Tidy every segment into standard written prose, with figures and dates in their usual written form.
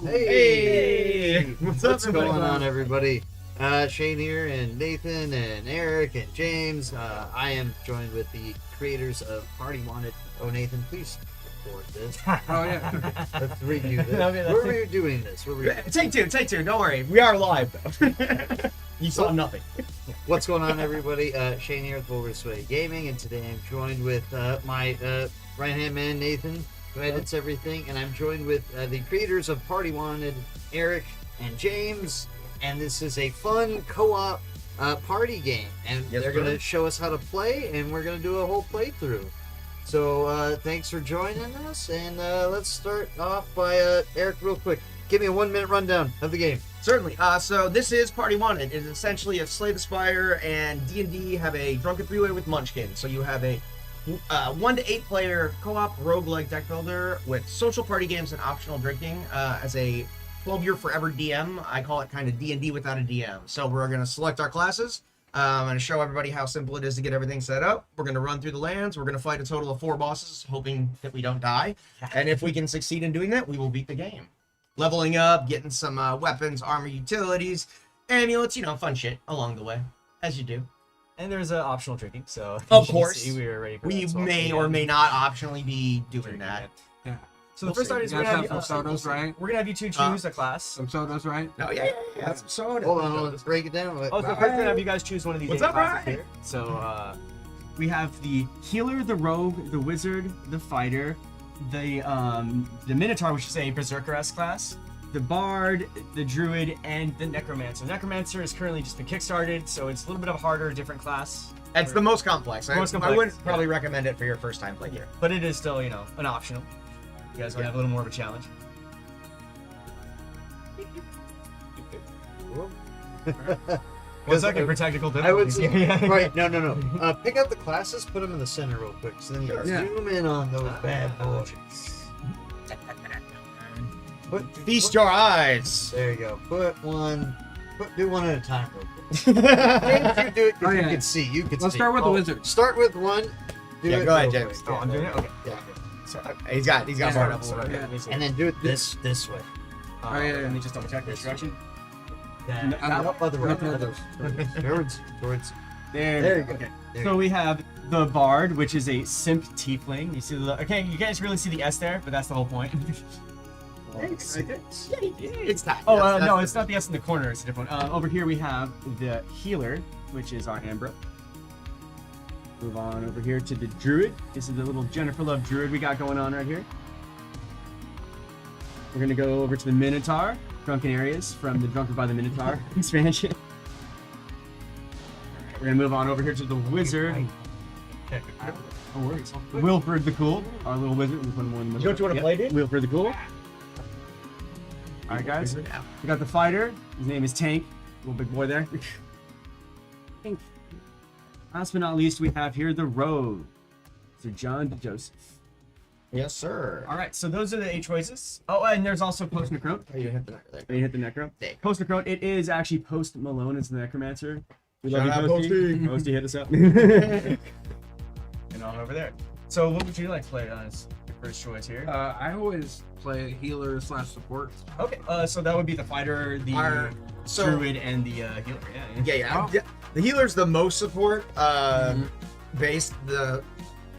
Hey! What's going on, everybody? Shane here, and Nathan, and Eric, and James. I am joined with the creators of Party Wanted. Oh, Nathan, please record this. Oh, yeah. Let's review this. Where were you doing this? Take two. Don't worry. We are live, though. You saw nothing. What's going on, everybody? Shane here with Vulgar Gaming, and today I'm joined with my right-hand man, Nathan, who edits everything, and I'm joined with the creators of Party Wanted, Eric and James, and this is a fun co-op party game, and they're going to show us how to play, and we're going to do a whole playthrough. So thanks for joining us, and let's start off by Eric, real quick. Give me a 1-minute rundown of the game. Certainly. So this is Party Wanted. It is essentially a Slay the Spire and D&D have a Drunken Three-Way with Munchkin. So you have a 1 to 8 player co-op roguelike deck builder with social party games and optional drinking. As a 12-year forever DM, I call it kind of D&D without a DM. So we're going to select our classes. I'm going to show everybody how simple it is to get everything set up. We're going to run through the lands. We're going to fight a total of 4 bosses, hoping that we don't die. And if we can succeed in doing that, we will beat the game. Leveling up, getting some weapons, armor, utilities, amulets, fun shit along the way, as you do. And there's optional drinking, so of course we are ready for we that, so may or may not optionally be doing that. Yeah. So the first start is we're gonna have you two choose a class. Some sodas, right? No, yeah, some soda. Hold on, let's break it down. Oh, so first we're gonna have you guys choose one of these. What's up, classes Ryan? here. So we have the healer, the rogue, the wizard, the fighter, the minotaur, which is a berserker-esque class, the bard, the druid, and the necromancer. Necromancer is currently just been kickstarted, so it's a little bit of a harder, different class. It's the most complex. I wouldn't probably yeah. recommend it for your first time playing here. But it is still, an optional. You guys want to have a little more of a challenge. 1 second for technical difficulties. I would say, right, no. Pick out the classes, put them in the center real quick, so then you zoom in on those bad boys. Feast your eyes. There you go. Do one at a time real quick. James, you do it because you can see. Let's start with the wizard. Start with one. Go ahead, James. Oh, I'm doing it? Okay. Yeah. So, he's got bar up. And then do it this way. Let me just double check the instruction. Other way. Towards. There you go. Okay. So we have the bard, which is a simp tiefling. You see you guys really see the S there, but that's the whole point. It's not. Oh, no, it's not the S in the corner. It's a different one. Over here we have the healer, which is our Ambra. Move on over here to the druid. This is the little Jennifer Love druid we got going on right here. We're going to go over to the Minotaur, Drunken Areas from the Drunken by the Minotaur expansion. We're going to move on over here to the wizard. No worries. Wilfred the Cool, our little wizard. You know what you want to play, dude? Wilfred the Cool. Alright, guys. We got the fighter. His name is Tank. Little big boy there. Tank. Last but not least, we have here the rogue. Sir John DeJoseph. Yes, sir. Alright, so those are the 8 choices. Oh, and there's also Post Necrone. Oh, you hit the necro there. You hit the necro. Post Necrone. It is actually Post Malone as the necromancer. We Shout love you, out Posty. Posty, hit us up. And on over there. So what would you like to play on as your first choice here? I always play healer / support. Okay, so that would be the fighter, the druid, and the healer. Yeah. The healer's the most support based. The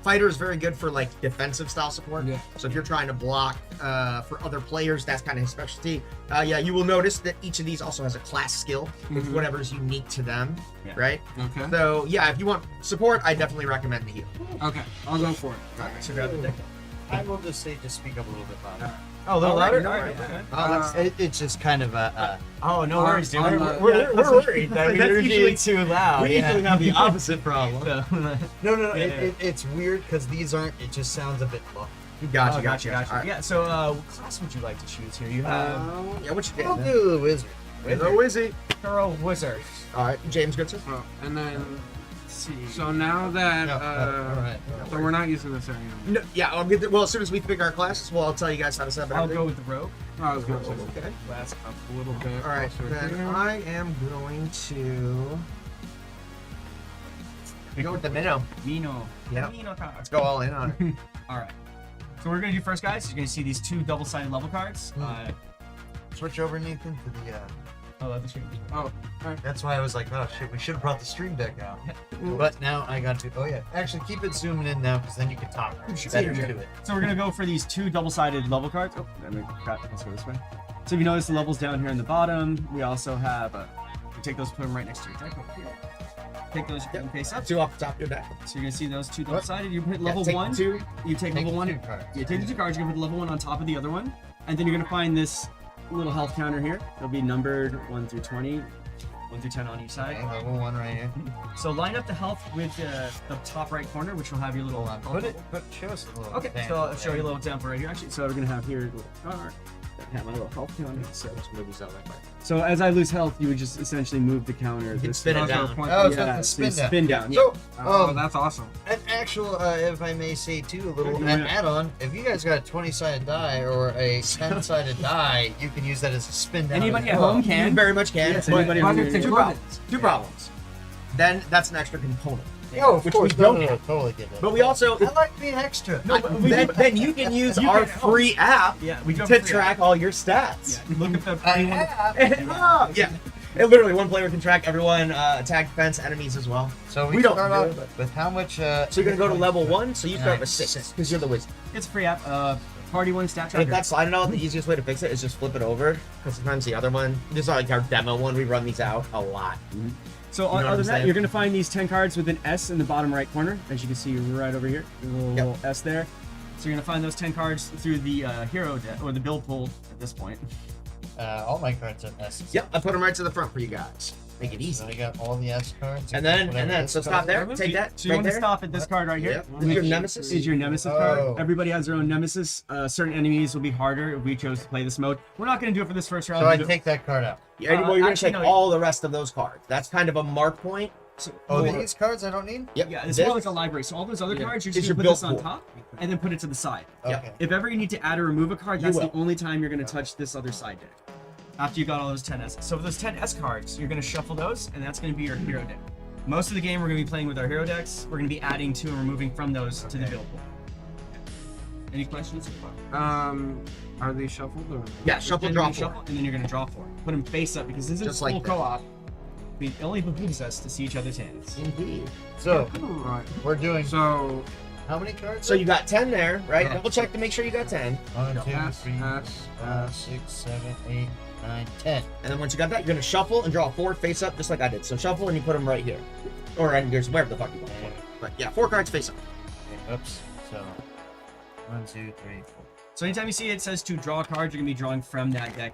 fighter is very good for defensive style support. Yeah. So if you're trying to block for other players, that's kind of his specialty. You will notice that each of these also has a class skill with whatever is unique to them, right? Okay. So if you want support, I definitely recommend the healer. Okay, I'll go for it. Okay, so grab the deck. I will just speak up a little bit louder. Oh, a little louder? no, Alright. It's just kind of Oh, no worries, dude. We're worried that We're usually too loud. We usually have the opposite problem. No. It's weird because these aren't. It just sounds a bit low. Gotcha. Right. Yeah. So, what class would you like to choose here? You have What you I'll get? do the wizard. The wizzy. thorough wizard. All right, James Goodson. Oh, and then Let's see. so now that Alright. so we're not using this anymore. No, I'll get well as soon as we pick our classes. Well, I'll tell you guys how to set up. I'll go with the rogue. I was going to say Okay. Class up. a little bit. All right, closer then here. I am going to go with the minnow. Mino. Yeah. Mino card. Let's go all in on it. All right. So what we're gonna do first, guys. You're gonna see these 2 double-sided level cards. switch over, Nathan, to the. Oh, that's true. Oh, That's why I was like, oh shit, we should have brought the stream deck out. But now I got to. Oh yeah, actually keep it zooming in now, because then you can talk better to it. So we're gonna go for these 2 double-sided level cards. Oh, let's go this way. So if you notice the levels down here in the bottom, we also have. You take those, put them right next to your deck over here. Take those and face up. 2 off the top of your deck. So you're gonna see those 2 double-sided. You hit level take 1. 2. You take level 1. You take the 2 cards. You're gonna put level 1 on top of the other one, and then you're gonna find this little health counter here. It'll be numbered 1 through 20, 1 through 10 on each side. Okay, level 1 right here. So line up the health with the top right corner, which will have your little. Show us a little. Okay, so I'll show you a little example right here. Actually, so we're gonna have here a little card. Have my little health counter. So as I lose health, you would just essentially move the counter. You can this spin way. it down. Oh, so Yeah, it's so you spin down. spin down. Yeah. So, that's awesome. an actual, if I may say too, a little Yeah. add-on. If you guys got a 20-sided die or a 10-sided die, you can use that as a spin down. Anybody as at well. home You can. very much can. Yes, but anybody Why at home did can. it two take problems. Two problems. Then that's an extra component. Oh, of Which course. we don't No, have. totally get that. But we also I like being extra. then you can use You our can- free app Yeah, we do have to a free track app. all your stats. Yeah, look at the I free one. have. Yeah. And literally, one player can track everyone, attack, defense, enemies as well. So We don't start do off it, with how much? So you're gonna go to level 1, so you start with 6 because you're the wizard. It's a free app. Party 1 stat And tracker. if that's sliding out, the easiest way to fix it is just flip it over. Because sometimes the other one, this is like our demo one, we run these out a lot. So You know what other I'm than that, saying? you're gonna find these 10 cards with an S in the bottom right corner, as you can see right over here, the little S there. So you're gonna find those 10 cards through the hero deck or the build pool at this point. All my cards are S's. Yep, I put them right to the front for you guys. Make it easy. So I got all the S cards. And then, Whatever S so stop cards there. are. Take that. So you right want to there. stop at this card right here. Yep. This is your nemesis. Is your nemesis Oh. card. Everybody has their own nemesis. Certain enemies will be harder if we chose to play this mode. We're not gonna do it for this first round. So I We'll do- take that card out. Yeah, well, you're gonna actually, take no, all the rest of those cards. That's kind of a mark point. Oh, for- these cards I don't need. Yep. Yeah, it's this- more like a library. So all those other Yeah. cards, you're It's just your gonna put this build on pool. top and then put it to the side. Yeah. Okay. If ever you need to add or remove a card, that's the will. only time you're gonna touch this other side deck. After you got all those 10 S. So for those 10 S cards, you're gonna shuffle those, and that's gonna be your hero deck. Most of the game we're gonna be playing with our hero decks. We're gonna be adding to and removing from those to the Okay. build pool. Any questions? Are they shuffled or? Yeah, shuffle, Then draw you're gonna four. shuffle, and then you're gonna draw 4. Put them face up because this is Just full like that. co-op. It only behooves us to see each other's hands. Indeed. So Right. we're doing So, how many cards? So you got 10 there, right? Yeah. Double check to make sure you got 10. 1, 2, S, 3, S, 4, 6, 7, 8, 9, 10. And then once you got that, you're gonna shuffle and draw 4 face up, just like I did. So shuffle and you put them right here, or in yours, wherever the fuck you want. to put 'em. But yeah, 4 cards face up. Okay, oops. So 1, 2, 3, 4. So anytime you see it says to draw cards, you're gonna be drawing from that deck.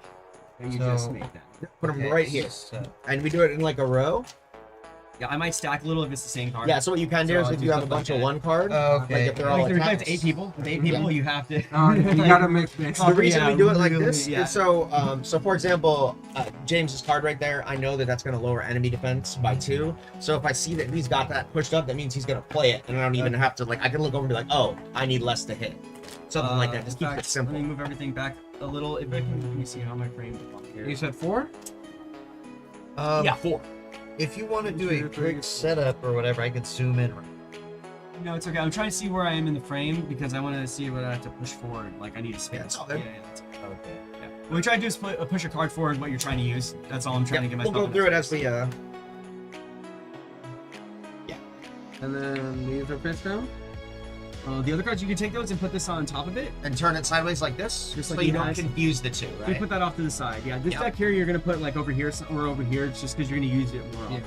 And you So- just make that. Put them Okay, right here, So, and we do it in like a row. Yeah, I might stack a little if it's the same card. Yeah. So what you can do So is I'll if do you have a stuff like bunch of that. 1 card, okay. like if they're all Like if we play with attached. 8 people, with 8 people, you have to. you gotta mix this. The reason Yeah, we do it like really, this yeah. is so, so for example, James's card right there, I know that that's going to lower enemy defense by 2. So if I see that he's got that pushed up, that means he's going to play it, and I don't even have to, like, I can look over and be like, oh, I need less to hit. Something like that. Just in keep it fact, simple. Let me move everything back a little. If I can, let me see how my frame is on here. You said 4? Yeah, 4. If you want to do a 2, 3, quick 4. setup or whatever, I could zoom in. No, it's okay. I'm trying to see where I am in the frame because I want to see what I have to push forward. Like I need a space. Yeah, it's all good. that's okay. Okay. Yeah. What we try to do is push a card forward. What you're trying to use. That's all I'm trying to get We'll myself. go through it as we, And then these are face down? The other cards, you can take those and put this on top of it. and turn it sideways like this, Just so like you you don't guys. confuse the two, We right? put that off to the side. Yeah, this Yeah. deck here, you're gonna put like over here or over here, just because you're gonna use it more. Yeah. often.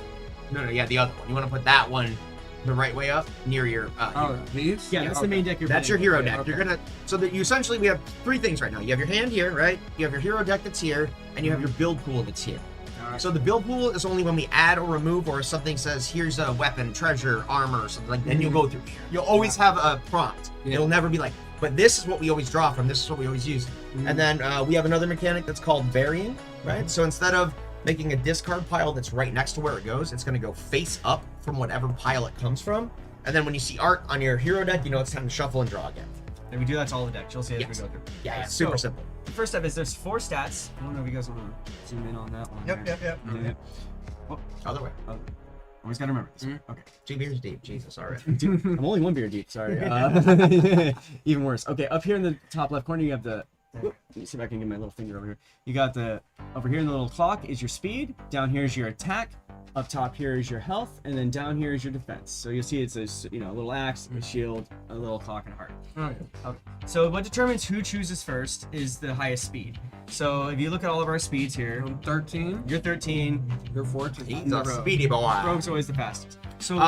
No, the other one. You want to put that one the right way up near your. Oh, these? Yeah, that's the main deck you're. That's your playing hero with. deck. okay. You're gonna so that you essentially we have 3 things right now. You have your hand here, right? You have your hero deck that's here, and you have your build pool that's here. Alright. So the build pool is only when we add or remove, or if something says here's a weapon, treasure, armor, or something like. Then you'll go through here. You'll always have a prompt. Yeah. It'll never be like. But this is what we always draw from. This is what we always use. And then we have another mechanic that's called varying, right? So instead of making a discard pile that's right next to where it goes, it's going to go face up from whatever pile it comes from. And then when you see art on your hero deck, you know it's time to shuffle and draw again. And we do that to all the decks. You'll see as Yes. we go through. Yeah, it's super So, simple. The first step is there's 4 stats. I don't know if you guys want to zoom in on that one. Yep, there. yep, yep. Yeah. Other way. Always gotta remember this. Okay. 2 beers deep. Jesus, all right. I'm only 1 beer deep. Sorry. Even worse. Okay, up here in the top left corner, you have the Let me see if I can get my little finger over here. You got over here in the little clock is your speed. Down here is your attack. Up top here is your health, and then down here is your defense. So you'll see it's a little axe, a shield, a little clock, and a heart. Okay. So what determines who chooses first is the highest speed. So if you look at all of our speeds here, I'm 13. you're 13. You're 14. He's a speedy boy. Rogue's always the fastest. So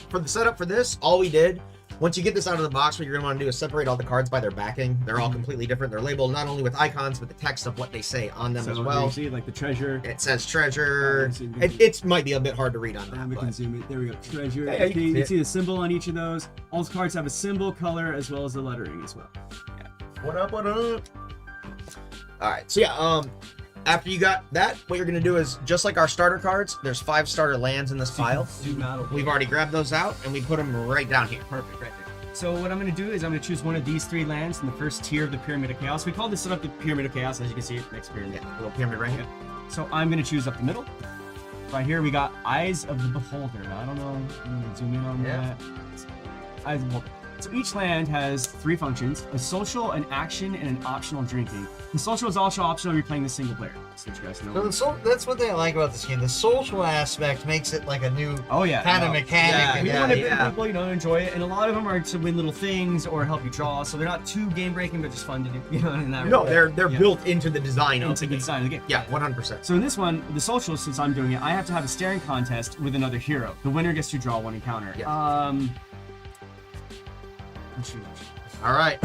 For the setup for this, all we did, once you get this out of the box, what you're going to want to do is separate all the cards by their backing. They're all completely different. They're labeled not only with icons, but the text of what they say on them as well. You see, like the treasure. It says treasure. It might be a bit hard to read on that. We can zoom in. There we go. Treasure. Yeah, you can see the symbol on each of those. All the cards have a symbol, color, as well as the lettering as well. Yeah. What up, what up? All right, so yeah, after you got that, what you're going to do is, just like our starter cards, there's 5 starter lands in this pile. We've already grabbed those out, and we put them right down here. Perfect, right there. So what I'm going to do is I'm going to choose one of these 3 lands in the first tier of the Pyramid of Chaos. We call this setup the Pyramid of Chaos, as you can see, next pyramid. Yeah, little pyramid right here. So I'm going to choose up the middle. Right here we got Eyes of the Beholder. Now, I don't know, I'm going to zoom in on that. Eyes of the Beholder. So each land has 3 functions: a social, an action, and an optional drinking. The social is also optional if you're playing the single player. So you guys know. So that's what I like about this game. The social aspect makes it like a new kind of mechanic. We want to people, enjoy it, and a lot of them are to win little things or help you draw. So they're not too game breaking, but just fun to do. In that regard. They're built into the design of the game. Yeah, 100%. So in this one, the social, since I'm doing it, I have to have a staring contest with another hero. The winner gets to draw 1 encounter. Yeah. All right,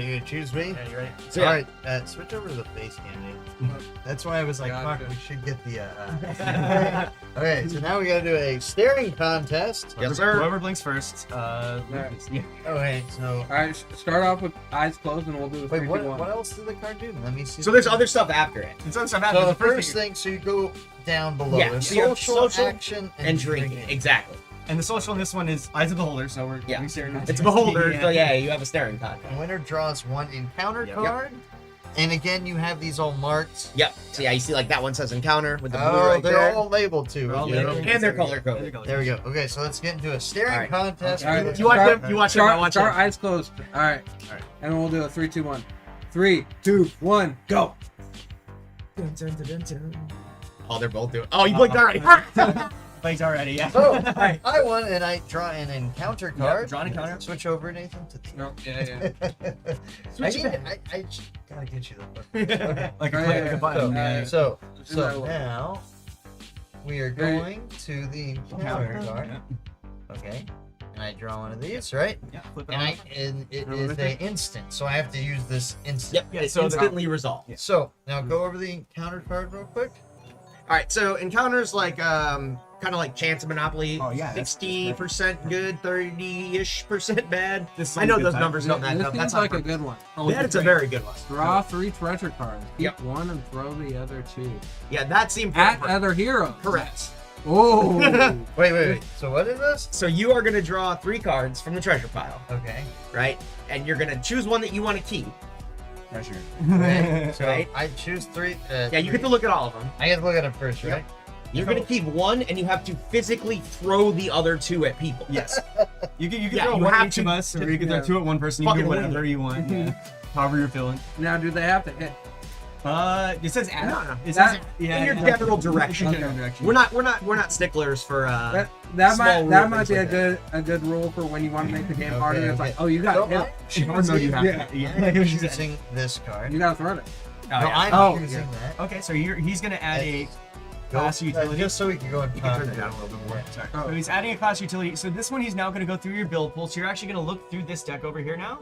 you gonna choose me? Yeah, you ready? So, all right, switch over to the face cam, dude. That's why I was like, Gotcha. fuck, we should get the. Okay, so now we gotta do a staring contest. Yes, sir. Whoever blinks first. Okay, so. All right, start off with eyes closed, and we'll do the 3, Wait, 2, 1. what else did the card do? Let me see. So there's other stuff after it. So the first thing, so you go down below. Yeah, There's so you have social, action, and drinking. Exactly. And the social in this one is Eyes of the Beholder, so we're staring contest. It's a beholder, so you have a staring contest. The winner draws 1 encounter card. And again, you have these all marked. Yep. So you see like that one says encounter with the blue right they're there. all labeled too. And they're color coded. There we go. Okay, so let's get into a staring contest. All right. You watch them. Start eyes closed. All right. And then we'll do a 3, 2, 1. 3, 2, 1, go. Oh, they're both doing. Oh, you blinked already. Blinked already, yeah. So I won, and I draw an encounter card. Draw an encounter. Switch over, Nathan. No, yeah. I gotta get you the book. Okay. Like a button. So now we are going to the encounter card. Okay. And I draw one of these, right? Yeah. Flip it And it is an instant, so I have to use this instant. Yep. It's instantly resolved. So now go over the encounter card real quick. All right. So encounters like kind of like Chance of Monopoly. Oh yeah. 60% good, 30-ish% bad. I know those numbers don't add This up. seems like a good one. It's a very good one. Draw 3 treasure cards. Keep Yep. 1 and throw the other 2. Yeah, that's the At important part. other heroes. Correct. Oh. Wait. So what is this? So you are going to draw 3 cards from the treasure pile, Okay. right? And you're going to choose one that you want to keep. Treasure. Right. So Right. I choose 3. Yeah, you get to look at all of them. I get to look at them first, right? You're going to keep 1, and you have to physically throw the other 2 at people. Yes. You can Yeah, throw you one have at each of to- us, or you can throw 2 at one person. You can do Fucking whatever you want. Yeah. However you're feeling. Now, do they have to hit? It says add. No. It says In your general direction. General direction. We're not sticklers for That small might rule be things a good rule for when you want to make the game Okay, harder. It's okay. like, oh, you got So to hit. I'm Hard mode you have Yeah. to. Yeah. I'm choosing this card. You got to throw it. Oh, No, yeah. I'm choosing that. Okay, so he's gonna add a class utility. Just so we can go and You can turn it down a little bit more. Sorry. Oh. So he's adding a class utility. So this one he's now going to go through your build pool. So you're actually going to look through this deck over here now,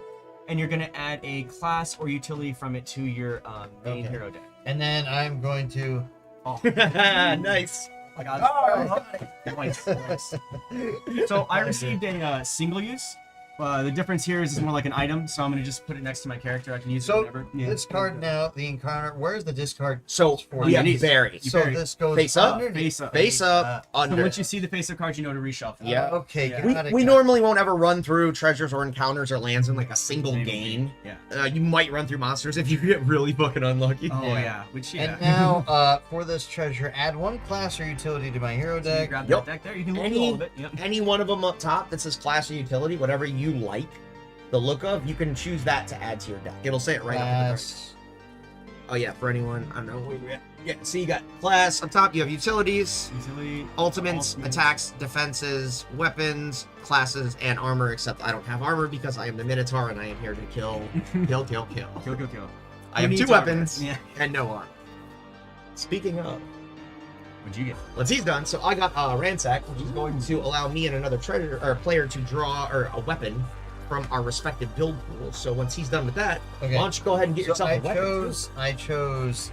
and you're going to add a class or utility from it to your main Okay. hero deck. And then I'm going to. Nice. I got it. Nice. So I received a single use. The difference here is it's more like an item, so I'm going to just put it next to my character. I can use it So whenever. Yeah. this card now, the encounter. Where's the discard? So For we have these. berries. So bury. this goes Face up, underneath. Face up. Face up, So under. once you see the face up card, you know to reshuffle. Yeah. Okay. Yeah. got it, We got it. normally won't ever run through treasures or encounters or lands in like a single game. Yeah. You might run through monsters if you get really fucking unlucky. Oh Yeah. yeah. Which yeah. And now, for this treasure, add 1 class or utility to my hero So you deck. grab Yep. that deck there. You can look through all of it. Yep. Any one of them up top that says class or utility, whatever you like. the look of, you can choose that to add to your deck. It'll say it right up in the card. Oh yeah, for anyone, I don't know where you're at. Yeah, so you got class up top, you have utilities, ultimates, attacks, defenses, weapons, classes, and armor, except I don't have armor because I am the Minotaur and I am here to kill. Kill. I have 2 weapons and no armor. Speaking of, what'd you get? once he's done, so I got Ransack, which is going to allow me and another player to draw a weapon from our respective build pools. So once he's done with that, why don't you go ahead and get yourself a weapon? I chose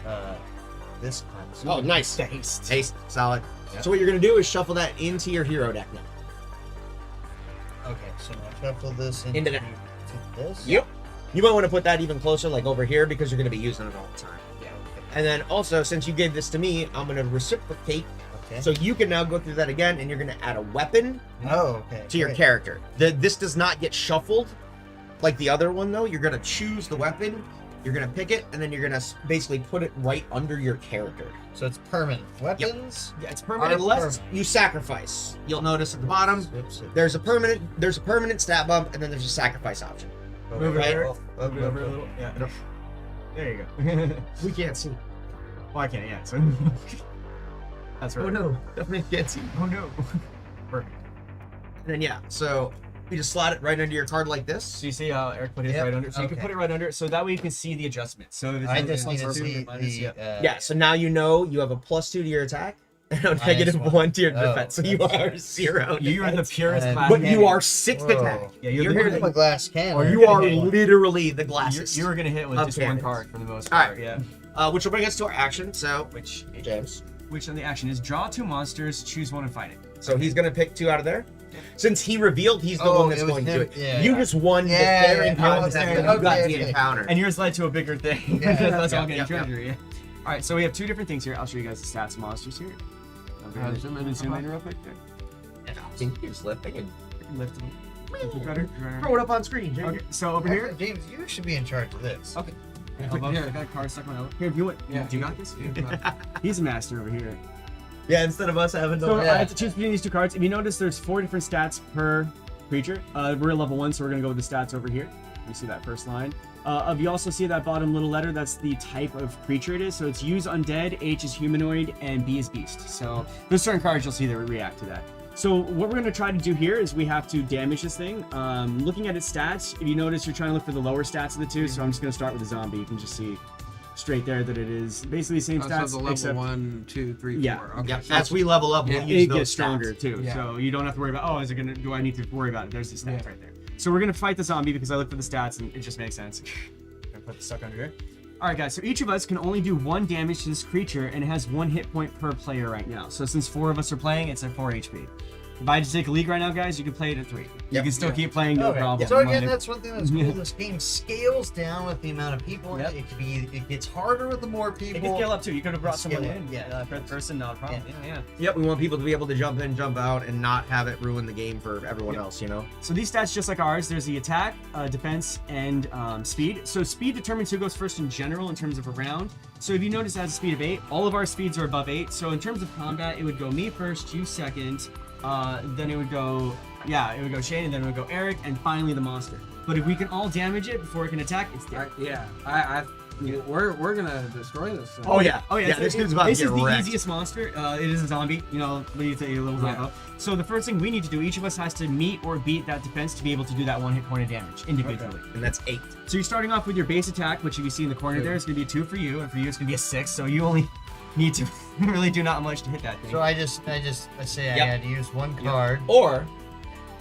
this kind. Oh, nice. Haste. Solid. Yep. So what you're going to do is shuffle that into your hero deck now. Okay, so I shuffle this into this. Yep. You might want to put that even closer, like over here, because you're going to be using it all the time. Yeah. Okay. And then also, since you gave this to me, I'm going to reciprocate. Okay. So you can now go through that again, and you're going to add a weapon to your great. character. This does not get shuffled like the other one, though. You're going to choose the weapon, you're going to pick it, and then you're going to basically put it right under your character. So it's permanent. Weapons. Yeah, it's permanent unless you sacrifice. You'll notice at the bottom, there's a permanent stat bump, and then there's a sacrifice option. Move it Right? over. Move it over a little. Yeah. There you go. We can't see. Well, I can't. Yeah. So that's right. Oh no, definitely can't see. Oh no. Perfect. And then yeah, so you just slot it right under your card like this. So you see how Eric put his right under. So you can put it right under, so that way you can see the adjustments. So if it's I just need to plus see minus, the. Yeah, so now you know you have a +2 to your attack and a -1 to your defense. So you are 0. You are the defense, purest class. but you are 6th Whoa. attack. Yeah, You're the here I'm to- a glass cannon. Or you are literally the glasses. You were gonna hit with of just cannons. one card for the most All part. right. Yeah. Which will bring us to our action. So, Which James. on the action is draw 2 monsters, choose one and fight it. So he's gonna pick 2 out of there. Since he revealed, he's the one that's it was going to him. do it. Yeah, you yeah. just won Yeah, the encounter. okay, You got okay. the encounter. And yours led to a bigger thing. Yeah, That's all yeah, getting yeah, treasure. Yeah. All right, so we have 2 different things here. I'll show you guys the stats of monsters here. Zoom in real quick there. You can just lift it and Lift them. throw it up on screen, James. Okay, so over here. James, you should be in charge of this. Okay. Yeah, Elbow. here. I got a card stuck on my elbow. Here, if you want. Yeah. Do you got this? Yeah. He's a master over here. Yeah, instead of us having So to. I have to choose between these 2 cards. If you notice, there's 4 different stats per creature. We're at level 1, so we're gonna go with the stats over here. You see that first line. You also see that bottom little letter. That's the type of creature it is. So it's U is undead, H is humanoid, and B is beast. So there's certain cards you'll see that react to that. So what we're gonna try to do here is we have to damage this thing. Looking at its stats, if you notice, you're trying to look for the lower stats of the 2. So I'm just gonna start with the zombie. You can just see straight there that it is basically the same stats. So the level except 1, 2, 3, 4. Yeah. Okay. Yeah, as we level up, we'll Yeah. use it those gets stronger stats. too. Yeah. So you don't have to worry about, do I need to worry about it? There's the stat Yeah. right there. So we're gonna fight the zombie because I looked at the stats and it just makes sense. Gonna put the stuck under here. Alright guys, so each of us can only do 1 damage to this creature and it has 1 hit point per player right now. So since 4 of us are playing, it's at 4 HP. If I just take a league right now, guys, you can play it at 3. You Yep. can still keep playing, no Okay. problem. So again, that's one thing that's cool. Yeah. This game scales down with the amount of people. Yep. It gets harder with the more people. It can scale up too. You could have brought Scale someone up, in. yeah. For the person, not a problem. Yeah. Yep, we want people to be able to jump in, jump out, and not have it ruin the game for everyone Yep. else, you know? So these stats, just like ours, there's the attack, defense, and speed. So speed determines who goes first in general in terms of a round. So if you notice it has a speed of 8, all of our speeds are above 8. So in terms of combat, it would go me first, you second, then it would go Shane, and then it would go Eric, and finally the monster. But if we can all damage it before it can attack, it's dead. We're gonna destroy this thing. Oh, yeah. Oh yeah, Yeah, this dude's about to this get is the wrecked. easiest monster. It is a zombie, you know, what do you think, a little zombo. So the first thing we need to do, each of us has to meet or beat that defense to be able to do that 1 hit point of damage individually. And that's 8. So you're starting off with your base attack, which if you see in the corner there, is going to be a 2 for you, and for you it's going to be a 6. So you only need to really do not much to hit that thing. So I say I Yep. had to use 1 card. Or,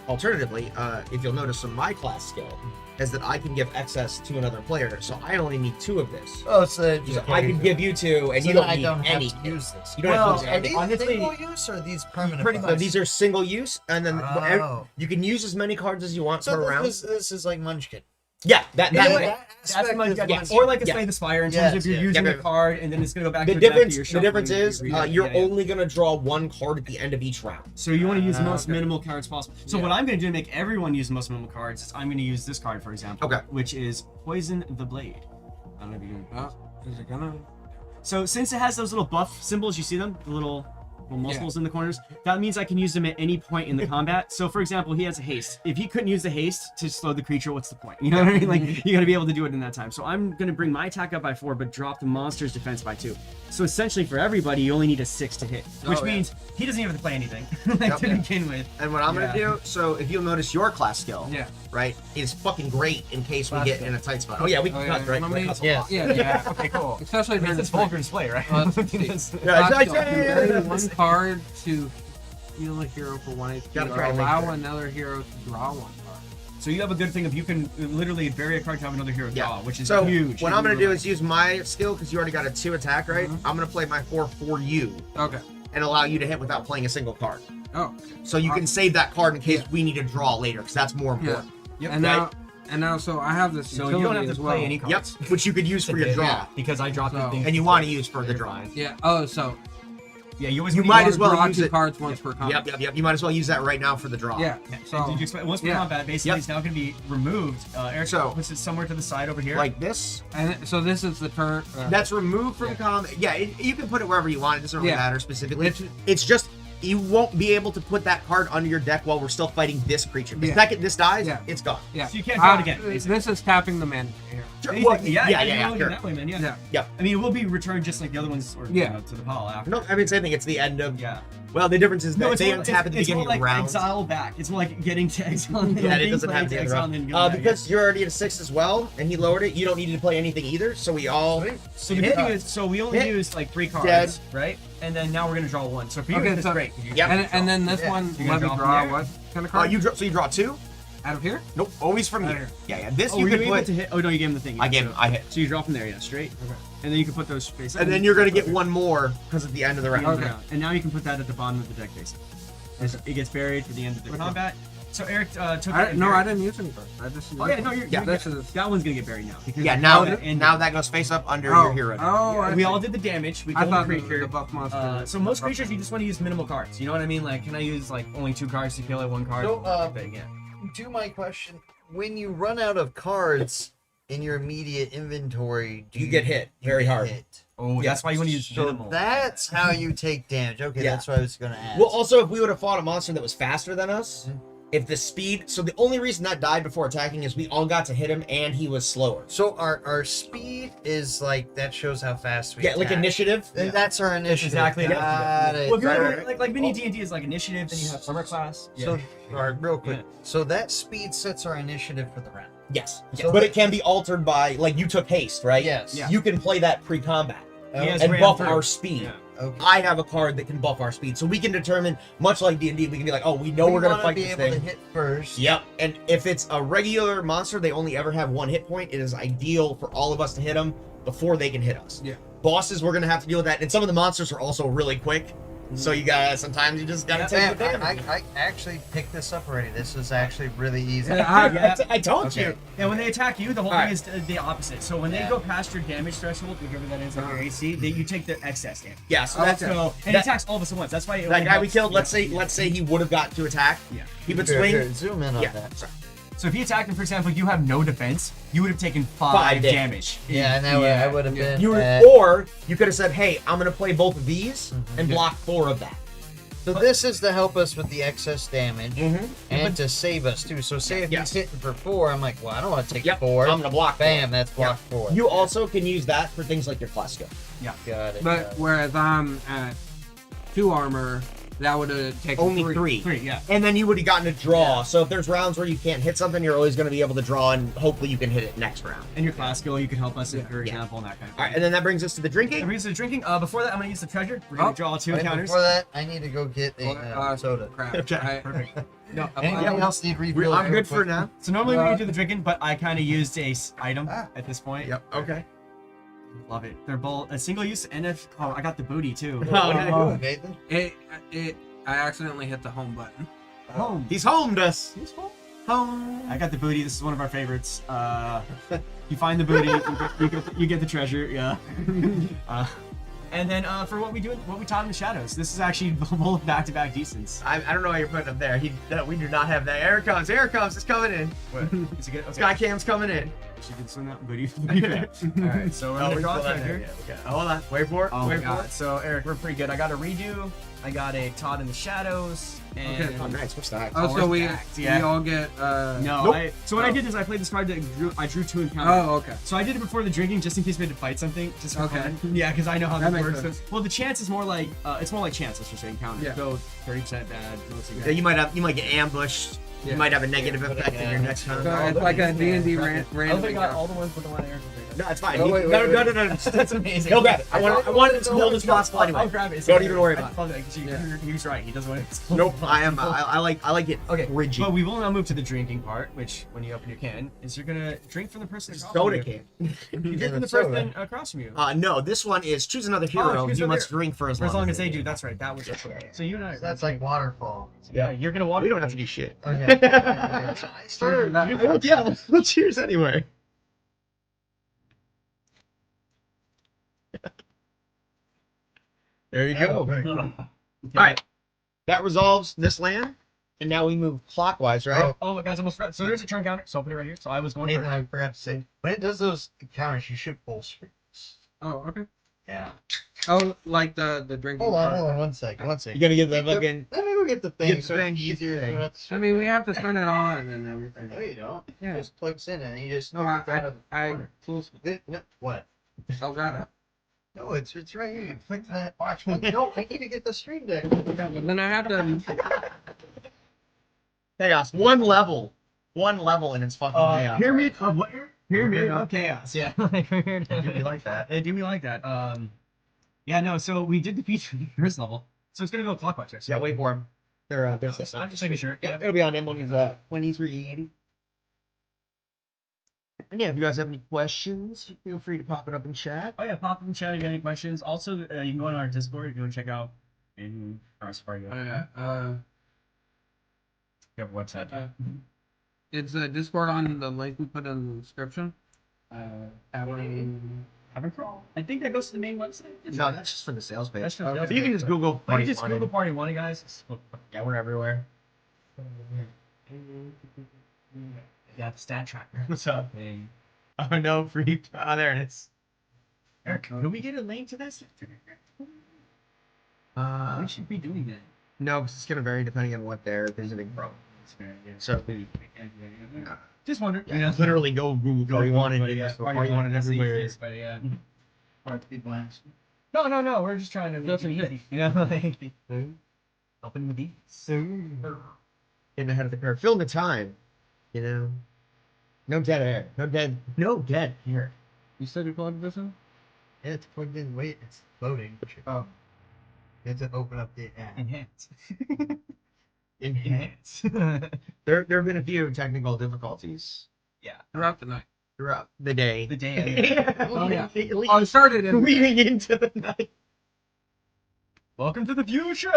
alternatively, if you'll notice from my class skill, is that I can give excess to another player, so I only need 2 of this. Oh, so I can give you 2, and so you don't I need don't any. have to use this. You don't well, have to use are any. these Honestly, single use or are these permanent? pretty buffs? much. These are single use, and then Oh. you can use as many cards as you want So per round. this is like Munchkin. Yeah, that Yeah, way. That's aspect my is yes. Munchkin. Or like a Yeah. Slay the Spire in terms Yes, of you're yeah. using Yeah, a card and then it's gonna go back The to the difference, you're the difference shuffling, is you're you're yeah, yeah. only gonna draw 1 card at the end of each round. So you want to use the most Okay. minimal cards possible. So Yeah. what I'm going to do to make everyone use the most minimal cards is I'm going to use this card, for example, Okay. which is Poison the Blade. I don't know if you can. Oh, is it gonna? So since it has those little buff symbols, you see them, the little little muscles in the corners. That means I can use them at any point in the combat. So, for example, he has a haste. If he couldn't use the haste to slow the creature, what's the point? You know what I mean? Like, you got to be able to do it in that time. So I'm going to bring my attack up by 4, but drop the monster's defense by 2. So essentially, for everybody, you only need a 6 to hit, which means he doesn't even have to play anything to begin with. And what I'm going to do, so if you'll notice your class skill, right, is fucking great in case we get in a tight spot. Oh, yeah, we can cut, right? Yeah. Okay, cool. Especially during It's Vulgar display, right? One card to heal a hero for 1 HP, or allow another hero to draw 1 card. So you have a good thing of you can literally vary a card to have another hero draw, which is so huge. What I'm going to do is use my skill, because you already got a 2 attack, right? I'm going to play my 4 for you. Okay. And allow you to hit without playing a single card. Oh. So you can save that card in case we need to draw later, because that's more important. And now, so I have this. So you don't have to play any cards. Yep, which you could use for your draw. Because I dropped the thing. And you want to use for the draw. Yeah. Oh, so. Yeah, you might as well draw use 2 cards once per combat. Yep. You might as well use that right now for the draw. Yeah. So did you expect, once per combat, basically, it's now going to be removed. Eric puts it somewhere to the side over here, like this. And so this is the turn. That's removed from combat. Yeah, you can put it wherever you want. It doesn't really matter specifically. It's just you won't be able to put that card under your deck while we're still fighting this creature. The second this dies, it's gone. Yeah. So you can't draw it again. This is tapping the mana here. Well, sure. That way, man. Yeah. I mean, it will be returned just like the other ones, or you know, to the pile after. No, I mean, same thing. It's the end of. Yeah. Well, the difference is that they don't tap at the beginning of the round. It's more like exile back. It's more like getting to exile. Yeah, it doesn't have to exile. Because you're already at a 6 as well, and he lowered it. You don't need to play anything either. So we all. So the good thing is, so we only used like 3 cards, right? And then now we're gonna draw 1. So for you, it's great. Yeah. And then this one, let me draw what kind of card? So you draw 2. Out of here? Nope, always from here. Yeah. This you can put to hit. Oh no, you gave him the thing. I hit. So you drop from there, straight. Okay. And then you can put those spaces. And then you're gonna get 1 more because at the end of the round. Okay. And now you can put that at the bottom of the deck, basically. It gets buried for the end of the combat. So Eric took it. No, I didn't use any cards. I just. That one's gonna get buried now. Because now that goes face up under your hero. Oh, we all did the damage. We killed the creature. The buff monster. So most creatures, you just want to use minimal cards. You know what I mean? Like, can I use like only 2 cards to kill it, 1 card? So, to my question, when you run out of cards in your immediate inventory, you get hit very hard. Oh, that's why you want to use minimal. So that's how you take damage. Okay, that's what I was going to ask. Well, also, if we would have fought a monster that was faster than us, if the speed... So the only reason that died before attacking is we all got to hit him and he was slower. So our speed is like... That shows how fast we attack. Like initiative. That's our initiative. Exactly. Got it. Well, like mini D&D is like initiative, then you have summer class. So, all right, real quick. So that speed sets our initiative for the round. Yes. But it can be altered by... Like, you took haste, right? Yes. You can play that pre-combat. And buff our speed. Yeah. Okay. I have a card that can buff our speed, so we can determine, much like D&D, we can be like, oh, we know we're gonna fight this thing. We want to be able to hit first. Yep, and if it's a regular monster, they only ever have 1 hit point. It is ideal for all of us to hit them before they can hit us. Yeah. Bosses, we're gonna have to deal with that, and some of the monsters are also really quick. So sometimes you just gotta take the damage. I actually picked this up already. This was actually really easy. I told you. And when they attack you, the whole thing is the opposite. So when they go past your damage threshold, whatever that is, like your AC, you take the excess damage. Yeah, so that's and it attacks all of us at once. That's why that guy we killed. Let's say he would have gotten to attack. Yeah. He would swing. Here, zoom in on that. Sorry. So if he attacked him, for example, you have no defense, you would have taken 5 damage. Yeah, and I would have been. Or you could have said, "Hey, I'm gonna play both of these and block 4 of that." So this is to help us with the excess damage and to save us too. So say if he's hitting for 4, I'm like, well, I don't want to take 4. I'm gonna block. Bam, that's block 4. You also can use that for things like your class skill. Yeah, got it. But whereas I'm at 2 armor, that would have taken only 3. And then you would have gotten to draw. Yeah. So if there's rounds where you can't hit something, you're always going to be able to draw, and hopefully you can hit it next round. And your class skill, you can help us, for example, and that kind of thing. All right, and then that brings us to the drinking. That brings us to the drinking. Before that, I'm going to use the treasure. We're going to draw 2 encounters. Before that, I need to go get a soda. Crap. Okay, perfect. No, anyone else need refill? I'm good for now. So normally we do the drinking, but I kind of used a item at this point. Yep. Okay. Love it. They're both a single use, and I got the booty too. Nathan? I accidentally hit the home button. Home. He's homed us. He's home. Home. I got the booty. This is one of our favorites. You find the booty, you get the treasure. Yeah. And then for what we taught in the shadows. This is actually both back-to-back decents. I don't know why you're putting up there. We do not have that. Here it comes. It's coming in. What? Is it good? Okay. Skycam's coming in. She did swing out. Goody. Alright, so we're gonna draw a trigger. Okay. Hold on. Wait for it. Oh Wait my god. So Eric, we're pretty good. I got a redo. I got a Todd in the Shadows. And Okay. Oh, nice. What's that? Oh, so we yeah. all get No, Nope. so what I did is I played this card that I drew 2 encounters. Oh, okay. So I did it before the drinking, just in case we had to fight something. Just for Okay. fun. Yeah, because I know how That this makes works. sense. Well, the chance is more like it's more like chance. Let's just say encounter. Yeah. So 30% bad. Mostly Yeah, good. you might get ambushed. Yeah. You might have a negative effect in your next turn. So it's like a D&D random. I got all the ones with the one Eric. No, it's fine. Oh, You- wait, no, wait, no, wait. no, no, no. That's amazing. He'll grab it. I want it as cold as possible anyway. I'll grab it. Don't even worry about it. He's right. He doesn't want it. Nope. I like it. Okay, Rigid. but we will now move to the drinking part, which when you open your can, is you're gonna drink from the person across Soda from you. can. You drink from the person across from you. No, this one is choose another hero. choose You another- must drink for For as long as they do. That's right. That was it. So you and I. That's like waterfall. Yeah, you're gonna walk. We don't have to do shit. Okay. Sure. Yeah, let's cheers anyway. There you go. All right. That resolves this land, and now we move clockwise, right? Oh, guys, almost forgot. So there's a turn counter. So I'll put it right here. So I was going Nathan, first. I forgot to say, when it does those encounters, you should pull strings. Oh, okay. Yeah. Oh, like the drinking. Hold part. on, 1 second. 1 You second. gonna get that fucking. Let me go get the thing. Get so the thing, it's get the easier thing. to- I mean, we have to turn it on and everything. No, you don't. Yeah. It just plugs in and you just. No, I close. No, what? Oh, got it. No, it's right here. You click that box. No, I need to get the stream deck. Yeah, but then I have to. Chaos. One level, and it's fucking chaos. Pyramid of what? Pyramid Okay. of chaos. Yeah. Like we're here to Do me like that. It do me like that. Yeah, no. So we did defeat the first level. So it's gonna go clockwise. Right? So Yeah, wait for him. They're I'm just making sure. Yeah, it'll be on him when he's 2380. And yeah, if you guys have any questions, feel free to pop it up in chat. Oh yeah, pop in chat if you have any questions. Also, you can go on our Discord if you want to check out in our Safari. Oh, yeah. We have a website. It's Discord on the link we put in the description. I think that goes to the main website. No, that's just for the sales page. That's just Okay. the So you can just Google You Party can just Wanted. Google Party One, guys. Yeah, we're everywhere. Yeah, the stat tracker. What's up? Oh no, free. Oh, there it is. Eric, can we get a link to this? We should be doing that. No, 'cause it's gonna vary depending on what they're visiting from. So, Just wondering. yeah, literally go Google Party Wanted. Party Wanted everywhere. But yeah. Hard to be blast. No. We're just trying to make it easy. You know, like open with these. Getting ahead of the curve. Fill in the time. You know. No dead air. No dead here. You said you plugged this in? Yeah, it's plugged in. Wait, it's loading. Oh. You have to open up the app. Enhance. Enhance. There have been a few technical difficulties. Yeah. Throughout the night. Throughout the day. The day. Oh, yeah. Le- Oh, it started in. leading into the night. Welcome to the future.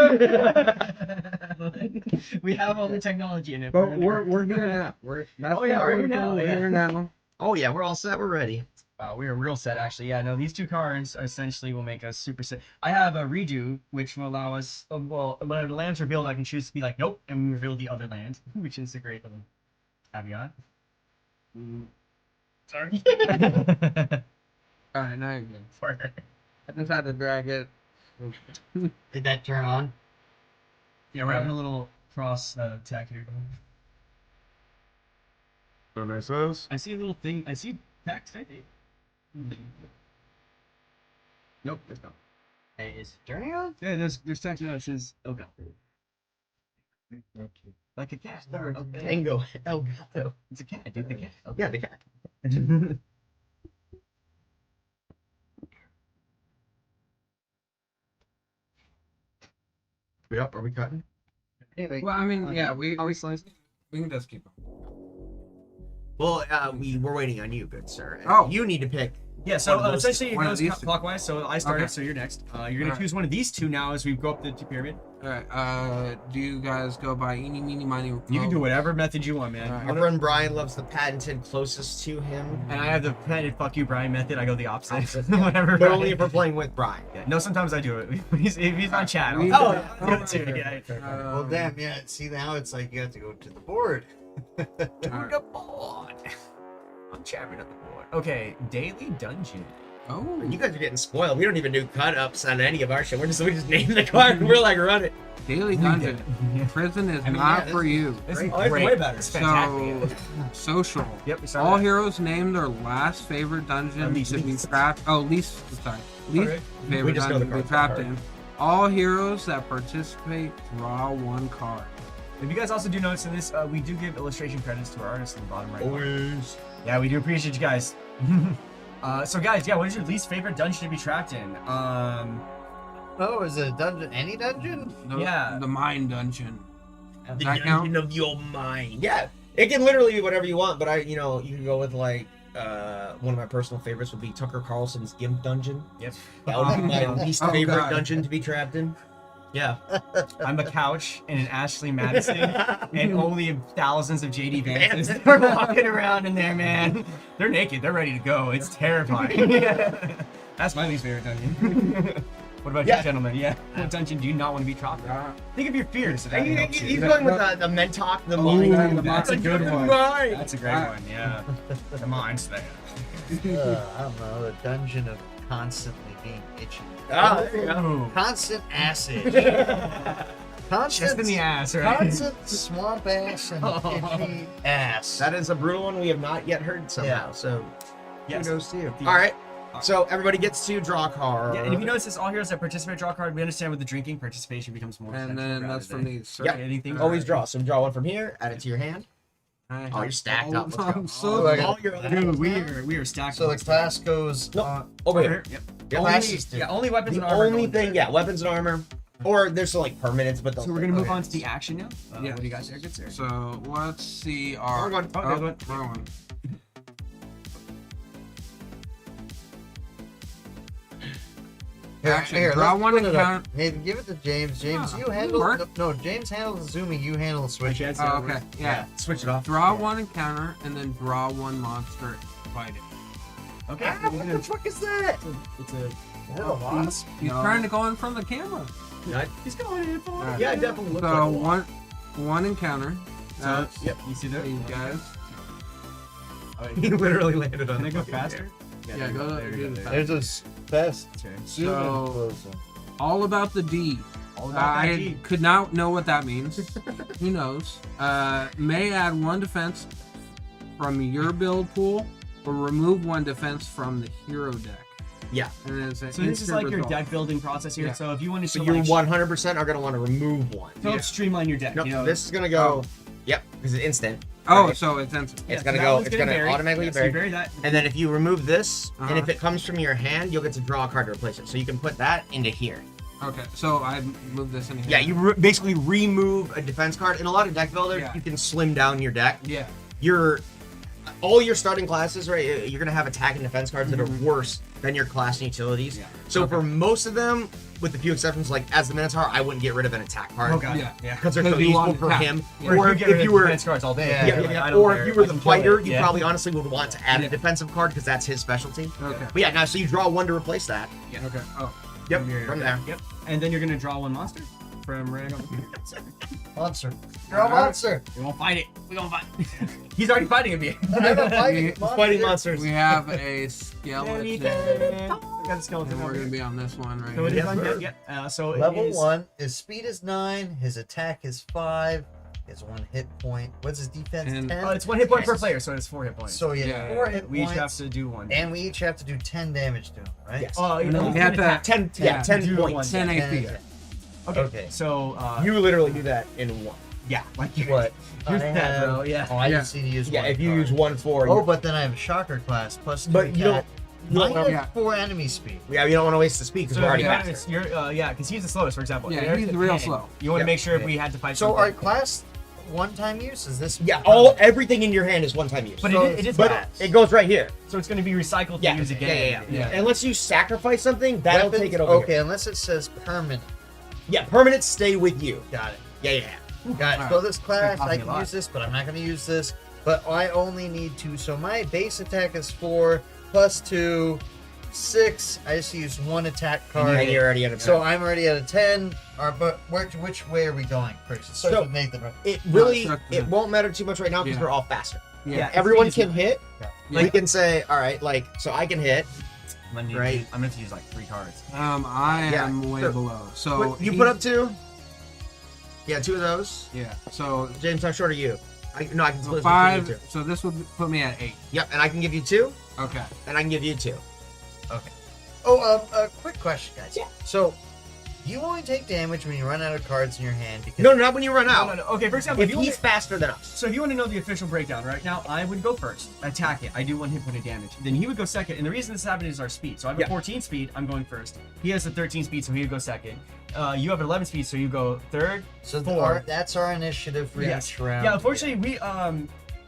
We have all the technology in it. But we're here now. That's Oh, yeah, what we're here now, We're yeah. here now. Oh yeah, we're all set. We're ready. Wow, we are real set actually. Yeah, no, these two cards essentially will make us super set. I have a redo, which will allow us. Well, when the land's revealed, I can choose to be like, nope, and we reveal the other land, which is a great little caveat. Sorry. Alright, now you're good. Sorry. I just had to drag it. Did that turn on? Yeah, we're having a little cross attack here. So nice those. I see a little thing. I see text. I think. Nope, it's not. Hey, is it turning on? Yeah, there's text that says okay. Like a cat. Okay. Tango. El Gato. It's a cat, dude. The cat. Yeah, the cat. Yep. Are we cutting? Anyway, Well, I mean, yeah, we can just keep on. Well, we're waiting on you, good sir. And Oh. You need to pick. Yeah, so One of those- essentially it one of goes these two. clockwise. So I started, Okay. so you're next. You're gonna Alright. choose one of these two now as we go up the pyramid. Alright, do you guys go by eeny, meeny, miny, You can do whatever method you want, man. Alright. My friend Brian loves the patented closest to him. And I have the patented "fuck you, Brian" method. I go the opposite. Whatever. But only if we're playing with Brian. Yeah, no, sometimes I do it. If he's on chat. We- I'll Oh, do it too. Yeah. well, damn, yeah. See, now it's like you have to go to the board. Alright. I'm champion of the board. Okay, daily dungeon. Oh, You guys are getting spoiled. We don't even do cut ups on any of our shit. We just name the card and we're like, run it. daily dungeon. Prison is I mean, not yeah, for you. This Great. is Oh, it's great. way better. It's So, fantastic. social. Yep, we started All that. heroes name their last favorite dungeon Least. to be trapped. Oh, least. Sorry, least Okay. We favorite just know the dungeon to be cards trapped by in. All heroes that participate draw one card. If you guys also do notice in this, we do give illustration credits to our artists in the bottom right. Always. Yeah, we do appreciate you guys. So guys, yeah, what is your least favorite dungeon to be trapped in? Oh, is it a dungeon? Any dungeon? Yeah. The mine dungeon. The Does that count? dungeon of your mind. Yeah, it can literally be whatever you want, but you can go with like one of my personal favorites would be Tucker Carlson's Gimp Dungeon. Yep. That would be my least Oh, favorite God. dungeon to be trapped in. Yeah. I'm a couch in an Ashley Madison, and only thousands of JD Vances are walking around in there, man. They're naked. They're ready to go. It's terrifying. That's my least favorite dungeon. What about Yeah. you, gentlemen? Yeah. What dungeon do you not want to be trapped in? Think of your fears. If that helps you. He's going with the Mentok, the Ooh, mind. that's a good one. Mind. That's a great one. Yeah. The mind's there. I don't know. The dungeon of constantly being itchy. Ah, there you go. Ooh. Constant acid. Just Constant, in the ass, right? constant swamp ass and itchy ass. That is a brutal one we have not yet heard somehow. Yeah. So Yes. kudos to you. All right. So everybody gets to draw a card. Yeah, and if you notice this, all heroes that participate draw a card. We understand with the drinking, participation becomes more. And essential then rather that's than from these. Yep. anything. Always draw. So draw one from here, add it to your hand. Oh, you're stacked up. Let's go. I'm so Oh, All your Dude, we are stacked. So the class goes No. on. Over here. Yep. Yeah, Only, classes do. yeah, only weapons The and armor. only go thing, into yeah, weapons and armor. Or there's some like permanents, but So we're gonna move okay. on to the action now. Yeah. What do you guys think, good sir? So let's see our. Wrong one. Oh, the other one. wrong one. Action. Draw let's one split it up. encounter. Nathan, give it to James. James, Ah, you handle. work. No, James handles the zooming. You handle the switching. Chance, Oh, yeah, okay. Yeah. Switch it off. Draw one encounter and then draw one monster and fight it. Okay. Ah, what the fuck is that? It's a. Is that a wasp? He's No. trying to go in from the camera. He's going in for Alright. Yeah, it definitely looks So like a wasp. one encounter. So, That's yep. You see that? these guys. He literally landed on Can I the go fucking faster? Yeah, there you go there you do go, the there you There's a fast Okay. zoom So- in close one. All about the D. All about that I G. could not know what that means. Who knows? May add one defense from your build pool or remove one defense from the hero deck. Yeah. And it's an So this is instant like your result. deck building process here. Yeah. So if you wanted So to you like 100% are going to want to remove one. to help Yeah. streamline your deck, Nope, you know. this is going to go, yep, because it's instant. Oh, Right. so it's instant. Yeah, It's so going to that go, one's it's going to bury. automatically Yeah, so you bury. bury that. And then if you remove this, and Uh-huh. if it comes from your hand, you'll get to draw a card to replace it. So you can put that into here. Okay, so I moved this in here. Yeah, you basically remove a defense card. In a lot of deck builders, Yeah. you can slim down your deck. Yeah. All your starting classes, right? You're gonna have attack and defense cards that are Mhm. worse than your class and utilities. Yeah. So Okay. for most of them, with a few exceptions, like as the Minotaur, I wouldn't get rid of an attack card. Oh god. Yeah. Yeah. Because they're Because so you useful want for attack. him. Yeah. Or Or if you if you were, defense cards all day. Yeah, yeah, Like, yeah, I don't or care, if you were I the can kill it. fighter, you Yeah. probably honestly would want to add Yeah. a defensive card because that's his specialty. Okay. But yeah, now so you draw one to replace that. Okay. Oh. Yep, From your from there. Yep. And then you're gonna draw one monster from right over here. Monster. You're a monster. We won't fight it. We gonna fight. He's already fighting me. I'm not fighting He's Fighting monsters. We have a skeleton. We got a skeleton And we're over gonna here. be on this one right So it here. is on sir. yeah. So it Level is- 1. His speed is 9. His attack is 5. He has 1 hit point. What's his defense? And- 10. Oh, it's 1 hit point per Yes. player, so it's 4 hit points. So yeah, Yeah. 4 hit we each points. have to do one. And we each have to do 10 damage to him, right? Yes. Oh, you No, know, we have to- 10, Yeah, yeah, 10 do points. 10 10 AP. Okay. Okay. So You literally do that in one. yeah, like you. What? Use I that, have- bro. Yeah. Oh, I Yeah. just need to use Yeah, one if you card. use 1-4. Oh, but then I have a shocker class plus 2 But you don't- attack. you don't Minus yeah. 4 enemy speed. yeah, you don't want to waste the speed because So we're already yeah, faster. it's you're yeah, because he's the slowest, for example. Yeah, You're he's at real 10. slow. You want to Yeah. make sure if Yeah. we had to fight. So something- our class one-time use is this? Yeah, everything in your hand is one time use. But So it is But bad. it goes right here. So it's going to be recycled to Yeah, use again. Yeah. Unless you sacrifice something, that'll Weapons- take it over. Okay, Here. unless it says permanent. Yeah, permanents stay with you. Got it. Yeah. Got it. Alright. So this class, Cost I me a can lot. use this, but I'm not going to use this. But I only need 2. So my base attack is 4 plus 2, 6. I just used 1 attack card. And you're already at a So I'm already at a 10. But which way are we going, Chris? It starts So- with Nathan. Right? it really No, it won't matter too much right now because Yeah. we're all faster. Yeah. Everyone can hit. Yeah. We can say, all right, like, so I can hit. I'm gonna Right. use, I'm gonna have to use like 3 cards. I Yeah, am way so- below. So You he- put up 2. Yeah, 2 of those. Yeah. So James, how short are you? I can split this between 5. you 2. So this would put me at 8. Yep, and I can give you 2, Okay. and I can give you 2. Okay. Oh, a quick question, guys. Yeah. So, you only take damage when you run out of cards in your hand because No, not when you run out. No. Okay, for example, If if you he's want faster than us. so if you want to know the official breakdown right now, I would go first, attack it. I do 1 hit point of damage. Then he would go second, and the reason this happened is our speed. So I have Yeah. a 14 speed, I'm going first. He has a 13 speed, so he would go second. You have an 11 speed, so you go third. so 4. that's our initiative for Yes. each round. Yeah, unfortunately, we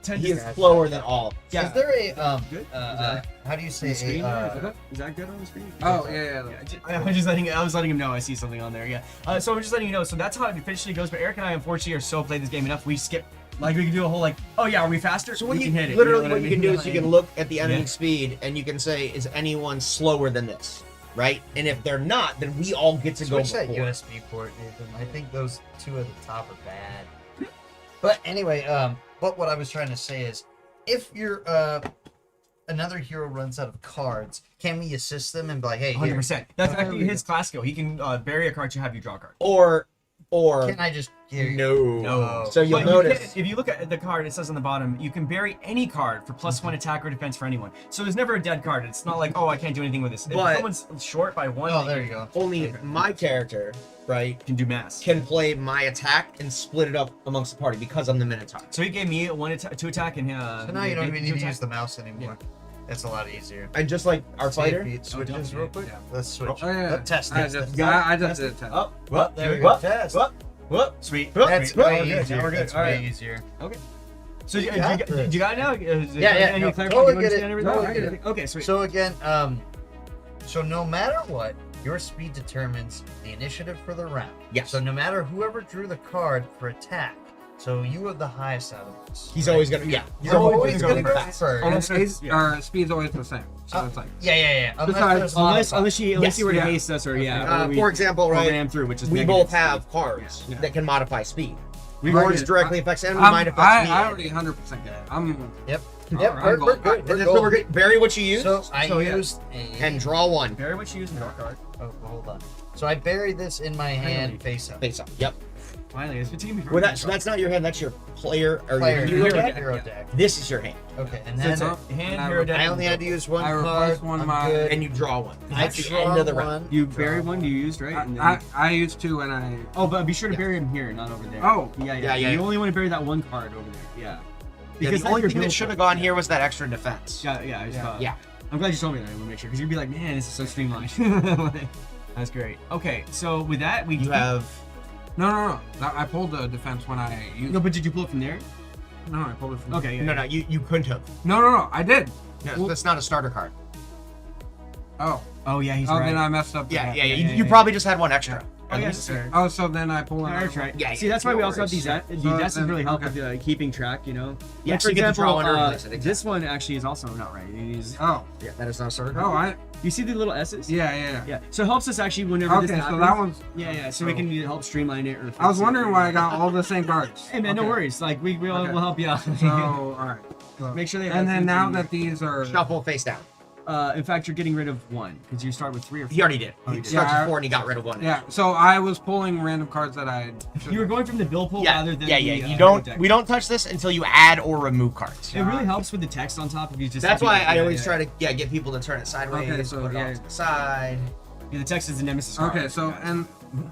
tend He to. is slower than all. Yeah. Is there a Good. how do you say The screen a, there? Is that good on the screen? Oh yeah. I was letting him know I see something on there. Yeah. So I'm just letting you know. So that's how it officially goes. But Eric and I, unfortunately, are so played this game enough. We skip. Like we can do a whole like, oh yeah, are we faster? So what we you can hit it. literally know what I you can mean? do is you can look at the enemy Yeah. speed and you can say, is anyone slower than this? Right? And if they're not, then we all get to go switch that before. USB port, Nathan? I think those 2 at the top are bad. But anyway, but what I was trying to say is, if you're another hero runs out of cards, can we assist them and be like, hey, here, 100%. That's There actually we his class skill. He can bury a card to have you draw a card. Or can I just give no. So you'll But you notice. can- if you look at the card, it says on the bottom, you can bury any card for +1 attack or defense for anyone. So there's never a dead card. It's not like, oh, I can't do anything with this. If But- someone's short by 1, Oh, there you go. Only my character, right, can do mass. can play my attack and split it up amongst the party because I'm the Minotaur. So he gave me 2 attack and So now you don't even need to attack. use the mouse anymore. That's a lot easier. And just like our fighter. Save switches Oh, real quick. yeah. Let's switch. Oh yeah. Test. I Test. just, test. I just did a test. Up, Well, there we go. Test. whoop. Sweet. That's Sweet. way Oh, good. easier. Now we're good. That's All way right. easier. So You do got you got it now? Yeah. No, Clarify? totally Do you get it. understand everything? Totally Okay, get it. Okay, sweet. So again, so no matter what, your speed determines the initiative for the round. Yes. So no matter whoever drew the card for attack, so you have the highest out of this. He's always gonna You're always gonna go fast. first. And Unless- our speed's always the same. So it's like Yeah. Besides- there's Unless modifiers. you were to Yeah. haste us or yeah. or we For example, right, ram through, which is we negative both speed. have cards Yeah. that can modify speed. We Right. Yours already directly affects enemy, mine affects me. I already 100% get it. I'm Yep. All Yep. right, We're I'm good. going. We're And that's what we're good. good. Bury what you use So I So, yeah. used and draw one. Very much used in draw card. Oh, hold on. So I buried this in my hand face up. Face up. Yep. Finally, it's between me. Well, so that's not your hand. That's your player or Player, your hero hero deck. hero deck. This is your hand, Okay, and So then it's a hand, hero deck. I only had to use one I card. replaced one of I'm my- good. and you draw one. I That's the draw end of the one. round. You bury one you used, right? And then I used to and I oh, but be sure to bury him here, not over there. Oh. Yeah. Yeah. You only want to bury that one card over there. Yeah. Because the that's only your thing that build should have card. gone here was that extra defense. Yeah. I just thought. Yeah. I'm glad you told me that. I want to make sure because you'd be like, man, this is so streamlined. That's great. Okay, so with that, we You have. No. I pulled the defense when I used. No, but did you pull it from there? No, I pulled it from. Okay. Yeah. No, you couldn't have. No. I did. No, Well- that's not a starter card. Oh. Oh yeah, he's Oh, right. then I messed up. the Yeah. back. You probably just had one extra. Oh, yeah, that's fair. Oh, so then I pull it. Yeah, that's right. Yeah, See, that's why we no also have worries. these. So These then- really help okay. with keeping track. You know. Yeah, Like, so for you get to example, draw one or replace it, exactly. this one actually is also not right. It is. Oh. Yeah, that is not a starter card. Oh, I. You see the little S's? Yeah. Yeah. So it helps us actually whenever this Okay, happens. so that one's. Yeah. So we can help streamline it. Or I was fix it. wondering why I got all the same cards. Hey man, no Okay. worries. Like we'll Okay. help you out. So, all right. So- Make sure they. And then now that these are. Shuffle face down. in fact, you're getting rid of one because you start with 3 or 4. He already did. Oh, He you did. started Yeah, with 4 and he got rid of one. Yeah. So I was pulling random cards that I. You were going from the bill pool Yeah. rather than Yeah. the, You hero don't. deck. We don't touch this until you add or remove cards. It really helps with the text on top if you just. That's why I always try to get people to turn it sideways. Okay, so, put it yeah. off to the side. Yeah, the text is the nemesis card. Okay, so and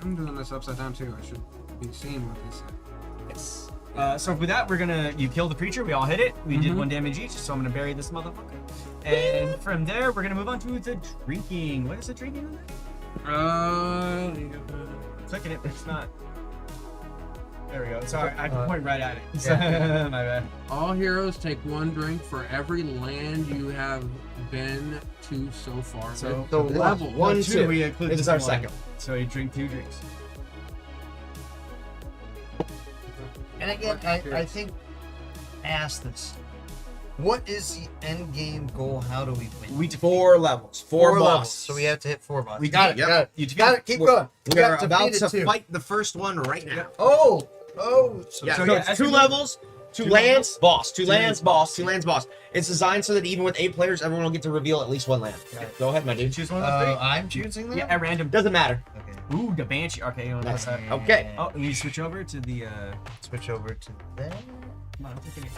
I'm doing this upside down too. I should be seeing what this is. Yes. So with that, you kill the creature. We all hit it. We did Mhm. 1 damage each. So I'm gonna bury this motherfucker. And from there, we're gonna move on to the drinking. What is the drinking? Clicking it, but it's not. There we go. Sorry, I can point right at it. Yeah. My bad. All heroes take 1 drink for every land you have been to so far. So So this- level one, Two, two. we include This just is our one. second. So you drink 2 drinks. And again, I think I asked this. What is the end game goal? How do we win? We 4 levels. 4 levels. boss. So we have to hit 4 bosses. We got did, it. yep. Got it. You Got it. Keep We're- going. We are got about defeated to two. fight the first one right now. Oh. Yeah, So so yeah, it's as 2 we- levels. Two lands, boss. Two lands, boss. Two lands, boss. It's designed so that even with 8 players, everyone will get to reveal at least 1 land. Okay. Go ahead, my dude. Choose one of those 3. I'm choosing them? Yeah, at random. Doesn't matter. Okay. Ooh, the Banshee. Okay, you want Nice. that? Okay. Oh, and you switch over to the. Switch over to that. Come on, I'm taking it.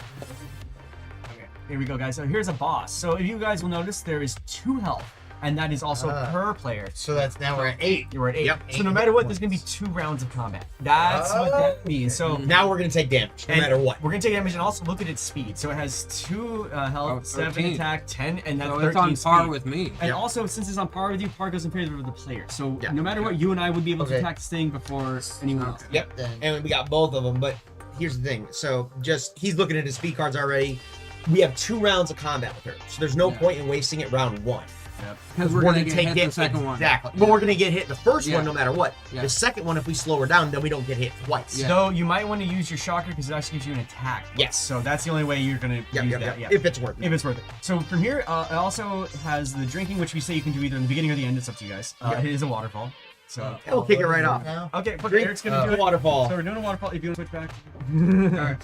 Okay, here we go, guys. So here's a boss. So if you guys will notice, there is 2 health, and that is also per player. So that's now we're at 8. We're at 8. Yep. So no matter what, there's gonna be 2 rounds of combat. That's what that means. So Now we're gonna take damage, no and matter what. We're gonna take damage and also look at its speed. So it has 2 health, 7 13. attack, 10, and that's So 13 it's on speed. par with me. And Yep. also, since it's on par with you, par goes in favor of the player. So Yeah. no matter what, you and I would be able to Okay. attack this thing before anyone else. Yep. Then And we got both of them, but here's the thing. So just he's looking at his speed cards already. We have 2 rounds of combat with her, so there's no Yeah. point in wasting it round 1. Because we're gonna get hit the second one. Exactly. But we're gonna get hit the first Yeah. one no matter what. Yeah. The second one, if we slow her down, then we don't get hit twice. Yeah. So you might want to use your shocker because it actually gives you an attack. Yes. So that's the only way you're gonna Yep, use yep, that. yep. Yeah. If it's worth it. If it's worth it. So from here, it also has the drinking, which we say you can do either in the beginning or the end. It's up to you guys. Yeah. It is a waterfall. So We'll kick it right off. Now? okay, but Drink Eric's gonna do it. waterfall. So we're doing a waterfall. If you want to switch back. Alright.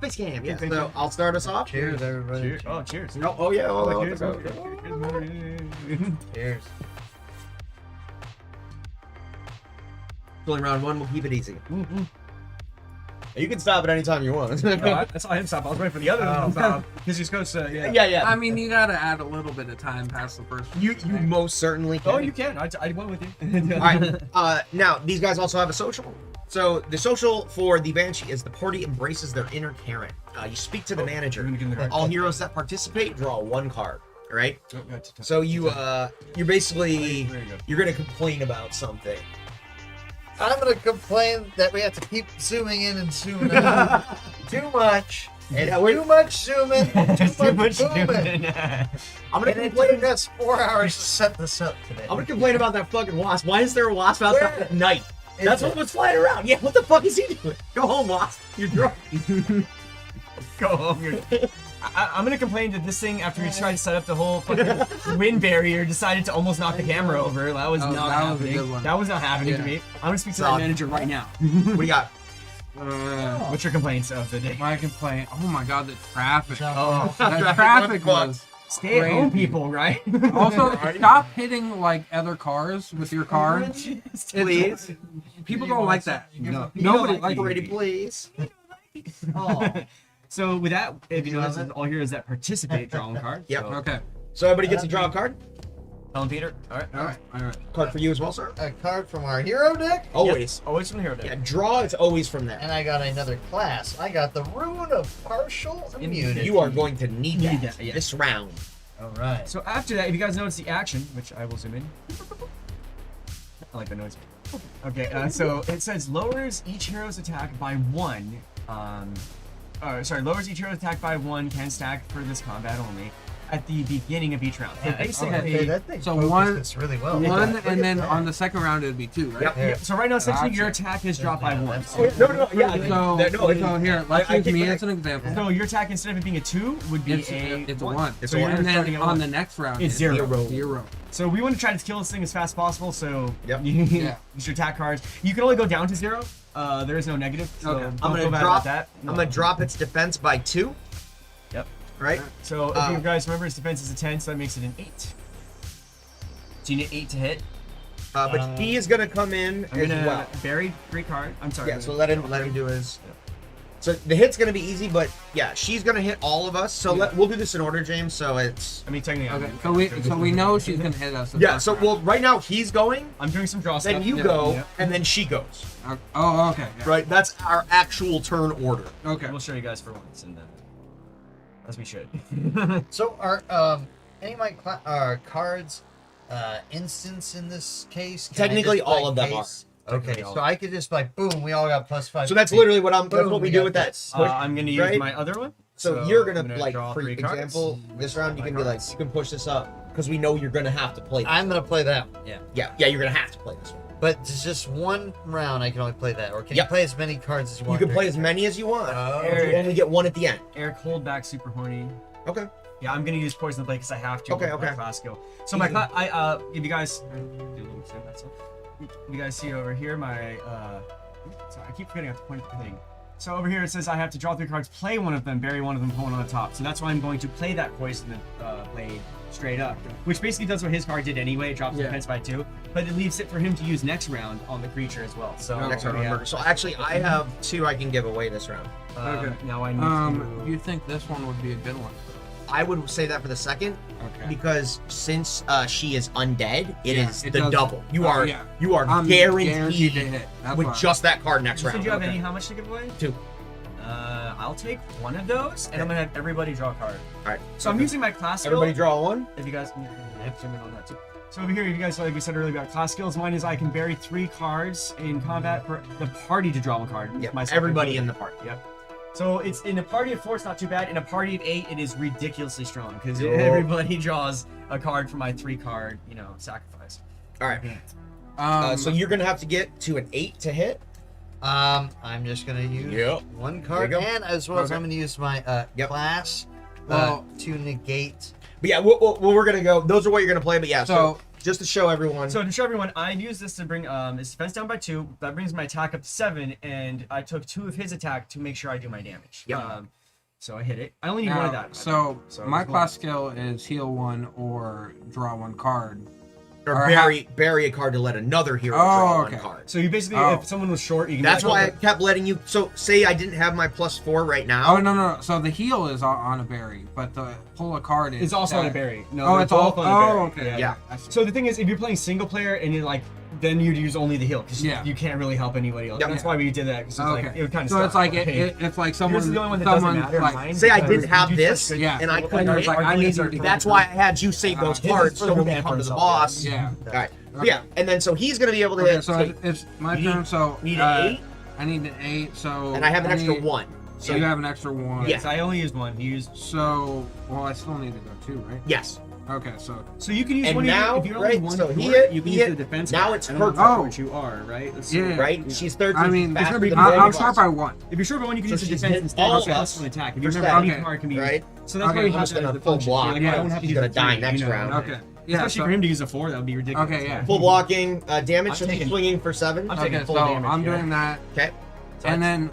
Face cam. Yeah. Thank So you. I'll start us off. Cheers, everybody. Cheers. Oh, cheers. Oh yeah. Oh, Cheers. Cheers. It's only round 1. We'll keep it easy. You can stop at any time you want. That's all him stop. I was waiting for the other one to stop because you're supposed to. Yeah. yeah. I mean, you gotta add a little bit of time past the first one. You most certainly can. Oh, you can. I went with you. All right. Now these guys also have a social. So the social for the Banshee is the party embraces their inner Karen. You speak to the manager. We're gonna give him the card. All heroes that participate draw 1 card. All right. Oh, good. So you're basically There you go. you're gonna complain about something. I'm gonna complain that we have to keep zooming in and zooming out. Too much. And Yeah, we're- too much zooming. Too much zooming. I'm gonna And it complain. took us 4 hours to set this up today. I'm gonna complain about that fucking wasp. Why is there a wasp outside Where at night? is That's it? what was flying around. Yeah, what the fuck is he doing? Go home, wasp. You're drunk. Go home. I'm gonna complain that this thing, after we tried to set up the whole fucking wind barrier, decided to almost knock the camera over. That was Oh, not that was a happening. good one. That was not happening to Yeah. me. I'm gonna speak to that Solid. manager right now. What do you got? What's your complaints of the day? My complaint. Oh my god, the traffic. Oh, The traffic was. stay at home, Crazy. people, right? Also, stop hitting like other cars with your car. Please. People don't like that. No. Nobody Like likes Brady, it. please. So with that, if you notice, all heroes that participate draw one card. Yep. So, Okay. So everybody gets to draw a card. Ellen Peter. All right. All right. All right. Card for you as well, sir. A card from our hero deck. Always. Always from the hero deck. Yeah, draw is always from there. And I got another class. I got the Rune of Partial Immunity. You are going to need Need that that, yeah. this round. Alright. So after that, if you guys notice the action, which I will zoom in. I like the noise. Okay, so it says lowers each hero's attack by 1. Lowers each hero's attack by 1, can stack for this combat only at the beginning of each round. So basically, Okay, that thing So focuses one- this really well. One, Look and at then that. on the second round, it would be 2, right? Yep. yeah, so right now, essentially, Gotcha. your attack is dropped by 1. That's- No, yeah. So here, let's I use take me back- as an example. So your attack, instead of it being a 2, would be It's a 1. It's So a you're one. And starting then at on 1. the next round, It's 0. 0. So we want to try to kill this thing as fast as possible. So Yep. you Yeah. use your attack cards. You can only go down to 0. There is no negative. So Okay. don't I'm feel gonna bad drop. about that. I'm gonna drop its defense by 2. Yep. Right. So if you guys remember, his defense is a 10, so that makes it an 8. So you need 8 to hit. But he is gonna come in I'm as gonna well. bury 3 card. I'm sorry. Yeah. So let him do his. So the hit's gonna be easy, but yeah, she's gonna hit all of us. So we'll do this in order, James. So it's I mean, technically. Okay. So we know she's gonna hit us. the yeah. first So round. well, right now he's going, I'm doing some draw then stuff. you Yeah. go, Yeah. and then she goes. Oh, okay. Yeah. Right. That's our actual turn order. Okay. We'll show you guys for once, and then as we should. So are any of my cards instants in this case? Can I Technically, just, all like, of them case? are. Okay, Technically all so I could just like boom, we all got +5. So that's literally what that's Boom, what we we do got with that. this. Push, I'm gonna use right? my other one. So you're I'm gonna like, draw for 3 cards. example, this round you can be like, you can push this up because we know you're gonna have to play. This. I'm gonna play that one. Yeah, you're gonna have to play this one. But it's just one round. I can only play that, or can Yep. you play as many cards as you You want? can play during as the many as you want. Oh. You only get one at the end. Eric, hold back, super horny. Okay. Yeah, I'm gonna use poison blade because I have to. Okay, with my okay. class skill. So my class, if you guys, do a little snap that stuff. You guys see over here my sorry, I keep forgetting at the point of the thing. So over here it says I have to draw 3 cards, play one of them, bury one of them, pull one on the top. So that's why I'm going to play that Poison Blade straight up, which basically does what his card did anyway. It drops the defense by 2, but it leaves it for him to use next round on the creature as well. So Next round on murder. So actually, I have 2 I can give away this round. Okay. Now I need Do you think this one would be a good one? I would say that for the second, Okay. because since she is undead, it is it the does- double. You are yeah. you are I'm guaranteed to hit. That's with why. just that card next You round. said you have Okay. any? How much to give away? 2. I'll take one of those, and I'm gonna have everybody draw a card. All right. So I'm using my class skill. Everybody draw 1. If you guys, zoom in on that too. So over here, you guys, like we said earlier about class skills, mine is I can bury 3 cards in combat for the party to draw 1 card. Yep. Myself Everybody included. in the party. Yep. So it's in a party of 4, it's not too bad. In a party of 8, it is ridiculously strong because Yo. everybody draws a card for my 3 card, sacrifice. All right. So you're gonna have to get to an 8 to hit. I'm just gonna use one card, There you go. and as well as Okay. I'm gonna use my class to negate. But yeah, we're gonna go. Those are what you're gonna play. But yeah, so So- just to show everyone. So to show everyone, I use this to bring his defense down by 2. That brings my attack up to 7, and I took 2 of his attack to make sure I do my damage. Yep. So I hit it. I only need one of that. So my there's class skill is heal 1 or draw 1 card. or or bury a card to let another hero Oh, draw okay. 1 card. So you basically, Oh. if someone was short, you can. That's why I kept letting you. So say I didn't have my +4 right now. Oh no. So the heal is on a berry, but the pull a card is It's also on a that- berry. No, Oh, they're it's all. both on a berry. Oh, okay. Yeah. I see. So the thing is, if you're playing single player and you're like, then you'd use only the heal because Yeah. you can't really help anybody else. Yep. That's why we did that because Okay. like, it would kind of. So it's like if like someone Yours is the only one that doesn't matter. like Mine, Say I because didn't have you do this, such good- Yeah. and I Well, couldn't our hit. like, I abilities need are to do That's why I had you save those His is cards for so when we the come to the himself. boss. yeah. All right. Okay. Yeah, and then so he's gonna be able to Okay, hit. so it's my you turn. So need an 8, I need an 8. So and I have an extra need- 1. So you have an extra 1. Yes. I only used one. You used. So I still need to go 2, right? Yes. Okay. So So you can use And one. now, if you're only right, one so he short, hit- you can he use hit- the defense. now card. it's I don't know her how turn. short you are, right? Let's see. Yeah. Right? She's 13. I mean, faster than I'm both of short us. by 1. If you're short by one, you can So use the she's defense hit instead all of of plus us one attack. If for you're any seven. card can be Right? So that's Okay. why we I'm have just that gonna as the full punch. block. Like, I don't have to She's use gonna the die three, next you know? round. Okay. Yeah. Especially So, for him to use a 4, that would be ridiculous. Okay, yeah. Full blocking damage, I'm so he's taking- swinging for 7. I'm taking okay. full So damage. I'm yeah. doing that, Okay. and then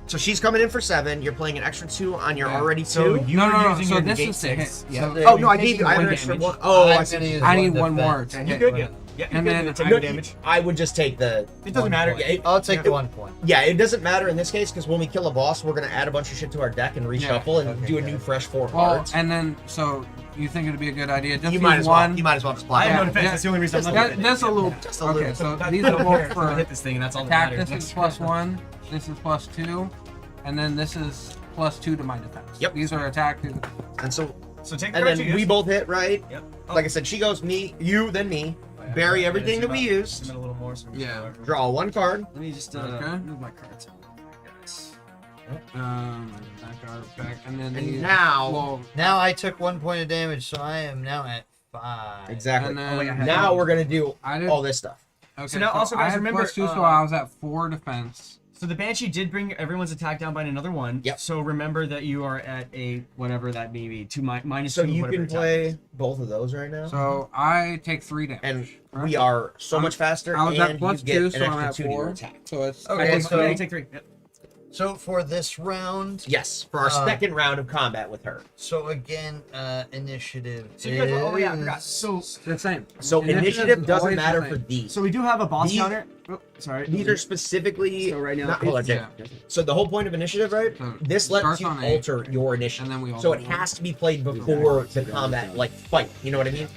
So she's coming in for 7. You're playing an extra 2 on your Yeah. already 2. So you No, are no, no, using so your this negate is to hit. 6. So- Oh no, I gave taking you. I have one an extra damage. 1. Oh, I I'm see. gonna use I need one one more. defense. And to you hit. good? Yeah. Yeah. And you then good. Take I- no damage. I would just take the. It doesn't matter. Yeah, I'll take the 1 point. Yeah, it doesn't matter in this case because when we kill a boss, we're gonna add a bunch of shit to our deck and reshuffle and Okay, do a yeah. new fresh 4 Well, cards. and then so you think it'd be a good idea? Just You use might as one. well. You might as well just I play. have no Yeah, defense. yeah. That's the only reason I'm Just not That, that's a little. Just a Okay, little. so That- these I are don't both care. I'm gonna for hit this thing, and that's all that attack. matters. This is +1. This is +2, and then this is +2 to my defense. Yep. These are attack. And so, So take the and cards then you we used. both hit right. Yep. Like I said, she goes me, you, then me. Bury everything that we used. Zoom in a little more. So we can Yeah. show everyone. Draw 1 card. Let me just Okay. move my cards. Guys. Back, and then And these. now, Well, Now I took 1 point of damage, so I am now at 5. exactly. and then wait, I had- Now we're gonna do I did. all this stuff. Okay, So now also, guys, I had remember, +2, so I was at 4 defense. So the Banshee did bring everyone's attack down by another 1. Yep. So remember that you are at a whatever that may be, minus So 2. you whatever can attack play is. both of those right now. So I take 3 damage. And right? we are so much faster, I was and at +2, you get an so I'm extra at 2 to your 4. attack. So it's Okay, Okay, so- so you take 3. Yep. So for this round, Yes, for our second round of combat with her. so again, initiative. So you guys, oh yeah, I is- forgot. So It's the same. So Initiative initiative is doesn't always the matter same. for these. so we do have a boss These- counter. Oh, sorry. These are specifically. So right now not, hold on, it's- Jake. So the whole point of initiative, right? So This it lets starts you on 8, alter your initiative. and then we all So do it one. has to be played before the combat, like fight. You know what I mean?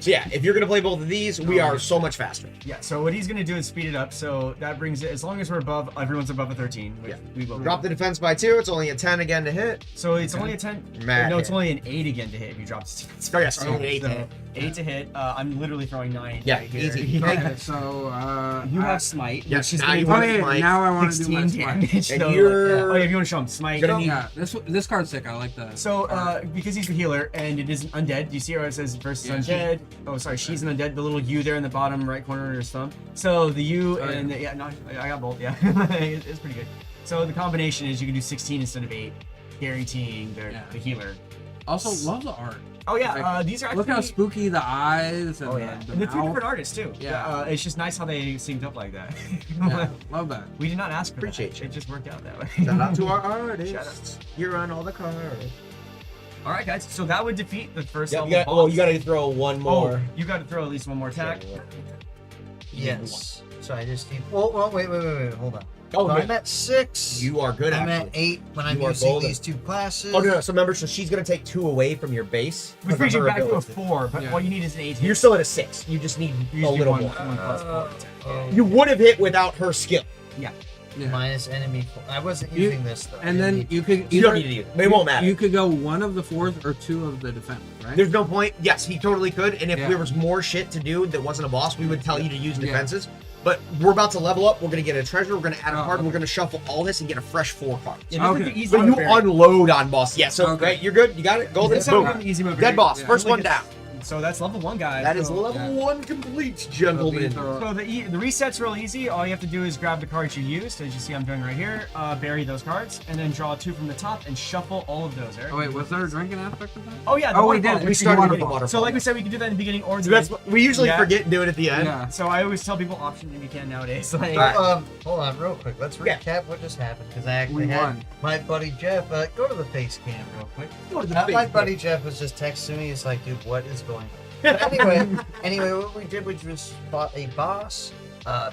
So yeah, if you're gonna play both of these, we are so much faster. Yeah, so what he's gonna do is speed it up. So that brings it, as long as we're above, everyone's above a 13. Which Yeah. we will. Drop the defense by 2. It's only a 10 again to hit. So it's only a 10. Mad no, it's hit. only an 8 again to hit if you drop the defense. Oh yes, only 8 to So, hit. 8 to hit. I'm literally throwing 9. Yeah, right here. easy. Okay, so You have smite. Yes, which is now gonna you be want Oh, yeah, smite. now I want to do 16 my smite. damage. And so, you're- oh yeah, if you want to show him smite. Gonna- Yeah, this card's sick. I like that. So, because he's the healer and it isn't undead, do you see how it says versus Yeah. undead? Oh, sorry, she's an undead. The little U there in the bottom right corner of his thumb. So the U Oh, and yeah, no, I got both. Yeah, it's pretty good. So the combination is you can do 16 instead of 8, guaranteeing Yeah. the healer. Also, love the art. Oh yeah, these are actually. Look how spooky the eyes and Oh yeah, the and they're two mouth. different artists too. Yeah. It's just nice how they synced up like that. Yeah, love that. We did not ask for Appreciate that. you. It just worked out that way. Shout out to our Shout artists. You're on all the cards. All right, guys. So that would defeat the first Yeah, level boss. well, you got to throw one more. Oh, you got to throw at least one more attack. Yes. So I just need. Wait, hold on. Oh, So no. I'm at 6. You are good, I'm actually. at 8 when I'm You are using golden. these 2 classes. Oh, no. So remember, so she's going to take 2 away from your base. Which because brings of you her back to a ability. 4, but Yeah. all you need is an 8. You're still at a 6. You just need You a just little need more. one plus 4 attack. You would have hit without her skill. Yeah. Yeah. Minus enemy. I wasn't You- using this though. And then you could You don't need to use it. It won't matter. You could go one of the 4th or 2 of the defense, right? There's no point. Yes, he totally could. And if Yeah. there was more shit to do that wasn't a boss, we would tell you to use Yeah. defenses. But we're about to level up. We're going to get a treasure. We're going to add a Oh, card. okay. We're going to shuffle all this and get a fresh 4 cards. Yeah, this is Okay. the easy So you mode variant. unload on boss. Yeah, so Okay. right, you're good. You got it. Golden. This is how we Boom. do the easy mode Dead variant. boss. Yeah. First Really one gets- down. So that's level 1, guys. That is So- level yeah. 1 complete, So gentlemen. these are- So the reset's real easy. All you have to do is grab the cards you used, as you see I'm doing right here, bury those cards, and then draw 2 from the top and shuffle all of those. Eric? Oh wait, was there a drinking aspect of that? Oh yeah, Oh, we waterfall, did it. which We started did with at the waterfall. So like we said, we can do that in the beginning or the So that's we usually Yeah. forget and do it at the end. Yeah. So I always tell people option if you can nowadays. Like, Alright. Hold on, real quick. Let's Yeah. recap what just happened because I actually We had won. my buddy Jeff. Go to the face cam real quick. Go to the My face buddy Jeff was just texting me. He's like, "Dude, what is going on?" But anyway, what we did was fought a boss.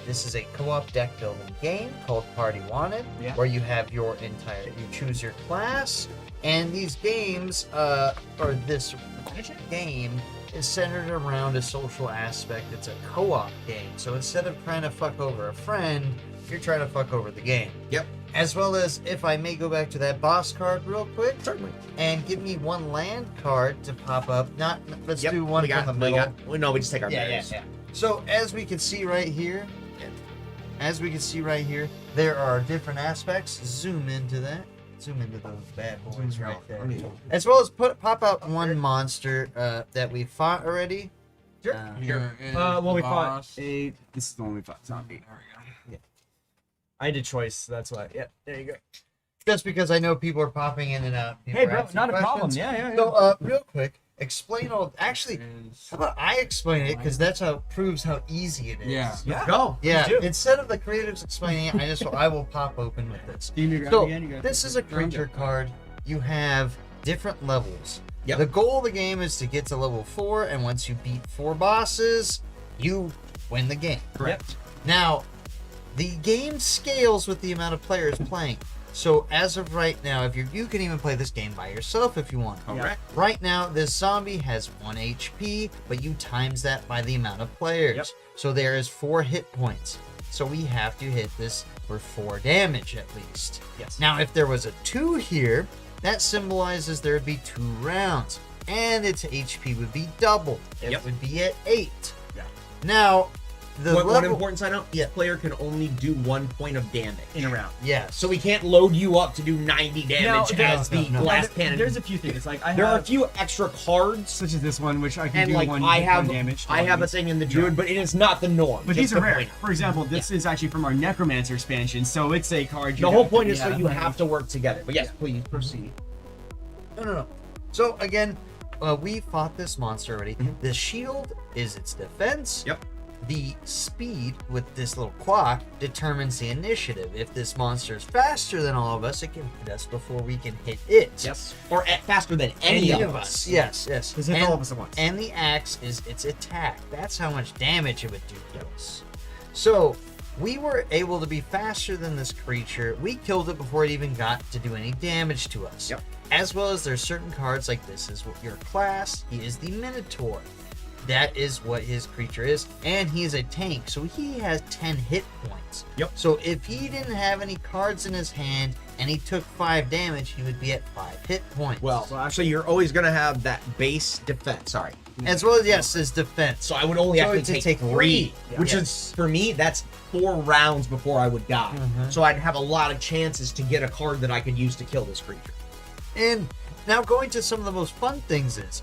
This is a co-op deck building game called Party Wanted, Yeah. where you have your entire. You choose your class, and these games, or this game is centered around a social aspect. It's a co-op game, so instead of trying to fuck over a friend, you're trying to fuck over the game. Yep. As well as, if I may go back to that boss card real quick, Certainly. and give me 1 land card to pop up. Let's Yep, do one we got, from the we middle. got, no, we just take our Yeah, yeah, berries. yeah. So as we can see right here, there are different aspects. Zoom into that. Zoom into those bad boys right there. As well as pop out 1 monster that we fought already. Sure. Here is well, we the fought boss. 8. This is the one we fought. Zombie. There we go. I did choice, so that's why. Yeah, there you go. Just because I know people are popping in and out. People Hey, are bro, asking not a problem. questions. Yeah, yeah, yeah. So, real quick, explain all. Actually, Is- how about I explain it? Because that's how proves how easy it is. Yeah. yeah. Go. Yeah. Please do. Instead of the creatives explaining it, I will pop open with this. Do you need to grab So, it again? You got this is a creature card. You have different levels. Yep. The goal of the game is to get to level 4, and once you beat 4 bosses, you win the game. Correct. Now, the game scales with the amount of players playing. So as of right now, if you can even play this game by yourself if you want. Correct. Right now, this zombie has 1 HP, but you times that by the amount of players. Yep. So there is 4 hit points. So we have to hit this for 4 damage at least. Yes. Now, if there was a 2 here, that symbolizes there would be 2 rounds, and its HP would be doubled. It Yep. would be at 8. Yeah. Now, the One level... important side note: Yeah. player can only do 1 point of damage In a round. Yes. So we can't load you up to do 90 damage No, as the no. glass Now, cannon. There's a few things. Like I There are a have, few extra cards, such as this one, which I can and do like one, I have, one damage. to I one have a of these. thing in the druid, but it is not the norm. But just these are the rare. point. For example, this is actually from our Necromancer expansion, so it's a card. The whole point is so yeah, you have to work together. But yes, Yeah. please proceed. No. So again, we fought this monster already. Mhm. The shield is its defense. Yep. The speed with this little clock determines the initiative. If this monster is faster than all of us, it can hit us before we can hit it. Yes. Or faster than any of us. Yes. Because hit all of us at once. And the axe is its attack. That's how much damage it would do to us. So we were able to be faster than this creature. We killed it before it even got to do any damage to us. Yep. As well as there's certain cards like this is what your class. He is the Minotaur. That is what his creature is. And he is a tank, so he has 10 hit points. Yep. So if he didn't have any cards in his hand and he took 5 damage, he would be at 5 hit points. Well, actually, you're always going to have that base defense. Sorry. as well as yes, his defense. So I would only So actually to take take 3, three. which Yes. is, for me, that's 4 rounds before I would die. Mhm. So I'd have a lot of chances to get a card that I could use to kill this creature. And now going to some of the most fun things is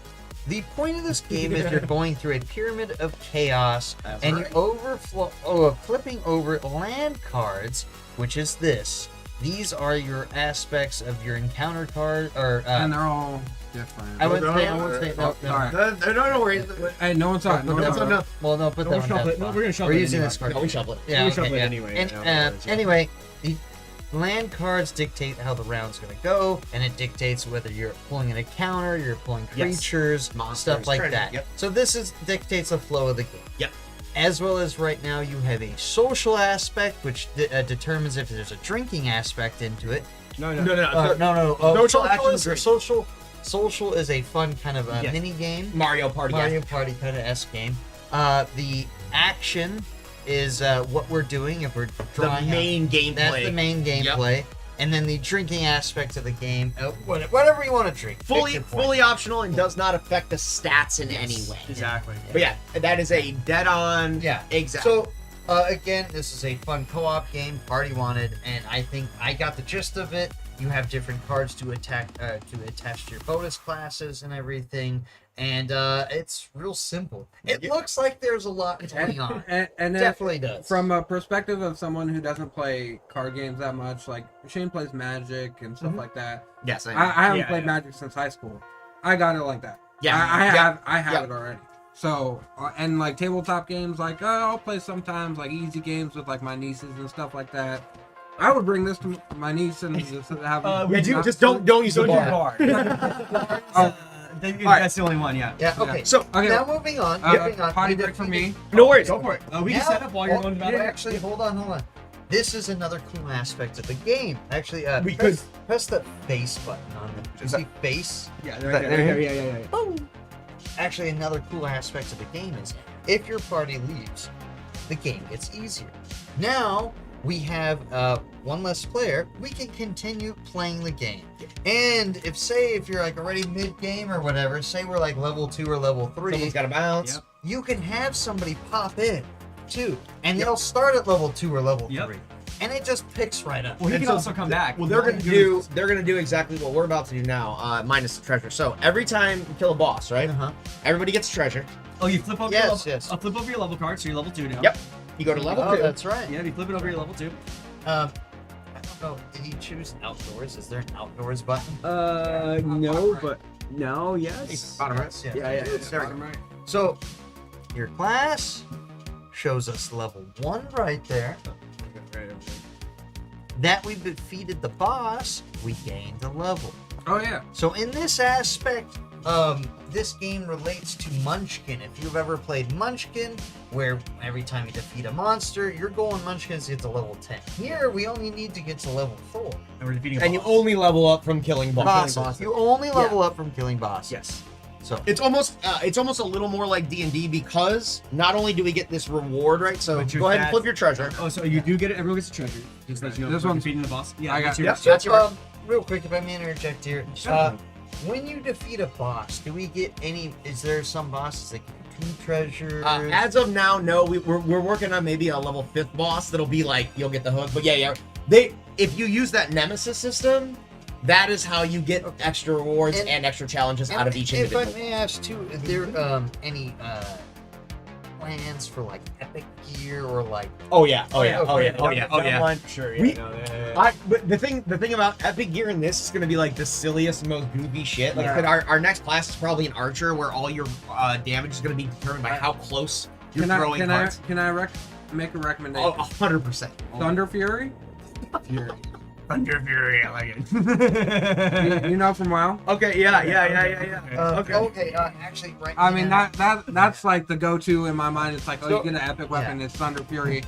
the point of this game is you're going through a pyramid of chaos That's and right. you're flipping over land cards, which is this. these are your aspects of your encounter card, or and they're all different. I would say, no. Sorry. No worries. Hey, no one saw it. No one saw it. Well, no, put that one down. We're gonna shuffle We're it using anyway. this card. No, we shuffle it. Yeah, We okay, shuffle it yeah. anyway. And, afterwards, yeah. anyway, the land cards dictate how the round's going to go, and it dictates whether you're pulling an encounter, you're pulling Yes. creatures, Monsters, stuff like treasure, that. yep. So this dictates the flow of the game. Yep. As well as right now, you have a social aspect, which determines if there's a drinking aspect into it. No. No. Social action is drink. Social is a fun kind of Yes. mini game. Mario Party. Mario Party kind of S game. The action is what we're doing if we're The drawing. main gameplay. That's the main gameplay. And then the drinking aspect of the game, whatever you want to drink. Pick your point. Fully optional and does not affect the stats in any way. Exactly. But yeah, that is a dead on. Yeah, exactly. So again, this is a fun co-op game, Party Wanted, and I think I got the gist of it. You have different cards to attach to your bonus classes and everything, and it's real simple. It looks like there's a lot going on. And then Definitely does. from a perspective of someone who doesn't play card games that much, like Shane plays Magic and stuff like that. yes, I haven't Yeah, played yeah. Magic since high school. I got it like that. Yeah, I have yeah. it already. So and like tabletop games, like I'll play sometimes like easy games with like my nieces and stuff like that. I would bring this to my niece and just have. We do. Just don't use the Don't bar. do bar. Oh. That's the only one. Yeah. Yeah. Okay. So Okay. Now moving on. Potty We break for me. no worries. Go for it. We can set up while you're going about it. Actually, hold on. This is another cool aspect of the game. Actually, We could- press the face button on the. You see face? Yeah. Boom. Actually, another cool aspect of the game is if your party leaves, the game gets easier. Now we have one less player. We can continue playing the game. And if you're like already mid game or whatever, say we're like level 2 or level 3, Someone's got to bounce. Yep. you can have somebody pop in too, and they'll start at level 2 or level 3, and it just picks right up. Well, he And can so- also come back. Well, they're gonna do exactly what we're about to do now, minus the treasure. So every time you kill a boss, right? Everybody gets treasure. Oh, you flip over Yes, your yes. I'll flip over your level card, so you're level 2 now. Yep. You go to level Oh, 2. that's right. Yeah, you flip it over your level 2. I don't know. Did he choose outdoors? Is there an outdoors button? No, but no, yes. Bottom right. Yeah. There we go. So, your class shows us level 1 right there. That we defeated the boss, we gained a level. Oh yeah. So in this aspect, this game relates to Munchkin. If you've ever played Munchkin, where every time you defeat a monster, you're going Munchkins to get to level 10. Here, we only need to get to level 4. And we're defeating a And you boss. only level up from killing Bosses. bosses. You only level up from killing bosses. Yes. So It's almost a little more like D&D because not only do we get this reward, right? So But your go ahead and stats- flip your treasure. Oh, so you do get it. Everyone gets a treasure. Just let you know. This This one's- one's defeating the boss. Yeah, I got that's you. yours. Yep. That's yours. real quick, if I may interject here, Sure. when you defeat a boss, do we get any? Is there some bosses that give you 2 treasures? As of now, no. We're working on maybe a level 5th boss that'll be like you'll get the hook. But yeah. If you use that nemesis system, that is how you get extra rewards and extra challenges out of each individual. If I may ask too, is there any plans for like epic gear or like? Oh yeah. Sure. We- But the thing about epic gear in this is gonna be like the silliest, most goofy shit. Like I said, our next class is probably an archer, where all your damage is gonna be determined by how close you're throwing cards. Can I make a recommendation? 100%. Thunder Fury. Thunder Fury, I like it. You know from WoW. Okay. Yeah. Okay. Actually, right. I mean now- that's like the go-to in my mind. It's like, oh, So- you get an epic weapon. It's Thunder Fury.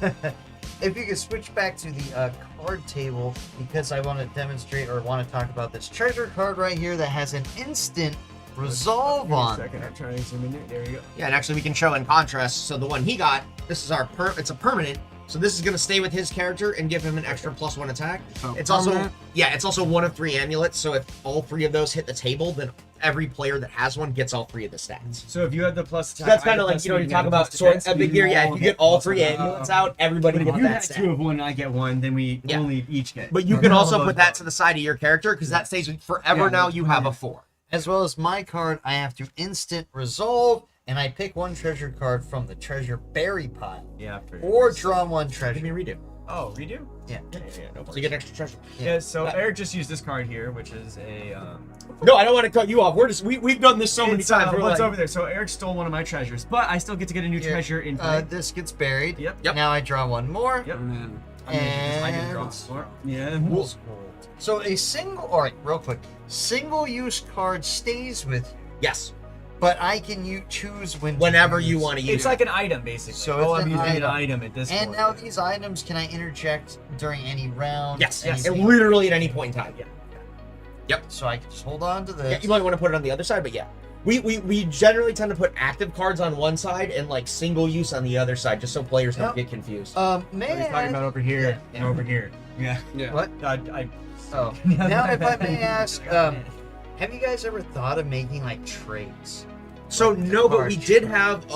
If you could switch back to the card table, because I want to demonstrate or want to talk about this treasure card right here that has an instant resolve on. I'm trying to zoom in there. There we go. Yeah, and actually we can show in contrast. So the one he got, this is it's a permanent. So this is gonna stay with his character and give him an extra +1 attack. So It's permanent. also one of 3 amulets. So if all 3 of those hit the table, then every player that has one gets all 3 of the stats. So if you have the plus attack, So that's I kind of get like, plus you speed, talk get about plus sword defense, epic you gear. Yeah, all if you get all plus 3 one. amulets out, everybody But if gets you that had stat. 2 of one, I get 1. Then we Yeah. only each get. But you can also put that to the side of your character because that stays with forever. Yeah, Now you have a 4. As well as my card, I have to instant resolve, and I pick 1 treasure card from the treasure berry pile, Yeah. or draw 1 treasure. Give me a redo. Oh, redo? Yeah. No So you worries. get extra treasure. Yeah, so Eric just used this card here, which is a No, I don't want to cut you off. We've done this so many it's, times. We're what's like, over there? So Eric stole one of my treasures, but I still get to get a new treasure in play. This gets buried. Yep. Yep. Now I draw one more. Yep. And then I mean, I can draw And- more. Yeah. So a single, all right, real quick, single-use card stays with you, yes, but I can choose when. whenever to you use. want to use It's like an item, basically. So oh, it's I'm an using an item. item at this And point. now these items, can I interject during any round? Yes, Yes. and literally at any point in time. Yeah. So I can just hold on to this. Yeah, you might want to put it on the other side, but yeah. We generally tend to put active cards on one side and like single use on the other side, just so players don't Yep. get confused. May What are you I? talking about over here Yeah. and over here? Yeah. yeah. What? I Oh, now if I may ask, have you guys ever thought of making like trades? So like the no, but we card did trade. have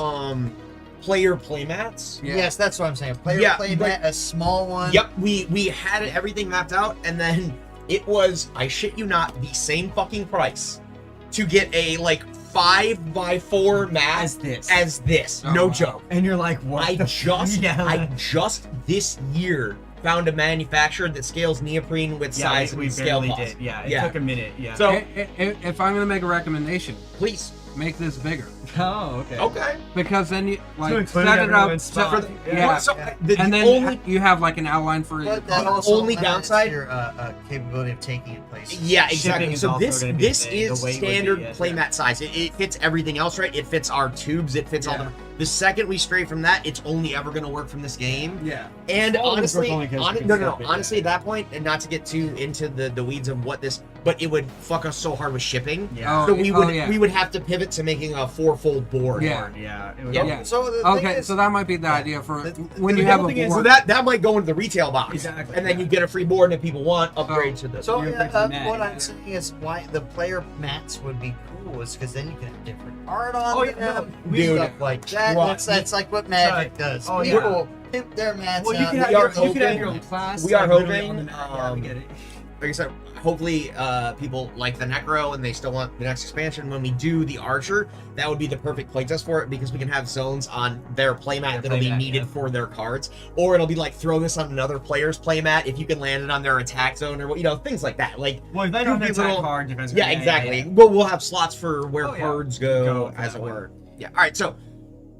player playmats. Yeah. Yes, that's what I'm saying. Player Yeah, play but- mat, a small one. Yep, we had everything mapped out, and then it was, I shit you not, the same fucking price to get a like 5x4 map as this. Oh, no wow. joke. And you're like, what? I the just yeah. I just this year found a manufacturer that scales neoprene with yeah, size we and scale barely cost. did. Yeah, it Yeah. took a minute. Yeah. So If I'm gonna make a recommendation, please, make this bigger oh, okay. okay. because then you like include set it up. everyone's set- spot. yeah. So, Yeah. the and then only you have like an outline for your But that The also only limits downside- your capability of taking it places. yeah, Shipping exactly. is So also this gonna be a this thing. The is weight would be, standard yeah, playmat size. It fits everything else, right? It fits our tubes. It fits all Yeah. the second we stray from that, it's only ever going to work from this game. Yeah. And Small ones honestly, work only 'cause you can no, stop it, honestly, yeah. at that point, and not to get too into the weeds of what this, but it would fuck us so hard with shipping. Yeah. So we would yeah. we would have to pivot to making a 4-fold board. Yeah. Yeah. It would Yeah. Yeah. So the thing Okay, is, so that might be the idea for The- when the you have whole a thing is board. So that might go into the retail box, Exactly, and then yeah. you get a free board, and if people want, upgrade to the. So You're yeah, breaking that, what yeah. I'm saying is why the player mats would be cool is because then you can have different art on Oh, yeah, them, dude. stuff like that. Right. That's like what Magic does. Oh, yeah. People pimp their mats Well, you out. can have We are your, you can have hoping- your own class. we are like, literally hoping, on the map. Yeah, we get it. Like I said, hopefully people like the Necro and they still want the next expansion. When we do the Archer, that would be the perfect playtest for it because we can have zones on their playmat Their that'll be playmat, needed yeah. for their cards, or it'll be like throw this on another player's playmat if you can land it on their attack zone or things like that. Like Well, if they Could don't be have little- card defense. yeah, exactly. Well, we'll have slots for where Oh, yeah. cards go, Go as that it way. were. Yeah. All right. So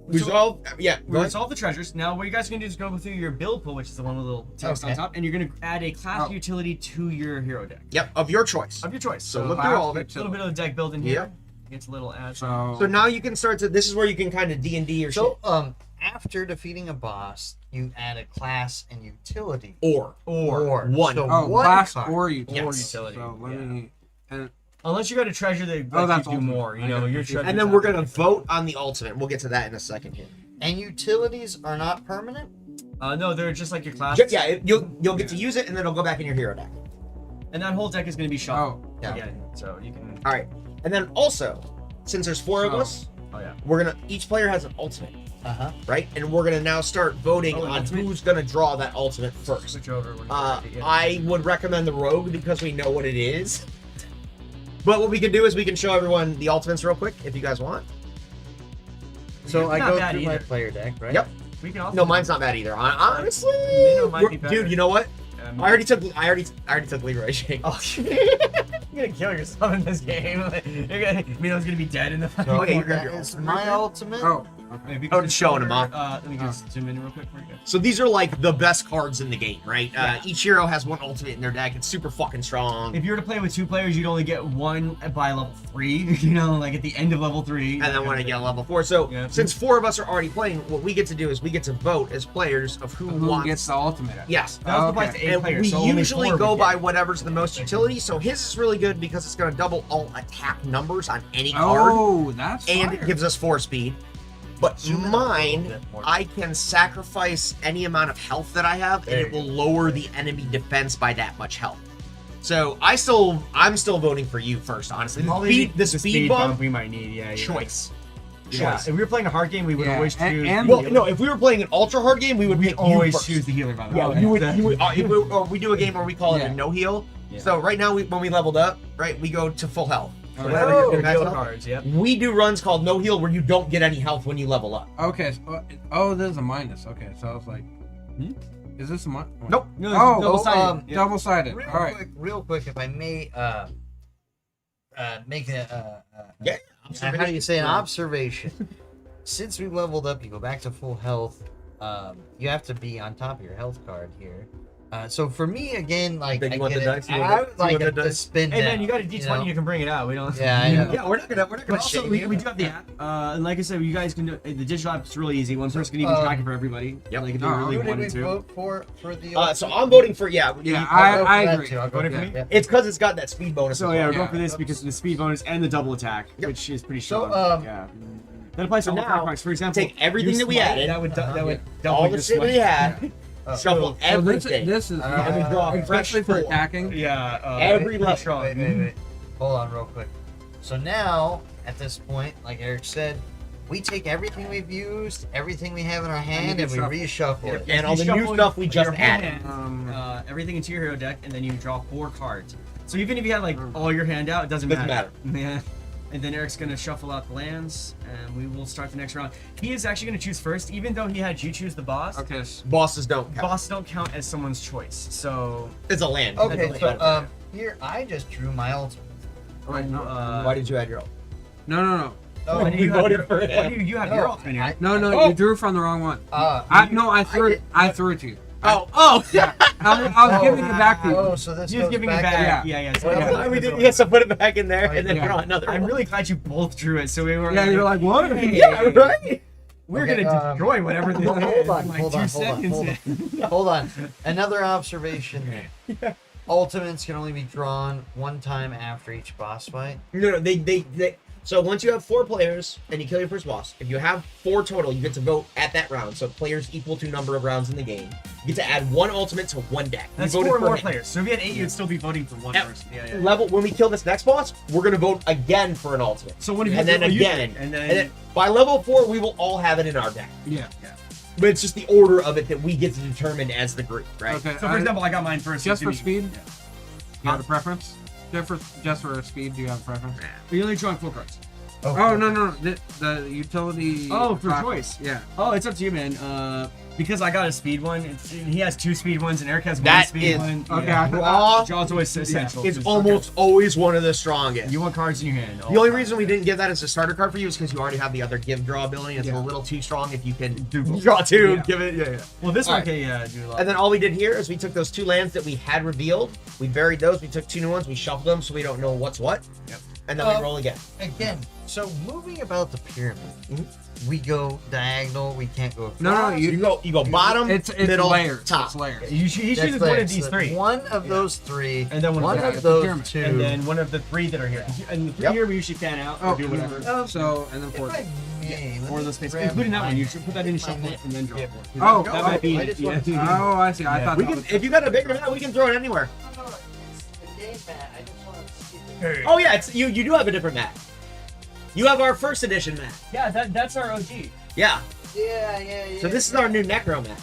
we So- resolve. Yeah. We Go ahead. resolve the treasures. Now, what you guys are gonna do is go through your build pool, which is the one with a little text Okay. on top, and you're gonna add a class Oh. utility to your hero deck Yep. Of your choice. of your choice. So So look a through all of it. little bit of the deck building here. Gets a little add. So now you can start to. This is where you can kind of D&D your shit. So after defeating a boss, you add a class and utility. Or one. So oh, one class card. or utility. Yes. Utility, So let yeah. me. And Unless you got a treasure that Oh, lets that's you do ultimate. more. You I know, got your confused. treasure. And then we're gonna vote on the ultimate. We'll get to that in a second here. And utilities are not permanent. No, they're just like your class. Yeah, you'll get to use it, and then it'll go back in your hero deck. And that whole deck is gonna be shuffled oh, Yeah. again, so you can. All right, and then also, since there's four of Oh. us, Oh yeah. we're gonna each player has an ultimate, Uh-huh. right? And we're gonna now start voting Oh, on ultimate? who's gonna draw that ultimate first. Switch over. When I would recommend the rogue because we know what it is. But what we can do is we can show everyone the ultimates real quick if you guys want. So I Not go bad through my either. player deck, right? Yep. We can also. No, mine's not bad either. Honestly, Mino might be better. dude, you know what? Um, I already took Leroy Shake. Oh, you're gonna kill yourself in this game. Mino's gonna be dead in the So final. Okay, you're that good. is my ultimate. oh, okay. Maybe you Oh, can just showing over, him off. Let me just zoom in real quick for you guys. So these are like the best cards in the game, right? Yeah. Each hero has one ultimate in their deck. It's super fucking strong. If you were to play with two players, you'd only get one by level 3. You know, like at the end of level 3. And then when I get level 4. So Yeah. since 4 of us are already playing, what we get to do is we get to vote as players of who Who gets the ultimate? Yes. That also applies Okay. to 8 And players. we so only usually 4 go would by get. whatever's the most utility. So his is really good because it's going to double all attack numbers on any card. Oh, that's And fire. it gives us 4 speed. But Zoom in a little mine, bit more. I can sacrifice any amount of health that I have, and There it you will lower the enemy defense by that much health. So I'm still voting for you first, honestly. Probably The speed bump, we might need. Yeah. choice. Yeah. Choice. If we were playing a hard game, we would Yeah, always choose. and- the Well, healer. no, if we were playing an ultra hard game, we would we pick always you first. choose the healer. By the way. Yeah, you would. Or we do a game where we call it Yeah. a no heal. Yeah. So right now, when we leveled up, right, we go to full health. So Okay. whatever Oh, your guys' heal health- cards. Yep. We do runs called no heal where you don't get any health when you level up. Okay. So, oh, there's a minus. Okay, so I was like, Is this a month? Nope. No, Oh, double-sided. Double-sided. All right. Real quick, if I may make Yeah. how do you say an observation? Since we leveled up, you go back to full health. You have to be on top of your health card here. So for me, again, like Then you I want get the it. dice? You I want would the- like you want a the dice? spin. Hey man, down, you got a D20. know? You can bring it out. We don't. Yeah, I know. Yeah, we're not gonna But also, shame we you. do have the app, and like I said, you guys can do the digital app's really easy. One person can even track it for everybody. Yep. Like if you Oh, really Who did we wanted to. vote for the? So I'm voting for Yeah, I'll I vote for that agree. too. I'll go Voted for for that, me? yeah. It's because it's got that speed bonus. So as yeah, well. we're going for this Oops. because of the speed bonus and the double attack, Yep. which is pretty So, strong. Yeah. That applies to so all now, products. For example, take everything your that we smite, added, That would double all the your shit we smite. had. Shuffle So everything. this is And we draw a especially fresh for four. attacking. Yeah. Every pretty level. strong. Wait. Hold on, real quick. So now, at this point, like Eric said, we take everything we've used, everything we have in our hand, and we reshuffle it. And all the You new shuffle stuff we your just whole added. hand, everything into your hero deck, and then you draw 4 cards. So even if you had like all your hand out, it doesn't matter. Yeah. And then Eric's gonna shuffle out the lands, and we will start the next round. He is actually gonna choose first, even though he had you choose the boss. Okay. Bosses don't count. Bosses don't count as someone's choice. So It's a land. Okay, That's so a land. here I just drew my ultimate. Wait, no. Why did you add your own? No. Oh, why do we you have voted your- for it. why do you have your No, ultimate here? I- No, Oh. you drew from the wrong one. I I threw did. I threw it to you. Oh! Yeah. I was giving it back to you. Oh, so this He was goes giving it back. back. Yeah. Yeah. Well, yeah. We did, yes, I put it back in there and then Yeah. draw another. I'm one. really glad you both drew it, so we were. Yeah, you're like, what? Yeah, right? We're Okay, gonna destroy whatever this hold is. on, in like hold 2 on, seconds. hold on. Hold on. Another observation there. Ultimates can only be drawn one time after each boss fight. No, they. So once you have 4 players and you kill your first boss, if you have 4 total, you get to vote at that round. So players equal to number of rounds in the game. You get to add 1 ultimate to 1 deck. That's You voted 4 for more him. players. So if you had 8, you'd still be voting for one At person. Yeah. Level when we kill this next boss, we're gonna vote again for an ultimate. So what if you And then you again, did, and then, And then by level 4, we will all have it in our deck. Yeah. But it's just the order of it that we get to determine as the group, right? Okay. so for example, I got mine first. just so for it's gonna speed, you have a preference? Just for speed, do you have a preference? be- You're only drawing 4 cards. Oh no, the utility. Oh, for class- choice. Yeah. Oh, it's up to you, man. Because I got a speed one. He has 2 speed ones, and Eric has 1 That speed is- one. Okay, Yeah. Draw Draw's always essential. is Just- almost always one of the strongest. You want cards in your hand. The only reason we didn't give that as a starter card for you is because you already have the other give draw ability. It's Yeah. a little too strong if you can both. draw 2, Yeah. give it. Yeah. Well, this All one right. can do a lot. And then all we did here is we took those 2 lands that we had revealed, we buried those, we took 2 new ones, we shuffled them so we don't know what's what. Yep. And then we roll again. Again, so moving about the pyramid, we go diagonal. We can't go. No, across. You go bottom, It's middle, layers. top. It's layers. he That's chooses one layers. of these So 3. One of those 3, And then one of of the those pyramid. 2, And then one of the 3 that are here. And the 3 Yep. here we usually fan out or do whatever. So and then If four. I may, let Or me those spaces, grab including that one. my- You should put that in shuffle my- and then draw. Yeah. Oh, that might be. I just yeah. wanted to- Oh, I see. I Yeah. thought We that can, was. if you got a bigger mat, we can throw it anywhere. No, it's the game mat. I just want to see the Oh yeah, it's you do have a different mat. You have our first edition mat. Yeah, that's our OG. Yeah. Yeah. So this is our new Necro mat.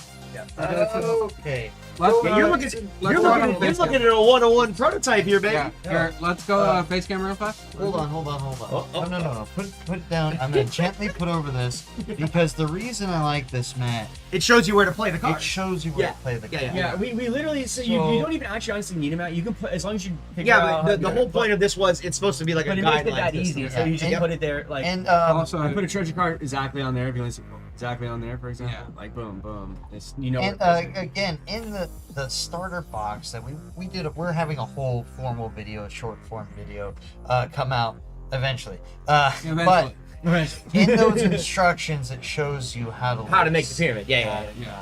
Okay. Let's Yeah, go. you're looking let's you're go looking to you're face looking at a 101 prototype here, baby. Yeah. Here, let's go face camera real fast. Hold on. Oh, oh, No. Put it down. I'm gonna gently put over this because the reason I like this mat, It shows you where to play the it card. shows you where Yeah. to play the Yeah, card. Yeah, we literally so you don't even actually honestly need them out. You can put as long as you figure Yeah, out. but the whole point of this was it's supposed to be like But a it makes guideline. it that system. easy. So Yeah. you just And- put it there like. And Also, I put a treasure card exactly on there. If you want to see exactly on there, for example, Yeah. like boom. It's, you know. and where it's- again, in the starter box that we did, we're having a whole formal video, a short form video, come out eventually. Eventually. But in those instructions, it shows you how to make the pyramid. Yeah.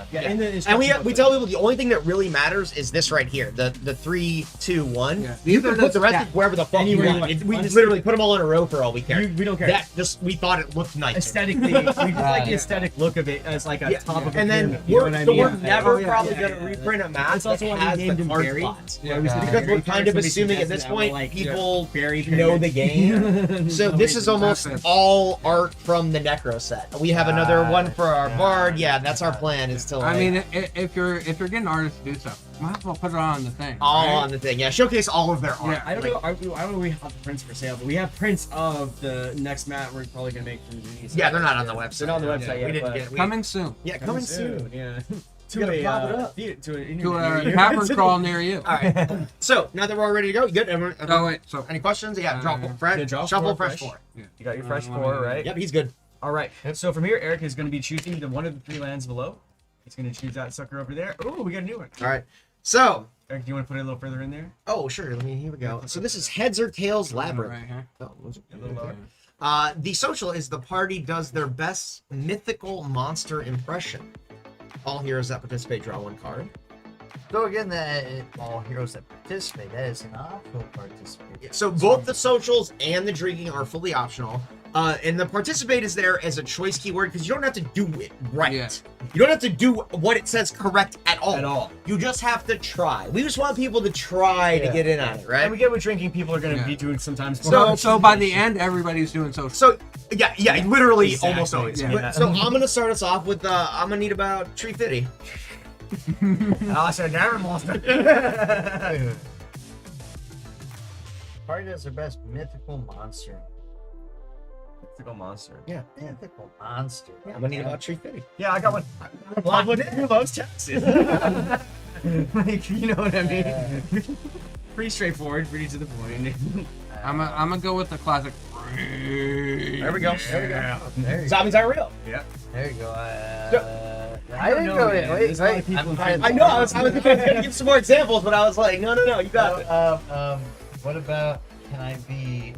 yeah, in the And we instructions tell people the only thing that really matters is this right here, the 3, 2, 1. Yeah. You These are can put the rest stats. of wherever the fuck you Anywhere you want. want. We Honestly, literally put them all in a row for all we care. we don't care. That just we thought it looked nice. Aesthetically, we just like the Yeah. aesthetic look of it as like a Yeah. top of a And then pyramid, you know what I mean? we're Yeah. never Oh, yeah, probably yeah, gonna yeah. reprint a map That's also that why we has named the him card Barry. slots. Yeah, we said Yeah. Because we're Barry kind of somebody assuming at suggested this that, we're point like, people Barry know the game. So this is almost That's it. all art from the Necro set. We have another one for our Yeah. Bard. Yeah, that's our plan. Is to like I mean, if you're getting artists to do stuff, might as well put it on the thing. all right? on the thing. Yeah, showcase all of their art. Yeah, I don't Like, know. I don't know if we have the prints for sale, but we have prints of the next mat we're probably gonna make from the Zuni. Yeah, they're not on the website. They're not on the website We yet. didn't but get. Coming soon. Yeah, coming soon. Yeah. to a cavern crawl near you. All right. So now that we're all ready to go, you good? Everyone, Oh wait, so any questions? Yeah, draw fresh, draw shuffle four fresh fresh. 4. You got your fresh 4, right? Yep, he's good. All right. So from here, Eric is going to be choosing one of the 3 lands below. He's going to choose that sucker over there. Oh, we got a new one. All right. So, Eric, do you want to put it a little further in there? oh sure. Here we go. So this is Heads or Tails Labyrinth. right here. Oh, was it? A little lower. The social is the party does their best mythical monster impression. All heroes that participate draw 1 card. So again, all heroes that participate, that is an optional participate. So both the socials and the drinking are fully optional. And the participate is there as a choice keyword because you don't have to do it right. Yeah. You don't have to do what it says correct at all. At all. You just have to try. We just want people to try to get in on it, right? And we get what drinking people are going to Yeah. be doing sometimes. So by the end, everybody's doing social. So yeah, literally Exactly. almost always. Yeah. But- So I'm gonna start us off with I'm gonna need about 350. I said, never monster. Party does their best mythical monster. Mythical monster. Mythical monster. I'm gonna need about 350. Yeah, I got one. Love one who loves Texas. Like, you know what I mean? Pretty straightforward, pretty to the point. I'm gonna go with the classic. There we go. There you go. Zombies are real. Yeah. There you go. I I don't didn't know, go man. in. Wait, There's a lot of wait. people I'm in trying I know. I was gonna give some more examples, but I was like, no, you got it. What about? Can I be?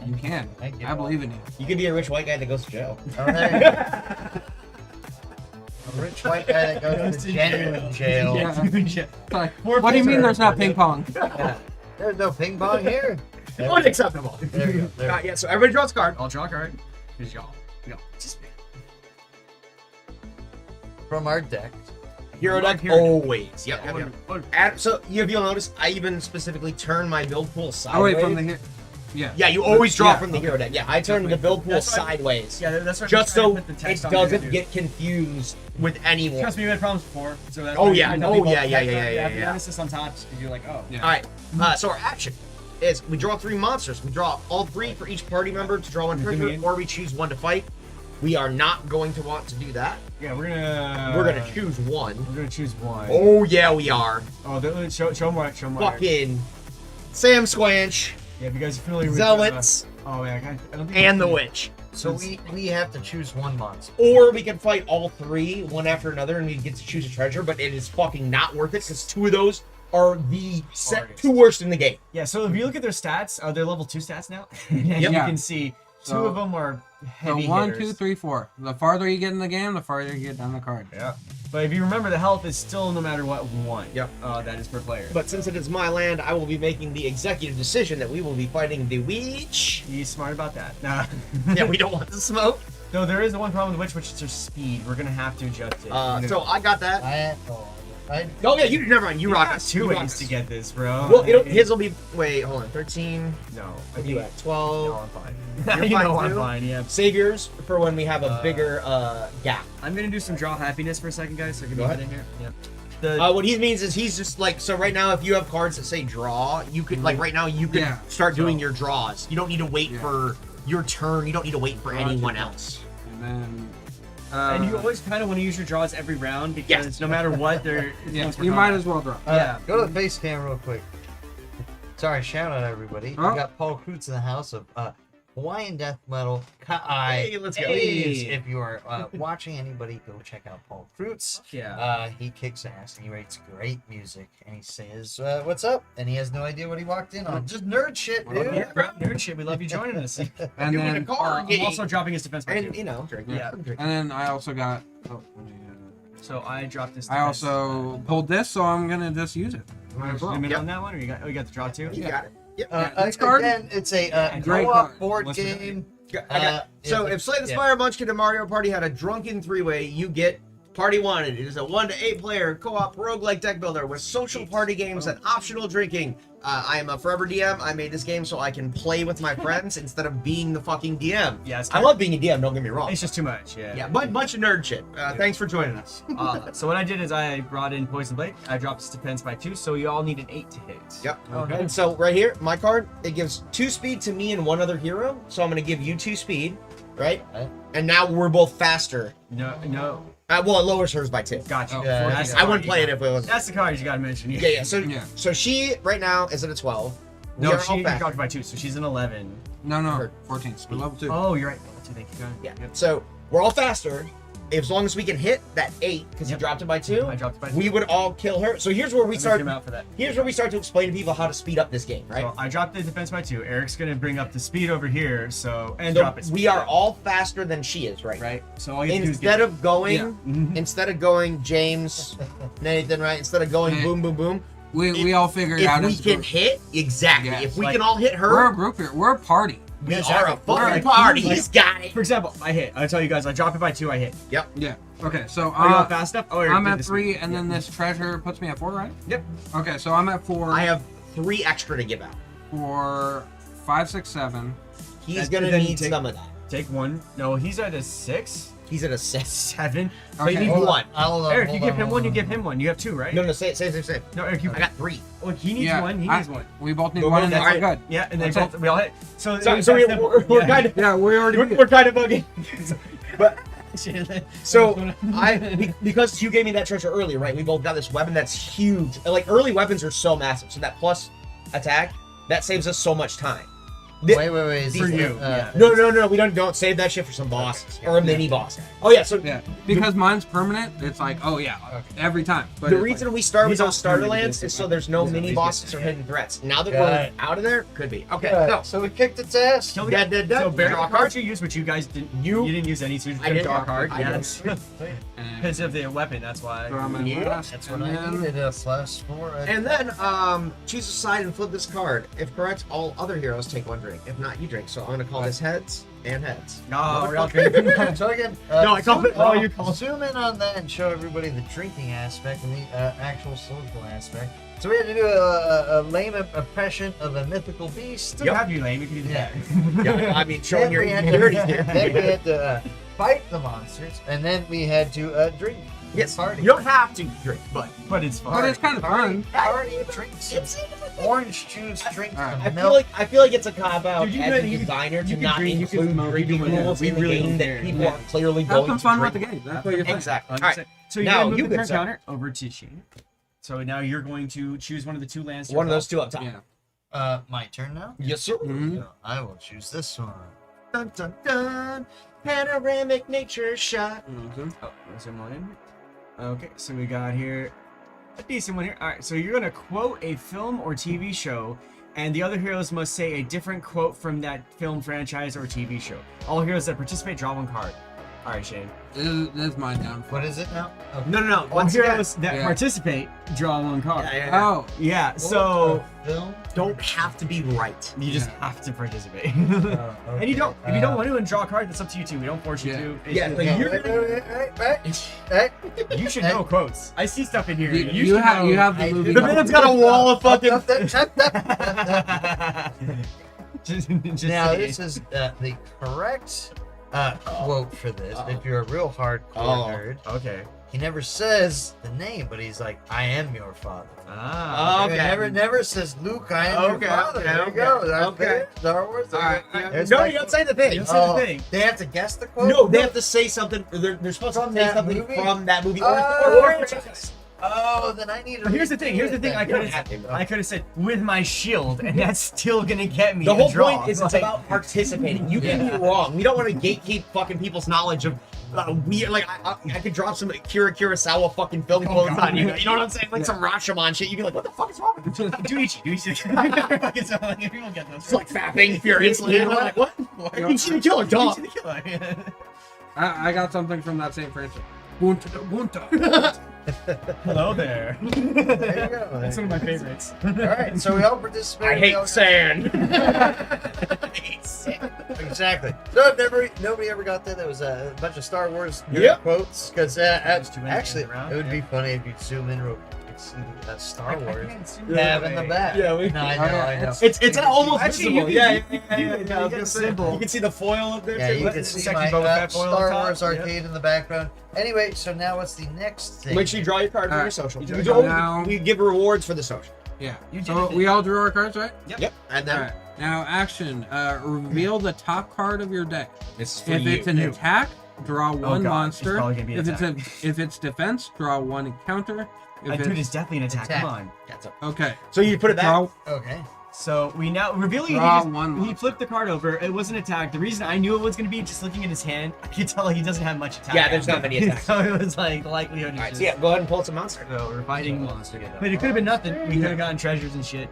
You can. I believe in you. You could be a rich white guy that goes to jail. Oh, there you go. A rich white guy that goes to genuine jail. Yeah. Like, what do you mean there's not ping pong? Yeah. There's no ping pong here. Unacceptable. There you go. There. Yeah. So everybody draws a card. I'll draw a card. Here's y'all. From our deck. Hero deck Hero deck. always. Yep. So if you'll notice, I even specifically turn my build pool sideways. Oh wait, from the here. Yeah. Yeah, you always draw Yeah, from the hero deck. Yeah, I turn the build pool That's why- sideways. Yeah, that's what Just I'm so trying to put the it text on there, doesn't dude. get confused with anyone. Trust me, we had problems before. So that's Oh, why yeah. you tell Oh, people yeah, text yeah, on- yeah, you have the yeah. emphasis on top because you're like, oh. Yeah. All right. So our action is we draw 3 monsters. We draw all 3 for each party member to draw 1 Zoom trigger, in. or we choose 1 to fight. We are not going to want to do that. Yeah, we're gonna. We're gonna choose 1. We're gonna choose 1. Oh yeah, we are. Oh, show more. Show more. Fucking Sam Squanch, Yeah, if you guys are familiar with Zealots, oh yeah, I don't think and the Witch. So we have to choose one monster. Or we can fight all 3 one after another, and we get to choose a treasure. But it is fucking not worth it because 2 of those are the Hardest. 2 worst in the game. Yeah, so if you look at their stats, they're level 2 stats now. And you Yeah. can see 2 So- of them are So heavy 1, hitters. 2, 3, 4. The farther you get in the game, the farther you get down the card. Yeah. But if you remember, the health is still no matter what 1. Yep. That is per player. But since it is my land, I will be making the executive decision that we will be fighting the Witch. He's smart about that. Nah. Yeah, we don't want the smoke. Though there is the one problem with which is their speed. We're gonna have to adjust it. So I got that. I Oh yeah, you never mind. You rock got us. 2 You rock ways us. to get this, bro. Well, his will be. Wait, hold on. 13. No. What are you at? 12. No, I'm fine. You're you fine know I'm too? fine, yeah. Saviors for when we have a bigger gap. I'm gonna do some draw happiness for a second, guys, so I can Go move ahead. it in here. Yep. What he means is he's just like, so right now if you have cards that say draw, you could like right now you could Yeah. start doing your draws. You don't need to wait Yeah. for your turn. You don't need to wait for Draw anyone your else. And then. And you always kind of want to use your draws every round because Yes. no matter what, they're Yeah, you might as well draw. Yeah. Go to the face cam real quick. Sorry, shout out everybody. Oh. We got Paul Krutz in the house of Hawaiian death metal. Kai. Hey, let's go. Please, if you are watching anybody, go check out Paul Krutz. Yeah. He kicks ass and he writes great music. And he says, "What's up?" And he has no idea what he walked in on. Just nerd shit, dude. Yeah, bro. Nerd shit. We love you joining us. And You want a then. card? I'm also dropping his defense by And 2. you know, drink. Yeah. Drink. And then I also got. Oh, So I dropped this. I also pulled this, so I'm gonna just use it. Might as well. Zoom in Yep. on that one, or you got the draw too? You got it. Yep. Next card? Again, it's a Great co-op card. board What's it? game. I got it. So if Slay the Spire, Munchkin, and Mario Party had a drunken 3-way, you get Party Wanted. It is a 1 to 8 player co-op roguelike deck builder with social party games and optional drinking. I am a forever DM. I made this game so I can play with my friends instead of being the fucking DM. Yeah, it's I love being a DM, don't get me wrong. It's just too much. Yeah. Yeah, but bunch of nerd shit. Thanks for joining us. So what I did is I brought in Poison Blade. I dropped his defense by 2, so you all need an 8 to hit. Yep. Okay. And so right here, my card, it gives 2 speed to me and 1 other hero. So I'm going to give you 2 speed. right? Right. And now we're both faster. No. Well, it lowers hers by 2. Gotcha. Oh, Yeah, That's I the wouldn't card play you it if it was. That's the card you gotta mention. Yeah. Yeah. So she right now is at a 12. We No, are all she faster. dropped by 2, so she's an 11. No, 14. Level 2. Oh, you're right. Thank you. Yeah. So we're all faster. As long as we can hit that 8, because you dropped it by 2, I dropped it by 2. we would all kill her. So here's where we start. Out for that. Here's where we start to explain to people how to speed up this game, right? So I dropped the defense by 2. Eric's gonna bring up the speed over here. So So drop it. we are all faster than she is, right? right. So all you have to do is Instead of going, Mhm. instead of going James, Nathan, right? Instead of going Yeah. boom, boom, boom. We all figured If out we as a can group. hit, exactly. Yeah, If we like- can all hit We're her, a group here. We're a party. we Yeah, are a exactly. We're fucking like- party. like- He's got it. For example, I hit. I tell you guys, I drop it by 2. I hit. Yeah. Okay, so Are you all fast enough? Oh, I'm did at this 3, one. and then this treasure puts me at 4, right? Yep. Okay, so I'm at 4. I have 3 extra to give out. 4, 5, 6, 7. He's That- gonna then need take- some of that. Take 1. No, he's at a 6, He's at a 6. 7. So you Okay. need Hold on, 1. hold on, Eric, hold you give on, him hold 1. You on. give him 1. You have 2, right? No, say it. No, Eric, you. I got 3. Well, he needs Yeah, 1. He I- needs 1. We both need Go 1, on and then. that's Alright. good. Yeah, and then That's both we all hit. So So we're kind of Yeah, we already we're kind of bugging. But of. so because you gave me that treasure earlier, right? We both got this weapon that's huge. Like early weapons are so massive. So that plus attack that saves us so much time. Wait. Is For this, you, yeah. No. We don't save that shit for some boss or a mini boss. Oh yeah. So Yeah, because mine's permanent. It's like, oh yeah, every time. But the it's reason like, we start with He's all those starter screwed lands with is so there's no He's mini all- bosses or hidden threats. Now that Got we're it. out of there, could be. Okay. Yeah, No. so we kicked its ass. So So Barry, draw the a card. cards you used, which you guys didn't. You didn't use any, so you I didn't. draw a card. I didn't. Yes. and Because of the weapon, that's why. so I'm at Yeah, last, That's what and I then- needed. A /4. And then choose a side and flip this card. If correct, all other heroes take 1 drink. If not, you drink. So I'm gonna call this heads and heads. No, we're all Motherfucker. So again, No, I call it. Oh, you call it. zoom in on that and show everybody the drinking aspect and the actual social aspect. So we had to do a lame impression of a mythical beast. Still have you lame. You can do Yeah. that. Yeah, I mean, showing Then your we had impurities to, here. then we had to fight the monsters, and then we had to drink. Yes, Party. you don't have to drink, but But it's fun. But it's kind of fun. Party drinks. Orange juice drinks. Alright. I milk. feel like it's a cop out Dude, you as could- a you could- designer to you could not drink, you could include smoke, drinking you could do rules it. in We the really game don't that care. people Yeah. are clearly Have going some to fun drink. with the game. That's what you're playing. Exactly. All 100%. right. So you Now, move you the good, turn sir. counter over to Shane. So now you're going to choose one of the 2 lands. to One of your those 2 up top. Yeah. My turn now. Yes, sir. Mhm. I will choose this one. Dun, dun, dun. Panoramic nature shot. Mhm. Oh, there's one in. Okay, so we got here a decent one here. All right, so you're gonna quote a film or TV show, and the other heroes must say a different quote from that film franchise or TV show. All heroes that participate draw 1 card. All right, Shane. This is my downfall. What is it now? Okay. No. All Once again, heroes that Yeah. participate draw 1 card. Oh, Yeah, so Film. don't have to be right. you just Yeah. have to participate. Okay. And you don't. If you don't want to and draw a card, that's up to you too. We don't force you Yeah. to. Yeah, It's- but Yeah, you're- you should know quotes. I see stuff in here. you should have know- you have I the do. movie. The man's got a wall of fucking. just Now say this is the correct quote for this. If you're a real hardcore Oh. nerd, Okay. he never says the name, but he's like, "I am your father." Ah. Okay. He never says, "Luke, I am Okay, your father." okay, there you okay. go. That's Okay. it. Star Wars. All right. There's No, my you don't quote. say the thing. You don't say the thing. They have to guess the quote. No, they have to say something. They're supposed to From say that something movie? from that movie Oh, or okay. franchise. Oh, then I need to. But here's the thing. Here's the thing. I could have said with my shield, and that's still gonna get me. The a whole draw. point is it's Like- about participating. You can be wrong. We don't want to gatekeep fucking people's knowledge of weird. Like I could drop some Kira Kurosawa fucking film quotes God. on you. You know what I'm saying? Like some Rashomon shit. You'd be like, what the fuck is wrong with you? Duichi. It's like, people get those. It's like fapping furiously. I'm like, what? Ichi the killer dog. Duichi the killer. I got something from that same franchise. Bunta, bunta. Hello there. There you go. That's one of my favorites. All right, so we all participate. I we hate all- sand. Exactly. So nobody ever got that. There was a bunch of Star Wars nerd Yep. quotes. Because Just too many actually, around, it would be yeah. funny if you zoom in real quick and see that Star Wars Yeah, have in the back. Yeah, we- No, I know. It's almost Actually, visible. you can- Yeah, you I was get gonna the say, symbol. You can see the foil up there. Yeah, too. you Look, can it's see Sexy my Boba Fett foil Star on top. Wars Yep. arcade in the background. Anyway, so now what's the next thing? Make sure you draw your card for your Alright. social. You We, draw don't- now. we give rewards for the social. Yeah. You did So it. we all drew our cards, right? Yep. And then All right. Now, action. Reveal the top card of your deck. this is for If you. it's an attack, draw one God, monster. it's probably gonna be an attack. If it's defense, draw one encounter. If Dude, it's it's definitely an attack. Attack. Come on. That's up. okay, So you put it back. draw. Okay. So we now revealing Draw he one he monster. flipped the card over. It was an attack. The reason I knew it was gonna be just looking at his hand, I could tell he doesn't have much attack. Yeah, there's not many attacks. So it was like likelihood. All right. So yeah, go ahead and pull some monster. So we're fighting Monster get that but it could have been nothing. We could Yeah. have gotten treasures and shit.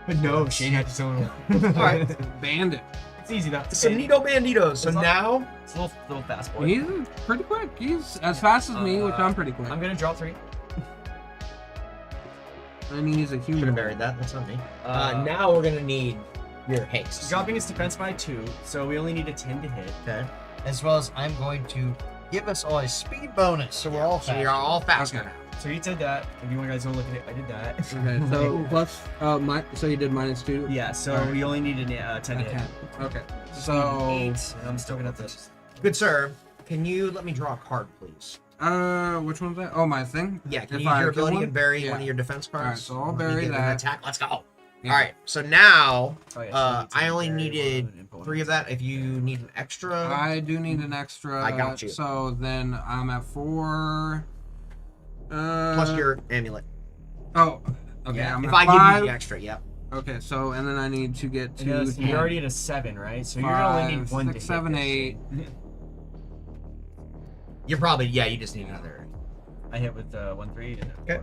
But no, Shane had his own. All right. Bandit. It's easy though. Sonito Banditos. So It's not- now It's a little fast boy. He's pretty quick. He's as fast as me, which I'm pretty quick. I'm gonna draw 3. And he's a should human. have buried that. That's not me. Uh, Now we're gonna need your haste. Dropping his defense by 2, so we only need a 10 to hit. Okay. As well as I'm going to give us all a speed bonus, so we're all So fast. we are all faster Okay. now. So you did that. If you guys don't look at it, I did that. Okay, so plus, so you did -2. Yeah, so Alright. we only need a 10 A to hit. 10. Okay. So, 8. And I'm still gonna have to. Good sir. Can you let me draw a card, please? which one's that? Oh, my thing. Yeah. Can If you use I your kill ability one? and bury Yeah. one of your defense cards? Alright, so I'll Let me bury get an that. attack. Let's go. Yeah. All right. So now Oh, yeah, I only needed 3 of that. If you need an extra, I do need an extra. I got you. So then I'm at 4. plus your amulet. Oh, okay. Yeah. I'm If at I 5. give you the extra, yeah. Okay, so and then I need to get to. You're 10. already at a 7, right? So you're gonna only need 1 to 6, hit 7, this. 8. You're probably you just need another. I hit with 1, 3. Okay.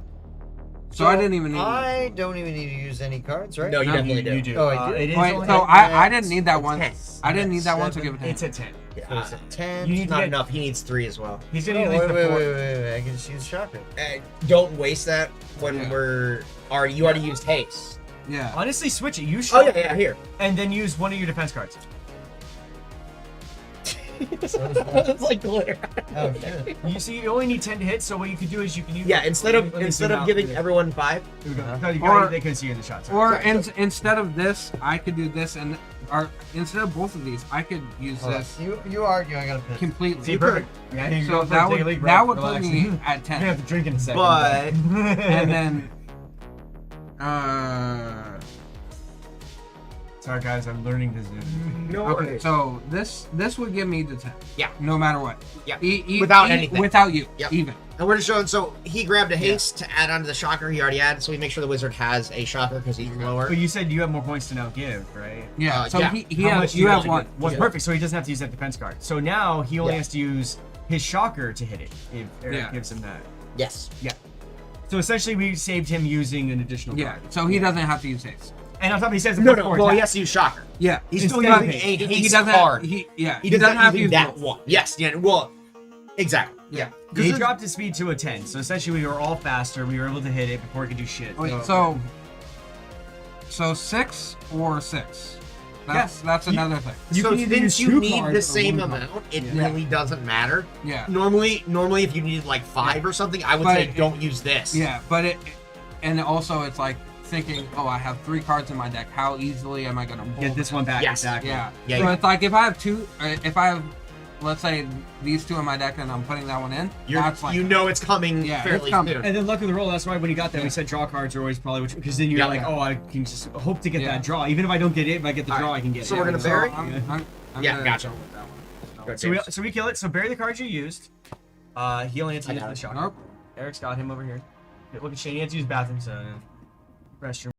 So I didn't even need. I don't even need to use any cards, right? No, you No, definitely do. You do. Oh, I do? It is Wait, only so at I didn't need that one. 10. I didn't need that one to 7. give it to It's him. a 10. Yeah. So it's a 10. You It's need not to get- enough. He needs 3 as well. He's Oh, gonna wait, need wait, like wait, the 4. wait. I can just use shotgun. Don't waste that when Yeah. we're already. You already used haste. Yeah. Honestly, switch it. Use Oh shot yeah, here. and then use one of your defense cards. It's like glitter. Oh, shit. You see, you only need 10 to hit, so what you could do is you can use. Yeah, instead let me of zoom out. giving everyone 5. Here we go. Uh-huh. No, you Or- they couldn't see you in the shot. Or Sorry. instead of this, I could do this, and or instead of both of these, I could use Hold on. this You argue, I gotta piss. completely. See, perfect. Yeah, here you So go. that Take a would leak, bro. that would Relax. put me at You're gonna 10, have to drink in a second. But- and then Sorry guys, I'm learning to zoom. No okay, worries. so this would give me the 10. Yeah. No matter what. Yeah. Without anything. Without you. Yep. Even. And we're just showing. So he grabbed a haste to add onto the shocker he already had. So we make sure the wizard has a shocker because he's lower. But you said you have more points to now give, right? Yeah. So yeah. he How has. much do You have actually one. get? One, Yeah. perfect. So he doesn't have to use that defense card. So now he only Yeah. has to use his shocker to hit it if Eric Yeah. gives him that. Yes. So essentially, we saved him using an additional Yeah. card. So he doesn't have to use haste. And on top, he says No, no. Well, he has to use shocker. Yeah. He's still Instead of using a He haste doesn't. card. He He doesn't have to use that one. Yes. Yeah. Well. Exactly. Yeah. He dropped his speed to a 10. So essentially, we were all faster. We were able to hit it before it could do shit. Wait, so 6 or 6. That's another thing. You so can either since use you 2 need cards the or same 1 card. amount, it Yeah. really doesn't matter. Yeah. Normally, if you needed like 5 or something, I would But say it- don't use this. Yeah, but and also it's like thinking, oh, I have 3 cards in my deck. How easily am I gonna pull Get this one back. Yes. Exactly. Yeah. Yeah, So yeah. it's like if I have 2, if I have, let's say these 2 in my deck and I'm putting that one in, that's like You know it's coming Yeah, fairly it's coming. soon. And then luck of the roll, that's why when you got that, Yeah. we said draw cards are always probably which, because then you're Yeah. like, oh, I can just hope to get Yeah. that draw. Even if I don't get it, if I get the All draw, right. I can get So it. we're gonna so bury? I'm Yeah, gonna gotcha. go with that one. Good. So we kill it. So bury the cards you used. He only had to I use got the it. shot. Nope. Eric's got him over here. Look at Shane. He had to use bathroom, so restroom.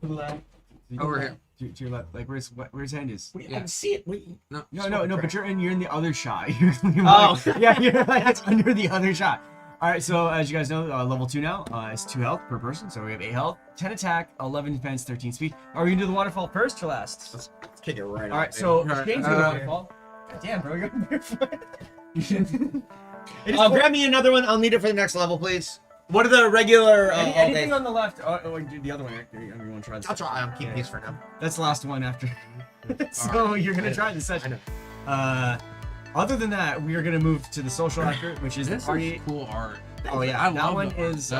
To the left. Over here. To your left. Like where's his hand is? Wait, I Yeah. can see it. Wait. No. No, but you're in the other shot. Oh. Yeah, you're like it's under the other shot. All right, so as you guys know, level 2 now is 2 health per person, so we have 8 health, 10 attack, 11 defense, 13 speed. Are we gonna do the waterfall first or last? Let's kick it right All right, off, so Alright, Shane's doing the waterfall. God damn, bro, you're barefoot. Grab me another one. I'll need it for the next level, please. What are the regular? Anything on the left? Or do the other one. Everyone try this. I'll try. I'm keeping these for now. That's the last one after. So you're gonna try this session. Other than that, we are gonna move to the social after, which is This the party. is cool art. Oh yeah, I that love one the art. is.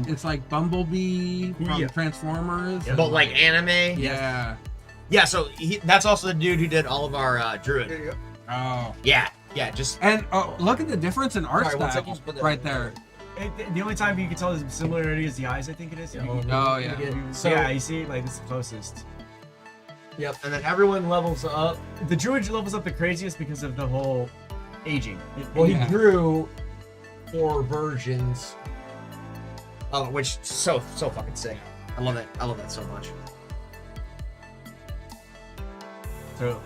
It's like Bumblebee from Yeah. Transformers. Yeah. But like anime. Yeah. Yeah. So that's also the dude who did all of our druid. Oh. Yeah. Yeah. Just. And look at the difference in art Sorry, one second, style just put that- right there. The only time you can tell the similarity is the eyes. I think it is. Yeah. Oh yeah. So- Yeah, you see, like this is the closest. Yep. And then everyone levels up. The druid levels up the craziest because of the whole aging. Well, Yeah. he drew 4 versions. Oh, which so fucking sick. I love it. I love that so much. So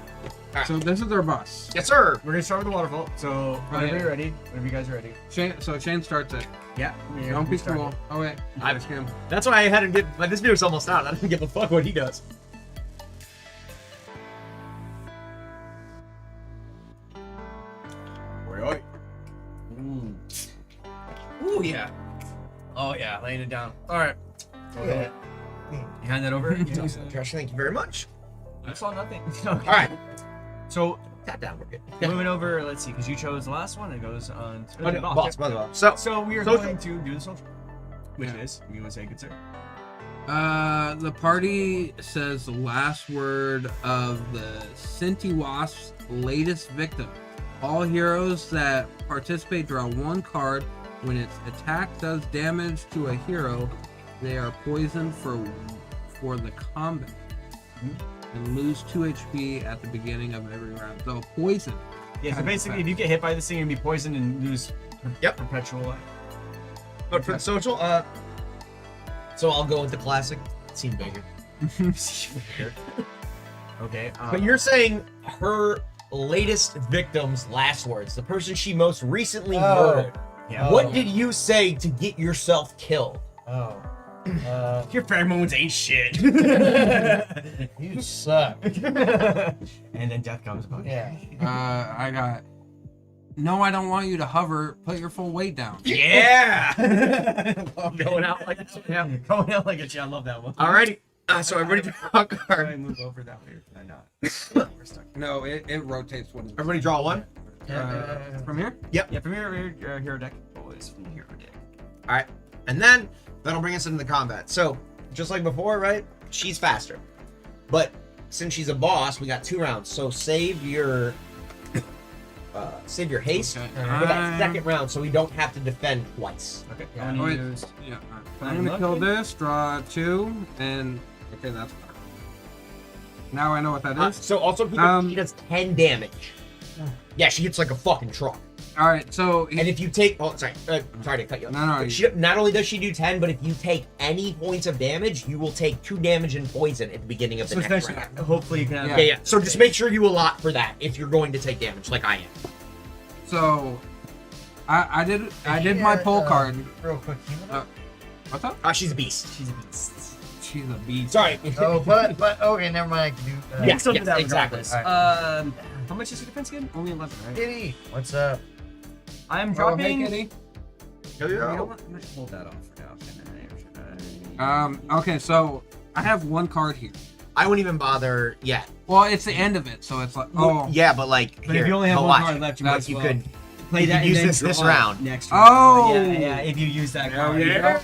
So this is our boss. Yes, sir. we're gonna start with the waterfall. So whenever yeah. you're ready, whenever you guys are ready. Shane starts it. Yeah. Don't be cool. Oh wait. I- That's him. That's why I had him get. But this video's almost out. I don't give a fuck what he does. Ooh yeah. Oh yeah, laying it down. All right. Okay. You hand that over. Josh, thank you very much. I saw nothing. All right. So Tap down. We're good. moving over, let's see, because you chose the last one. It goes on. To the Boss. So So we are Social. going to do the social, which Yeah. is you want to say good sir. The party says the last word of the Sinti Wasp's latest victim. All heroes that participate draw 1 card. When its attack does damage to a hero, they are poisoned for the combat and lose 2 HP at the beginning of every round. So poison. Yeah. So Kind of basically, if you get hit by this thing, you're gonna be poisoned and lose Yep. perpetual life. but for the social, so I'll go with the classic. Seem bigger. Okay. But you're saying her latest victim's last words, the person she most recently murdered. yeah. What did you say to get yourself killed? Oh. Your pheromones ain't shit. You suck. And then death comes about. Yeah. I got. No, I don't want you to hover. Put your full weight down. Yeah. Going out like that. Yeah. Going out like a I love that one. Alrighty. So everybody draw a Can I card. move over that way? Or can I not? We're stuck. No, it rotates when. Everybody draw one. From here? Yep. Yeah, from here, hero deck. Always from hero deck. Alright. And then that'll bring us into the combat. So, just like before, right? She's faster. But since she's a boss, we got 2 rounds. So save your haste Okay. for that second round so we don't have to defend twice. Okay. Yeah. I'm Oh, gonna wait. use. Yeah. I'm gonna kill this. Draw 2, and okay, that's fine. Now I know what that is. So also keep she does 10 damage. Yeah, she hits like a fucking truck. All right, so And if you take, sorry to cut you off. No, But she, not only does she do 10, but if you take any points of damage, you will take 2 damage and poison at the beginning of the So next especially, round. hopefully you can have. Yeah. So just make sure you allot for that if you're going to take damage, like I am. so I did my pull card. Real quick. What's up? She's a beast. She's a beast. She's a beast. Sorry. Oh, but okay, never mind. I can do. Yeah. Still do that exactly. regardless. How much is your defense again? Only 11, right? Kitty, what's up? I'm Oh, dropping. hey, Kitty. You know what? I'm gonna hold that off for now. Okay, so I have 1 card here. I wouldn't even bother yet. Well, it's the end of it, so it's like oh. Yeah, but like, But here, if you only have but 1 watch. card left, you That's might You as well could play you that could and use then this draw round. next Oh! round. Yeah, if you use that card. yeah.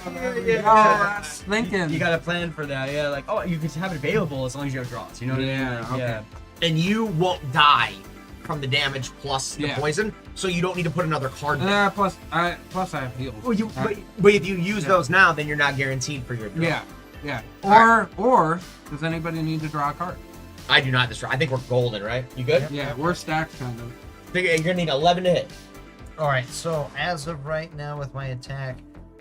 I was thinking. You got to plan for that. Yeah, like you can have it available as long as you have draws. You know what I mean? Yeah, Like, okay. Yeah. And you won't die from the damage plus the Yeah. poison, so you don't need to put another card down. Plus I have heals. Well, but if you use those now, then you're not guaranteed for your draw. Yeah. Or does anybody need to draw a card? I do not this round. I think we're golden, right? You good? Yeah, we're stacked kind of. You're gonna need 11 to hit. All right. So as of right now, with my attack,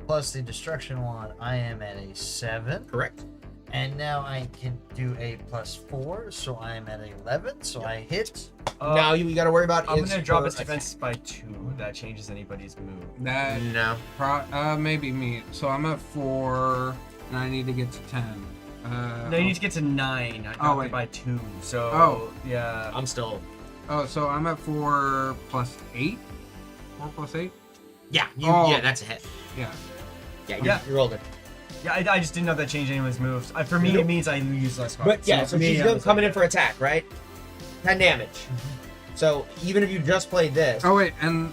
plus the destruction wand, I am at a 7. Correct. And now I can do a +4, so I am at 11. So I hit. Now you got to worry about. I'm is gonna drop her its defense by 2. That changes anybody's move. That No. maybe me. So I'm at 4, and I need to get to 10. No, you need to get to 9. I dropped wait. it by 2. So yeah. I'm still. Oh, so I'm at 4 plus 8. 4 plus 8. Yeah. Oh. Yeah, that's a hit. Yeah. Yeah. You rolled it. Yeah, I just didn't know that changed anyone's moves. For me, Nope. it means I use less cards. But yeah, so for me, she's I was coming like, in for attack, right? 10 damage. So even if you just played this. Oh wait, and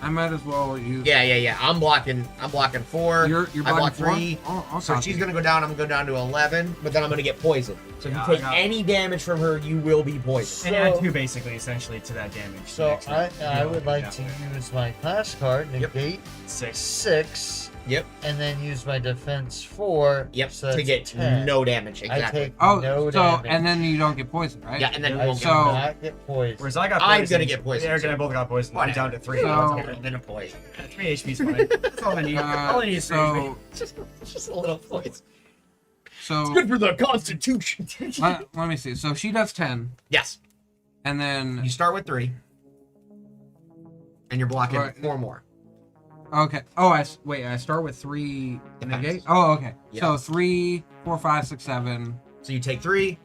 I might as well use. Yeah. I'm blocking 4. You're I block blocking 3. I'll So copy. she's gonna go down. I'm gonna go down to 11, but then I'm gonna get poisoned. So if Yeah, you take I got- any damage from her, you will be poisoned. And add 2 basically, essentially, to that damage. So Next one. I would like to use my class card, Yep. negate 6. 6, Yep. and then use my defense 4. Yep. So to that's get 10. no damage. I Exactly. take Oh, no so damage. and then you don't get poisoned, right? Yeah, and then you I won't do get. So- not get poisoned. Whereas I got I'm poisoned. gonna get poisoned, Eric and I too. both got poisoned. I'm down to 3. So- Then a poison. 3 HP is fine. That's all I need. All I need is 3 HP. So It's just a little poison. so Good for the Constitution. let me see. So she does 10, Yes. and then You start with 3, and you're blocking Right. 4 more. okay. Oh, I start with 3 Defense. negate. Oh, okay. Yeah. So 3, 4, 5, 6, 7. So you take 3,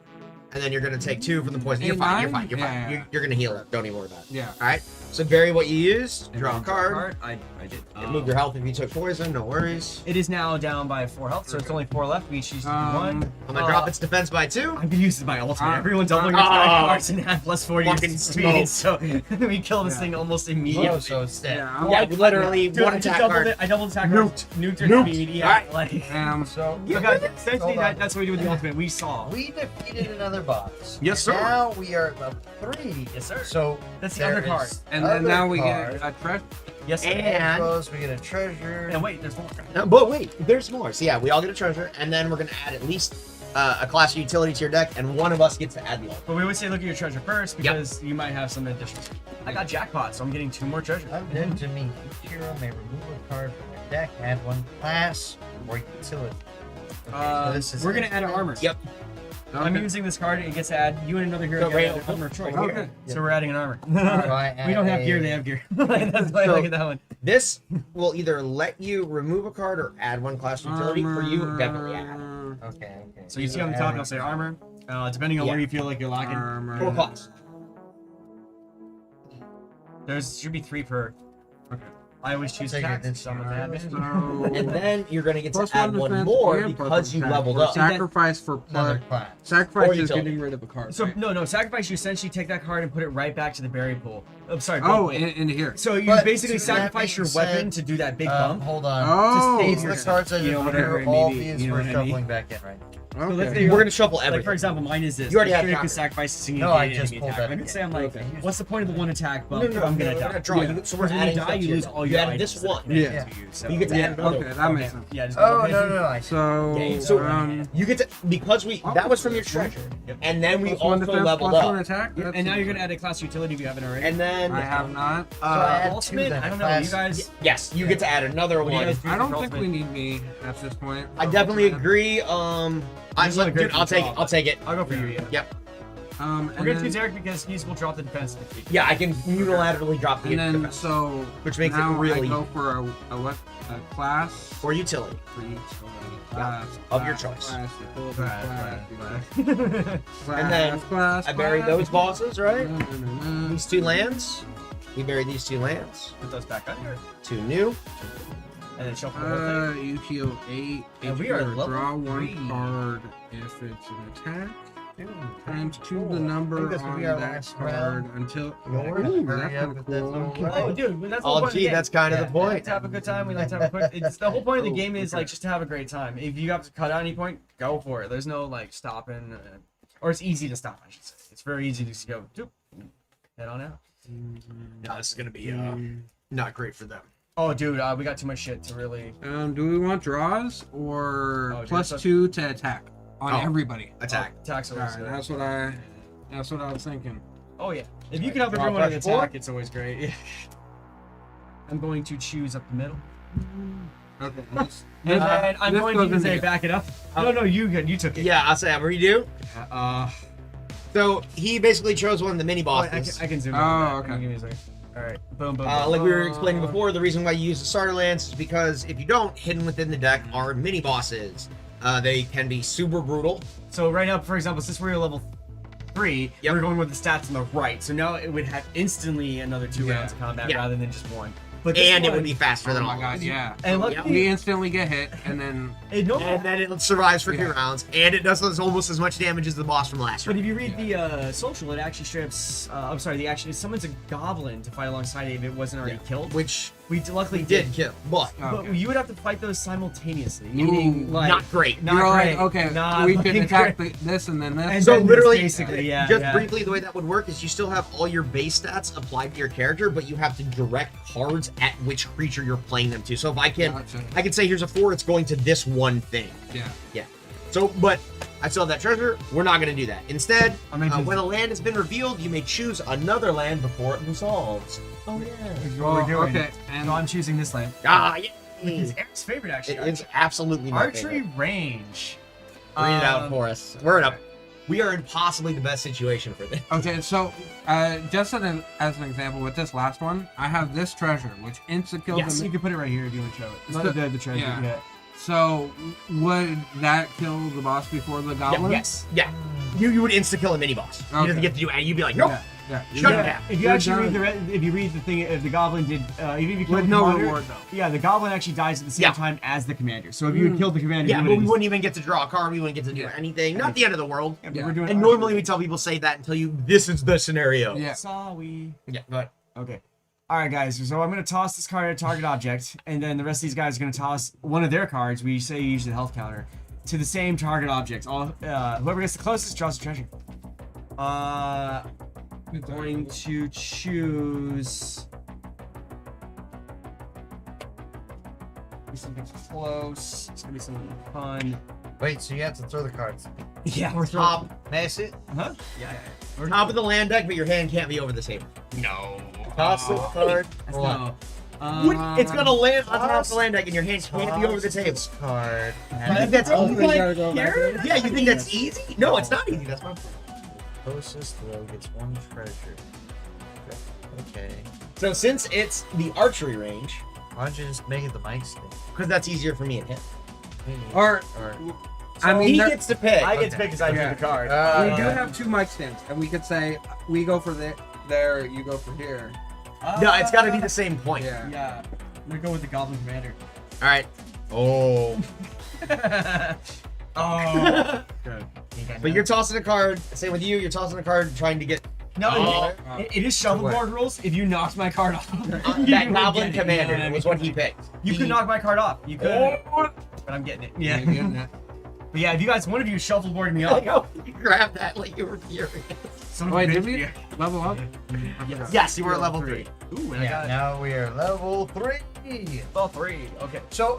and then you're gonna take 2 from the poison. You're Eight, fine. You're nine? fine. You're fine. Yeah. You're gonna heal it. Don't even worry about it. Yeah. All right. So vary what you use. And Draw a then card. I did. Move your health if you took poison. No worries. It is now down by 4 health, so it's only 4 left. We choose to do 1. I'm gonna drop its defense by 2. I'm gonna use my ultimate. Uh, Everyone's doubling its cards and add +4 to your Fucking speed, so we kill this Yeah. thing almost immediately. Oh, so it's dead. Yeah. Yeah, literally Dude, one I just attack doubled card. it. I doubled attack Nuked. Nuked her Nuked. speed. Yeah, Alright. like. So Okay, essentially, Hold on. that's what we do with the ultimate. We saw. we defeated another boss. Yes, sir. Now we are level 3. Yes, sir. So That's the there undercard. is And then other now we card. get a treasure. Yes, sir. And- We get a treasure. And wait, there's more. But wait, there's more. So yeah, we all get a treasure, and then we're gonna add at least a class of utility to your deck, and one of us gets to add the ultimate. But we would say look at your treasure first because you might have some additional. I got jackpot, so I'm getting 2 more treasures. Unknown to me, each hero may remove a card from their deck, add 1 class or utility. Okay, so this is We're gonna add an armor. Yep. I'm Okay. using this card. It gets to add you and another hero So, get Ray, an armor of choice. Okay. So we're adding an armor. So I We don't add have gear. a- They have gear. That's why I So- look at that one. This will either let you remove a card or add 1 class utility. For you, definitely add. Armor. Okay. So you see on the top, it'll say armor. Depending on Yeah. where you feel like you're lacking. Armor. 4 class. There's should be 3 per. Okay. I always choose Take it, attack. it's Some of armor. that. So And then you're gonna get to plus add 1 one defense more and plus because you attack leveled for up. Sacrifice for Another plus. class. Sacrifice Or is utility. getting rid of a card. So right? no, sacrifice. You essentially take that card and put it right back to the berry pool. I'm sorry. Oh, big pool. into here. So you But basically to that sacrifice your being weapon said, to do that big bump. Hold on. Oh, save These are your- the cards I you know, whatever it may all be, these you know we're what I mean? shuffling back in right now. So let's okay. say We're gonna shuffle like everything. for example, mine is this. You already had Straight up attack. sacrifice singing. No, I enemy just pulled attack. that I could say I'm like, Okay. what's the point of the 1 attack bump? No, if no, I'm no, gonna we're die. gonna draw. Yeah. So we're When you adding die, stuff you to lose your- all you your added items this that are one. connected Yeah. to you. So You get to yeah. add another Okay, one. that makes sense. Yeah, just Oh, go no. I see. So, So you get to because we that was from your treasure, Yep. and then we plus 1 also defense, leveled plus 1 up, attack. Yeah, That's and now you're easy. gonna add a class utility if you haven't already. and then I have not. So I add 2 ultimate. then, I don't know. class. You guys. yes, you get to add another What do you one. guys do I for don't think ultimate? we need me at this point. I definitely agree. I This is a great dude, I'll take it. draw. I'll take it. I'll go for you. Yeah. Yep. We're And gonna then, choose Eric because he will drop the defense defeat. Yeah, I can unilaterally drop the and then defense. so Which makes it now really- I go for a class or utility. for each Yeah, class of your class, choice. Class, And then class, I buried those bosses, right? Mm-hmm. These 2 lands. We buried these 2 lands. Put those back under, 2 new. and then shuffle the whole thing. You heal 8. And Each we are player level draw 1 3. card if it's an attack. Times 2 Cool. the I think number this will on be our that last card round. until. We're gonna Ooh, hurry that's up kinda if that's cool. all right. Oh, dude, that's the whole Oh, point of the gee, game. that's kind of Yeah, the We like point. to have a good time. We like to have a quick. It's the whole point of the Cool, game is okay. like just to have a great time. If you have to cut at any point, go for it. There's no like stopping, or it's easy to stop. I should say it's very easy to just go. Doop, head on out. No, this is gonna be not great for them. Oh, dude, we got too much shit to really. Do we want draws or Oh, dude, plus that's- 2 to attack on Oh. everybody? Attack. Tax always Alright, good. that's what I was thinking. Oh yeah, if you can help Draw everyone fresh attack, board. it's always great. I'm going to choose up the middle. Okay. And then I'm this going goes to in say here. back it up. No, you took it. Yeah, I'll say I'm redo. Uh, So he basically chose one of the mini I bosses. can zoom in. Oh, on that. okay. Give me a second. All right. Boom, boom, boom. Like we were explaining before, the reason why you use the starter lance is because if you don't, hidden within the deck are mini bosses. They can be super brutal. So right now, for example, since we're level 3, Yep. we're going with the stats on the right. So now it would have instantly another 2 Yeah. rounds of combat Yeah. rather than just 1. But this And it one- would be faster Oh than my all. god, yeah. And look, Yep. We instantly get hit, and then it no, And then it survives for 2 Yeah. rounds, and it does almost as much damage as the boss from last but round. if you read the social, it actually strips. I'm sorry, the actually summons a goblin to fight alongside it if it wasn't already killed. Which We luckily we did kill, but But Okay. you would have to fight those simultaneously, meaning like not great. not you're great. like, okay, Not we can fucking attack great. this and then this. And So then literally, basically, yeah, just yeah. briefly, the way that would work is you still have all your base stats applied to your character, but you have to direct cards at which creature you're playing them to. So if I can say here's a 4, it's going to this one thing. Yeah. So, but I still have that treasure. We're not going to do that. Instead, I'm gonna do- when a land has been revealed, you may choose another land before it resolves. Oh yeah. That's what we're doing. Okay, and So I'm choosing this land. Ah, yeah. It's Eric's favorite, actually. It's absolutely my archery favorite. range. Read it out for us. We're in a. We are in possibly the best situation for this. okay, so just as an example, with this last one, I have this treasure, which insta kills Yes, them. you can put it right here if you want to show it. So- The treasure. yeah. Yeah. So would that kill the boss before the goblin? Yes. Yeah. You would insta kill a mini boss. He Okay. doesn't get to do anything. You'd be like, nope. Yeah. Shut yeah. it down. If you You're actually read done. if you read the thing, if the goblin did, even if you kill With the no commander, reward though. yeah, the goblin actually dies at the same Yeah. time as the commander. So if you had killed the commander, Yeah, you but we would've- wouldn't even get to draw a card. We wouldn't get to do Yeah. anything. Not the end of the world. Yeah, but Yeah. we're doing And archery. normally we tell people say that until you. This is the scenario. Yeah. Sorry. Yeah. But Okay. All right, guys. So I'm gonna toss this card at a target object, and then the rest of these guys are gonna toss one of their cards. We say you use the health counter to the same target object. Whoever gets the closest draws the treasure. I'm going to choose something close. It's gonna be something fun. Wait, so you have to throw the cards. Yeah, we're top. May I see it? Huh? Yeah. We're top of the land deck, but your hand can't be over the table. No. Toss the card. That's Hold on. no. It's gonna land on top of the land deck, and your hand can't be over the Toss table. this card. You think that's Oh, easy? you gotta go back there? Yeah, you think that's easy? No, it's not easy. That's my point. Closest row gets 1 treasure. Okay. So since it's the archery range, Why don't you just make it the mic stand? because that's easier for me and him. Or Or I mean, he there- gets to pick. I get to pick because I drew Yeah. the card. we do have 2 mic stands, and we could say we go for there, you go for here. No, it's got to be the same point. Yeah. Yeah. I'm gonna go with the Goblin Commander. All right. Oh. Oh. Good. But you're tossing a card. Same with you. You're tossing a card, trying to get No, Oh. it is shuffleboard rules. If you knocked my card off, you that would Goblin get it. Commander Yeah, was what he picked. You could knock my card off. You could, Oh. but I'm getting it. Yeah. Yeah. getting it. But yeah, if you guys, one of you shuffleboarded me I off. know. You grabbed that like you were furious. Son of a Wait, bitch. did we level up? Yes, you were at level 3. Ooh, and I yeah, got now we are level 3. level 3. Okay. So,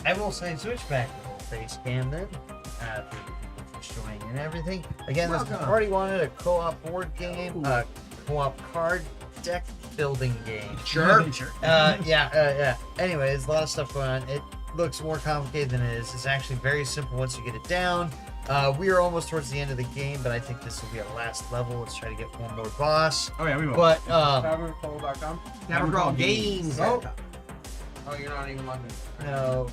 I will say switch back to the whole face cam then. For the people just joining and everything. Again, this is Welcome. Party Wanted, a co-op board game, co-op card deck building game. Sure. Sure. Yeah. Anyways, a lot of stuff going on. It looks more complicated than it is. It's actually very simple once you get it down. We are almost towards the end of the game, but I think this will be our last level. Let's try to get one more boss. Oh yeah, we will. But Tavernfall.com? Never Crawl Games. Oh. Oh, you're not even London. no,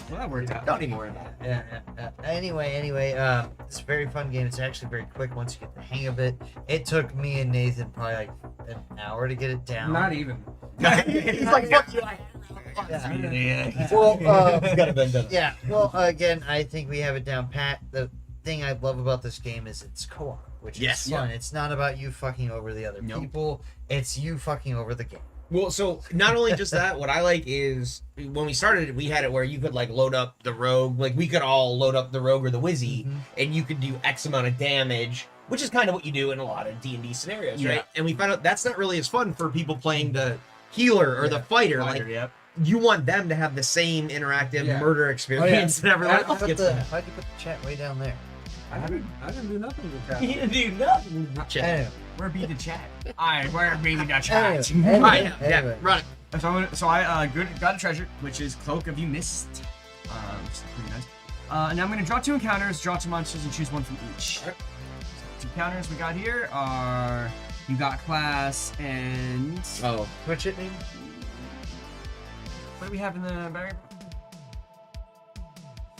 well, that worked out. Don't even worry about it. yeah. Anyway, it's a very fun game. It's actually very quick once you get the hang of it. It took me and Nathan probably like an hour to get it down. Not even. He's like, fuck you. Yeah. Well, He's got a vendetta. yeah. Well, again, I think we have it down pat. The thing I love about this game is it's co-op, which Yes. is fun. It's not about you fucking over the other Nope. people. It's you fucking over the game. Well, so not only just that, what I like is when we started, we had it where you could like load up the rogue, like we could all load up the rogue or the wizzy, and you could do X amount of damage, which is kind of what you do in a lot of D&D scenarios, Yeah. right? And we found out that's not really as fun for people playing the healer or the fighter. Fighter, Like yep. you want them to have the same interactive Yeah. murder experience that everyone else How'd gets. you put the chat way down there? I didn't do nothing with that. You didn't do nothing. Chat. Anyway, Where be the chat? Alright, where be the chat? Anyway. Right, yeah, Anyway. run it. So I got a treasure, which is Cloak of You Mist. Which is pretty nice. And now I'm gonna draw 2 encounters, draw 2 monsters, and choose one from each. Alright. So 2 counters we got here are you got class and Oh. Switch it, maybe? what do we have in the bag?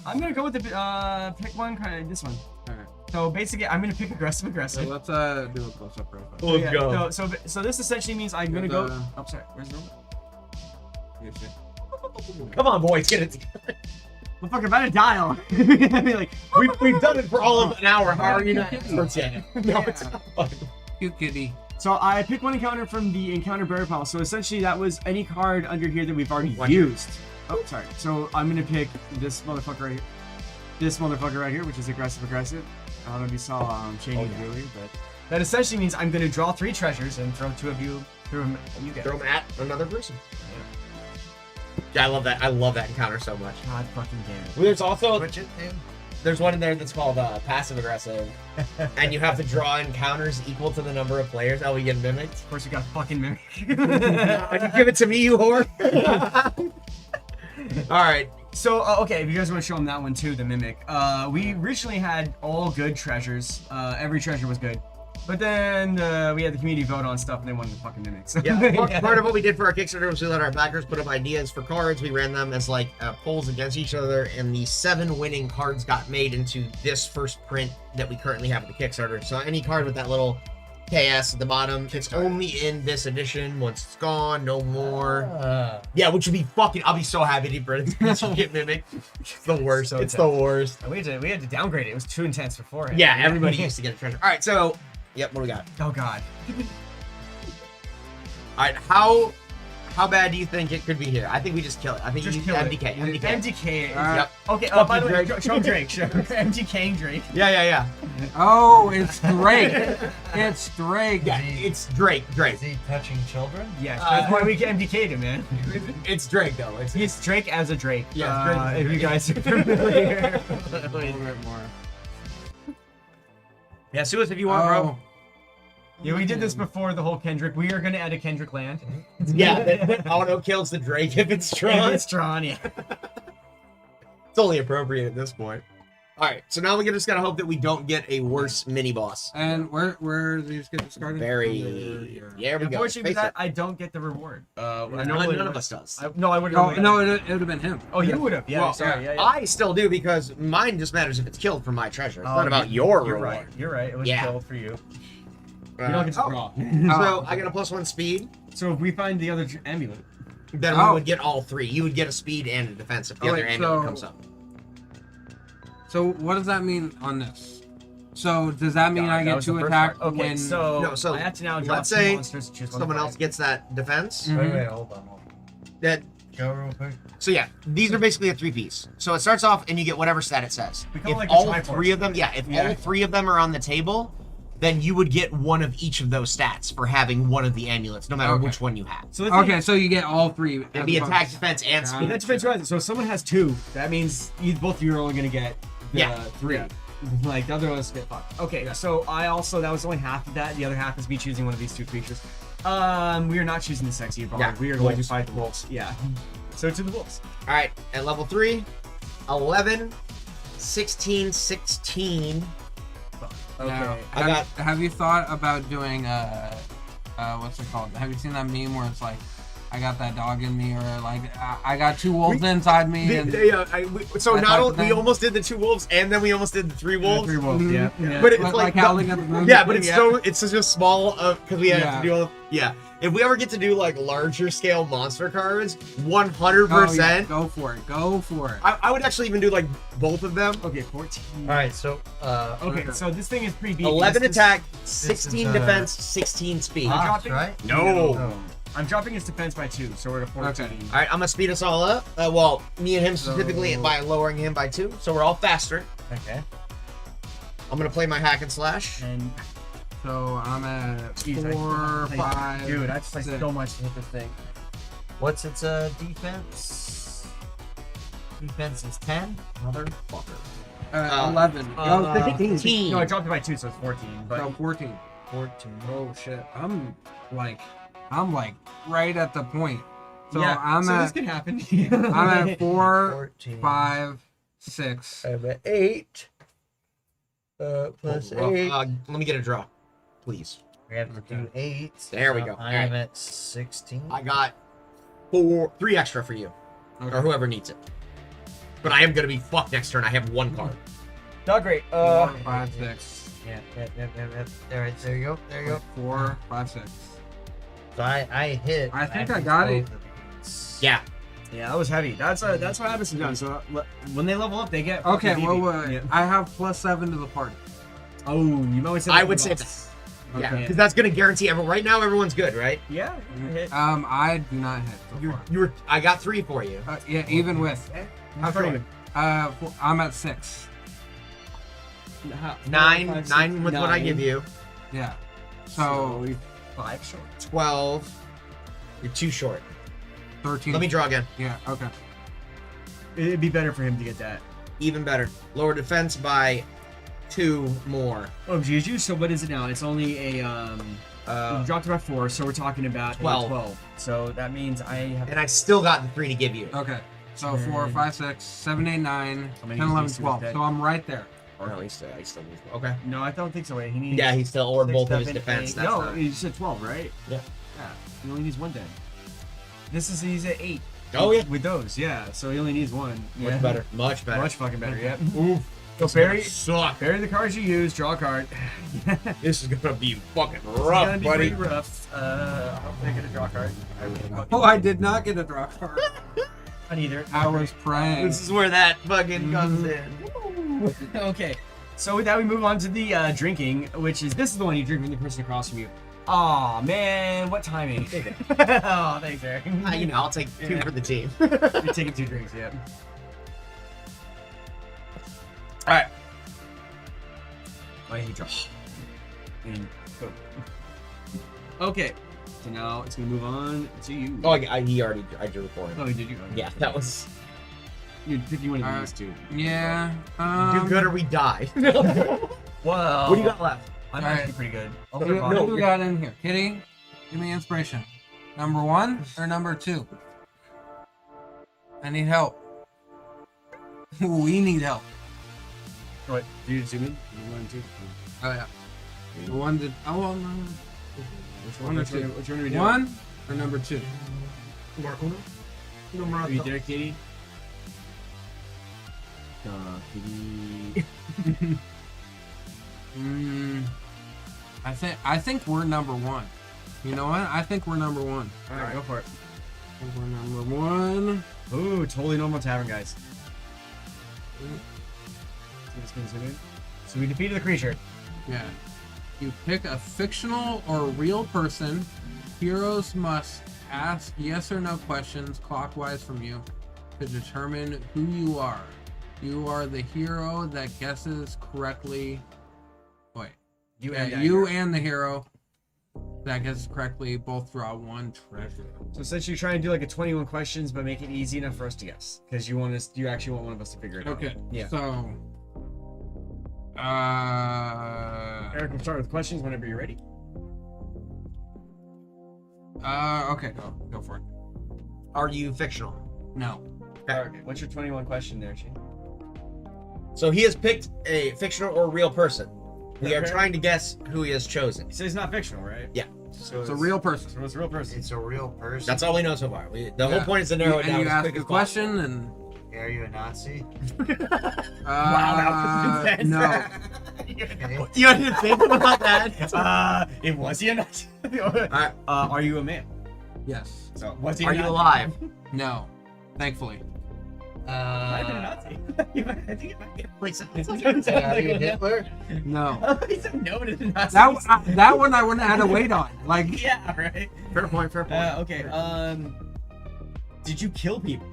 I'm gonna go with the pick one, kind of this one. Alright. So basically, I'm gonna pick aggressive. So let's do a close-up real quick. So, yeah, so this essentially means I'm gonna go. The- Oh, sorry. Where's the room? You see? Come on, boys, get it together. Motherfucker, about to dial. I mean, like, We've done it for all of an hour. How are you not experts yet? No, it's not fun. Cute kitty. so I picked one encounter from the encounter barrier pile. So essentially, that was any card under here that we've already Watch it. used. Oh, sorry. So I'm gonna pick this motherfucker right here. This motherfucker right here, which is aggressive. I don't know if you saw Shane earlier, but that essentially means I'm gonna draw 3 treasures and throw 2 of you through them. You get. Throw them at another person. Yeah, I love that. I love that encounter so much. God fucking damn it. There's also Switch it, maybe? there's one in there that's called passive aggressive, and you have to draw encounters equal to the number of players. Oh, we get mimicked. Of course, you got fucking mimic. You give it to me, you whore. All right. So, okay, if you guys want to show them that one too, the Mimic. We originally had all good treasures. Every treasure was good. But then we had the community vote on stuff and they wanted the fucking Mimics. Yeah, part of what we did for our Kickstarter was we let our backers put up ideas for cards. We ran them as like polls against each other, and the 7 winning cards got made into this first print that we currently have at the Kickstarter. So any card with that little KS at the bottom, it's only in this edition. Once it's gone, no more. Yeah, which would be fucking. I'll be so happy for it to get mimicked. It's the worst. So It's the worst. we had to downgrade it. It was too intense beforehand. Yeah, everybody used to get a treasure. All right, so yep, what do we got? Oh god. All right, how bad do you think it could be here? I think we just kill it. I think Just you kill it. MDK. MDK. Yep. Okay. Fuck By you, the way, Drake. show Drake. Show MDK Drake. Yeah. Oh, it's Drake. It's Drake. Yeah, it's Drake. Is he touching children? Yes, that's why we MDK'd him, man. It's Drake though. He's Drake as a Drake. Yeah, Drake as a if you Drake. guys are familiar. A little bit more. Yeah, sue us if you want, bro. Yeah, we did this before the whole Kendrick. We are gonna add a Kendrick land. Yeah, auto kills the Drake if it's If drawn. it's drawn, yeah. It's only appropriate at this point. All right, so now we just gotta hope that we don't get a worse mini boss. And where these get discarded? Very. Here. Yeah, we go. Unfortunately, Face with that, it. I don't get the reward. None, normally none of would. us does. No, I would. Oh no, it would have been him. Oh, you would have. Yeah, Well, sorry. Yeah. I still do because mine just matters if it's killed for my treasure. It's Oh, not about your You're reward. right. You're right. It was Yeah. killed for you. You Uh, don't get to draw. So I got a +1 speed. So if we find the other amulet, Then we would get all 3. You would get a speed and a defense if the Oh, other wait, amulet so- comes up. So what does that mean on this? So does that mean I That get was the 2 first attack part. Okay, when? so, No, so I have to now draw let's 2 say monsters to choose one Someone to else fight. gets that defense. Mhm. Wait, hold on. That Go real quick. So yeah, these are basically a 3-piece. So it starts off and you get whatever stat it says. We call it If like a all Triforce. 3 of them, if all 3 of them are on the table, then you would get one of each of those stats for having one of the amulets, no matter Okay. which one you have. So the thing Okay, so you get all 3. It'd be attack, defense, and Yeah. speed. That's right. So if someone has 2, that means both of you are only gonna get the Yeah. 3. Yeah. Like the other ones get fucked. Okay, so that was only half of that. The other half is me choosing one of these 2 creatures. We are not choosing the sexy bard. Yeah, We are going to wolves. fight the wolves. Yeah. So to the wolves. All right, at level 3, 11, 16, 16. Okay. I got- Have you thought about doing what's it called? Have you seen that meme where it's like, I got that dog in me, or like I got 2 wolves inside me? And So That not type only of we thing? almost did the 2 wolves, and then we almost did the 3 wolves. 3 wolves. Mhm. Yeah. But it's like like howling at the moon. Yeah, but it's such a small because we have Yeah. to do all. Yeah, if we ever get to do like larger scale monster cards, 100%. Oh, yeah, go for it. Go for it. I would actually even do like both of them. Okay, 14. All right, so Okay, so this thing is pretty beefy. 11 This is- attack, 16 is, defense, 16 speed. I'm All dropping- right? No. I'm dropping his defense by 2, so we're at a 14. Okay. right, I'm gonna speed us all up. Well, me and him specifically by lowering him by 2, so we're all faster. Okay. I'm gonna play my hack and slash. And So I'm at Jeez, I- 4, I- 5. dude, I just play 6. so much to hit this thing. What's its defense? Defense is 10. Motherfucker. 11. uh, 15. No, I dropped it by 2, so it's 14. But So 14. 14. Oh shit. I'm like right at the point. So yeah, I'm so at this can happen. I'm at 4, 14. 5, 6. I'm at 8. Plus 8. Let me get a draw, please. We have to do 8. There we go. I am at 16. I got 3 extra for you, Okay. or whoever needs it. But I am gonna be fucked next turn. I have 1 card. Not great. 4, 5, 6. Yeah. All right, there you go. There you go. 4, 5, 6. So I hit. I think I missed got it. both of these. Yeah. Yeah, that was heavy. That's what happens sometimes. So when they level up, they get Okay, fucking well, BB. Yeah. I have +7 to the party. Oh, you always say I that would for say boss. that. Yeah, Okay. because that's gonna guarantee everyone. Right now, everyone's good, right? Yeah. hit. I do not hit so far. I got 3 for you. Yeah, even with. How far are you? I'm at 6. 9 5, 6, 9 with what I give you. Yeah. So 5 short. 12. You're too short. 13. Let me draw again. Yeah. Okay. It'd be better for him to get that. Even better. Lower defense by 2 more. Oh, Juju. So what is it now? It's only a you dropped it by 4, so we're talking about 12. So that means I have. And I still got the 3 to give you. Okay. So 4, 5, 6, 7, 8, 9, How 10, many 11, is he 12. dead? So I'm right there. Or no, he still needs. Okay. No, I don't think so. Wait, he needs. Yeah, he's still or 6, both of his 7, defense. 8. That's No, not- you said 12, right? Yeah. Yeah. He only needs 1 dead. He's at 8. Oh yeah. With those, yeah. So he only needs 1. Yeah. Much better. Much better. Much fucking better. Yeah. Oof. So This bury is gonna suck. the cards you use. Draw a card. This is gonna be fucking It's rough, gonna be buddy. pretty rough. Hopefully I get a draw card. Oh, I did not get a draw card. Not either. I was praying. This is where that fucking comes in. Okay. So with that, we move on to the drinking, which is this is the one you drink from the person across from you. Aw, man, what timing? Oh, thanks, Eric. You know, I'll take 2 for the team. You're taking 2 drinks, yeah. Alright. Why did he draw? And go. Okay. So now it's gonna move on to you. Oh, I drew it for him. Oh, did you? Yeah, that was. You're picking one of Alright. these two. Yeah. Do good or we die. Wow. What do you got left? I'm Alright. actually pretty good. Who do we got in here? Kitty, give me inspiration. Number 1 or number 2? I need help. We need help. What? Do you zoom in? 1 and 2. Oh yeah. The one did. Oh well, no. Which One or two. Which one are we doing? 1 or number 2? Are you there, Katie? Katie. I think we're number 1. You know what? I think we're number 1. Alright, go for it. I think we're number 1. Ooh, totally normal tavern, guys. So we defeated the creature. Yeah. You pick a fictional or real person. Heroes must ask yes or no questions clockwise from you to determine who you are. You are the hero that guesses correctly. Wait. You And the hero that guesses correctly both draw 1 treasure. So essentially, you're trying to do like a 21 questions, but make it easy enough for us to guess, because you actually want one of us to figure it out. Okay. Yeah. So. Eric, we'll start with questions whenever you're ready. Okay. Go for it. Are you fictional? No. Okay. What's your 21 question there, Shane? So he has picked a fictional or real person. We are Okay. trying to guess who he has chosen. He says he's not fictional, right? Yeah. So It's a real person. So it's a real person. It's a real person. That's all we know so far. The whole Yeah. point is to narrow it And down you as ask quick a as possible. question and. Are you a Nazi? Wow, that was intense. No. You had to think about that. It was he a Nazi? Alright. Are you a man? Yes. So was he? Are a you Nazi? alive? No. Thankfully. Might have been a Nazi. I think it might be a place. Are you Hitler? No. He said no to the Nazis. That one I wouldn't have had to wait on. Like. Yeah, right. Fair point. Fair point. Okay. Did you kill people?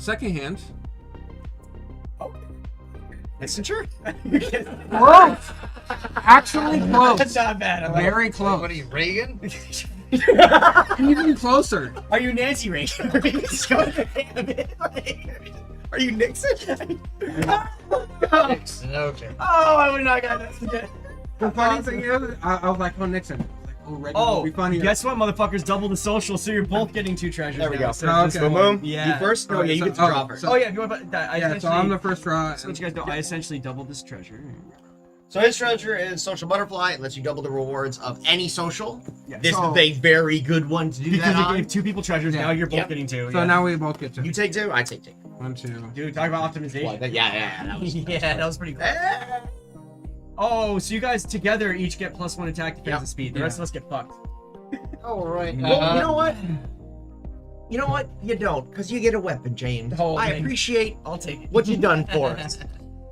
Second hand. Messenger? Close. Actually close. That's not bad. I like Very What close. are you, Reagan? Even closer. Are you Nancy Reagan? Are you Nixon? Okay. Oh, I would not got this again. The funny thing is, I was like, oh, Nixon. I was like, oh, Reggie Oh, would be funny. guess what, motherfuckers? Double the social, so you're both getting 2 treasures. There we now, go. so just Okay. one. Boom. Yeah. You first? No, Alright, yeah, you so- get to drop her. so- Oh yeah, if you want, I Yeah, so essentially. I'm the first draw. So what you guys know, I essentially doubled this treasure. So his treasure is Social Butterfly. It lets you double the rewards of any social. Yeah. This So- is a very good one to do Because that it on. gave 2 people treasures, Yeah. now you're both Yep. getting 2. So yeah. now we both get to. You take 2, I take 2. 1, 2. Dude, talk about optimization. Yeah, that was Yeah, that was pretty cool. Eh. Oh, so you guys together each get +1 attack, defense, Yep. and speed. The rest of us get fucked. All right. Well, you know what? You know what? You don't, because you get a weapon, James. Oh, I man. appreciate I'll take it. what you done for us.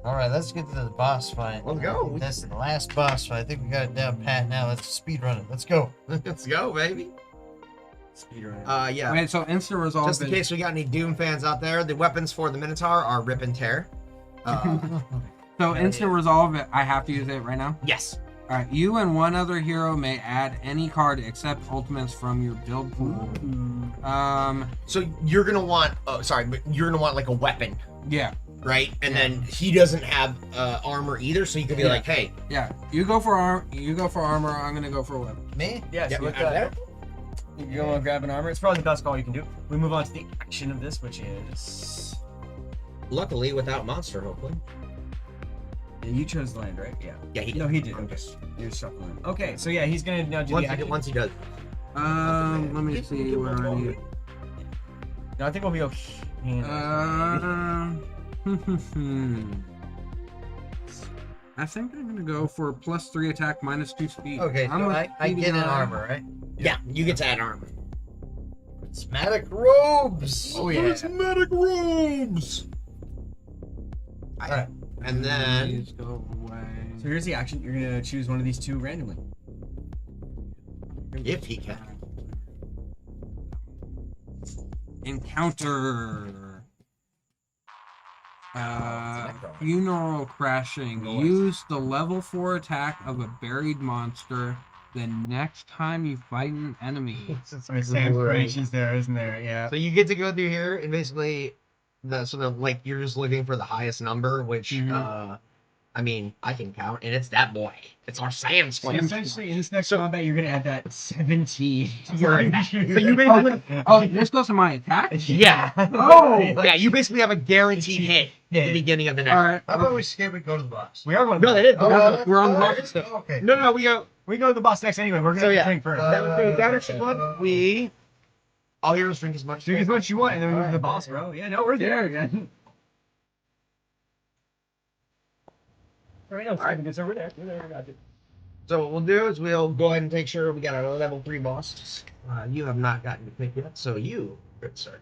All right, let's get to the boss fight. Let's go. That's the last boss fight. I think we got it down pat now. Let's speed run it. Let's go. Let's go, baby. Speedrunner. Yeah. Wait, so instant resolve. Just in case we got any Doom fans out there, the weapons for the Minotaur are Rip and Tear. So instant resolve, I have to use it right now. Yes. All right, you and one other hero may add any card except ultimates from your build pool. So you're gonna want, but you're gonna want like a weapon, Yeah, right? And Yeah. then he doesn't have armor either, so you could be Yeah. like, hey, yeah. You go for armor. I'm gonna go for a weapon. Me? Yes, yeah, you look got at that. You go and grab an armor. It's probably the best call you can do. We move on to the action of this, which is. luckily without monster, hopefully. Yeah, you chose land, right? Yeah. Yeah, he No, he did. Okay. You're shuffling. Okay, so yeah, he's gonna now do the action. Once he does. Let me see where I need. No, I think we'll be okay. I think I'm gonna go for +3 attack, -2 speed. Okay, I'm so a I speedy get an guy. armor, right? Yeah, you get to add armor. Prismatic robes. Oh yeah. Prismatic robes. Alright. And then Please go away. So here's the action. You're gonna choose one of these 2 randomly. if he can. Encounter. Funeral crashing. Use the level 4 attack of a buried monster the next time you fight an enemy. Some inspirations there, isn't there? Yeah. So you get to go through here and basically like you're just looking for the highest number, which I mean I can count, and it's that boy. It's our Sam So Slam. essentially, in this next combat, you're gonna add that 17. So you basically Oh, this goes to my attack? yeah. Oh! Yeah, you basically have a guaranteed hit at the beginning of the next. Alright. How about we skip and go to the boss? We are going. No, that is. We're on the boss. Okay. No, we go. We go to the boss next anyway. We're gonna So, yeah. drink first. We all heroes drink as much. Drink as much you want, and then we move to the boss, bro. Yeah, no, we're there again. All right, it's over there. We're there. We got it. So what we'll do is we'll go ahead and take sure we got our level 3 boss. You have not gotten to pick yet, so you, good sir.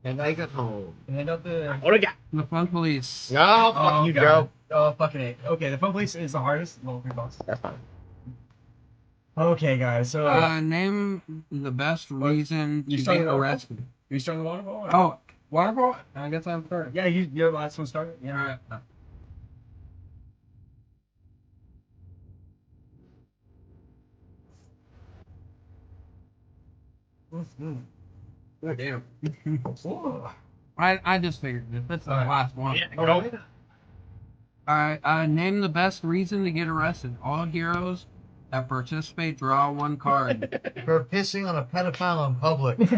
And I got home. And up the. What do we got? The Fun Police. No, fuck you, Joe. Oh, fucking A. Okay, the phone police is the hardest level 3 boss. That's fine. Okay, guys. So Name the best reason You to started get off? arrested. you starting the waterfall? Oh, waterfall? I guess I'm third. Yeah, you're the last one started. Yeah. Alright. God damn. I just figured this. That's the Alright. last one. Go. Alright, name the best reason to get arrested. All heroes that participate draw 1 card. For pissing on a pedophile in public. And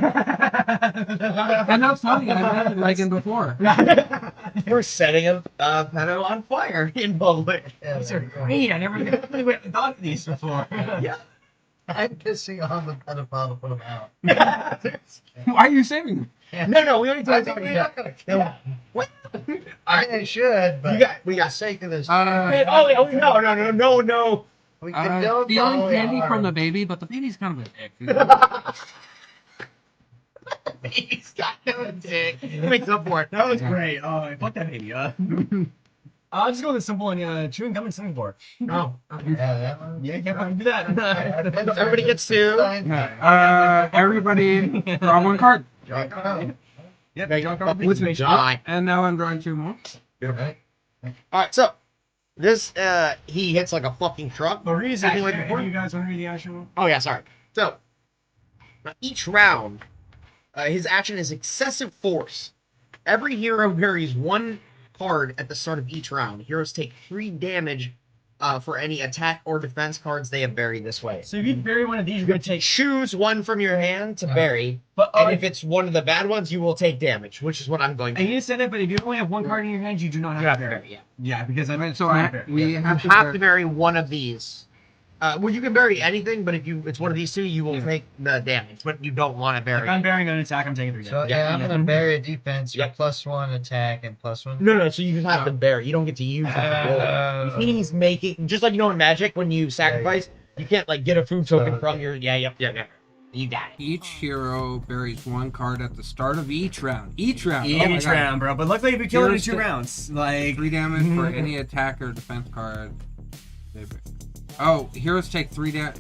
that's funny, I read it like in before. We're setting a pedo on fire in public. Yeah, These there are you go. great. I never thought of these before. Yeah. I'm pissing on the pedophile to put him out. Why are you saving them? No, we already I talked think about we're it. not gonna kill him. What? I should, but We for the got. sake of this, No. we can kill him. Stealing probably candy hard. from the baby, but the baby's kind of a dick. He's got no dick. He makes up for it. That was great. Oh, fuck that baby. I'll just go with the simple one. Chewing gum and swimming board. No. Yeah, that one. Yeah, can't do that. Everybody gets 2. Everybody draw 1 card. Yep. With me, John. And now I'm drawing 2 more. Right. Alright, so this he hits like a fucking truck. The reason Acting like you before? guys want to read the action? Oh yeah, sorry. So each round, his action is excessive force, every hero buries 1 card at the start of each round. Heroes take 3 damage for any attack or defense cards they have buried this way. So if you bury one of these, you're gonna take. Choose one from your hand to bury, But and if it's one of the bad ones, you will take damage, which is what I'm going to And do. you said that, but if you only have 1 card in your hand, you do not have to bury. Yeah. Yeah, because I mean, So we You have to. have to bury one of these. Well, you can bury anything, but if it's one of these 2, you will take the damage. But you don't want to bury. If I'm burying an attack, I'm taking 3 So damage. yeah, I'm gonna bury a defense Yep. with +1 attack and +1. No. So you just have to bury. You don't get to use it. He's making just like you know in Magic when you sacrifice, you can't like get a food token from your. Yeah. You got it. Each hero buries 1 card at the start of each round. Each round. Each Oh my God. round, bro. But luckily, if you kill it in Here's 2 the- rounds, like 3 damage for any attack or defense card. Oh, heroes take 3 damage.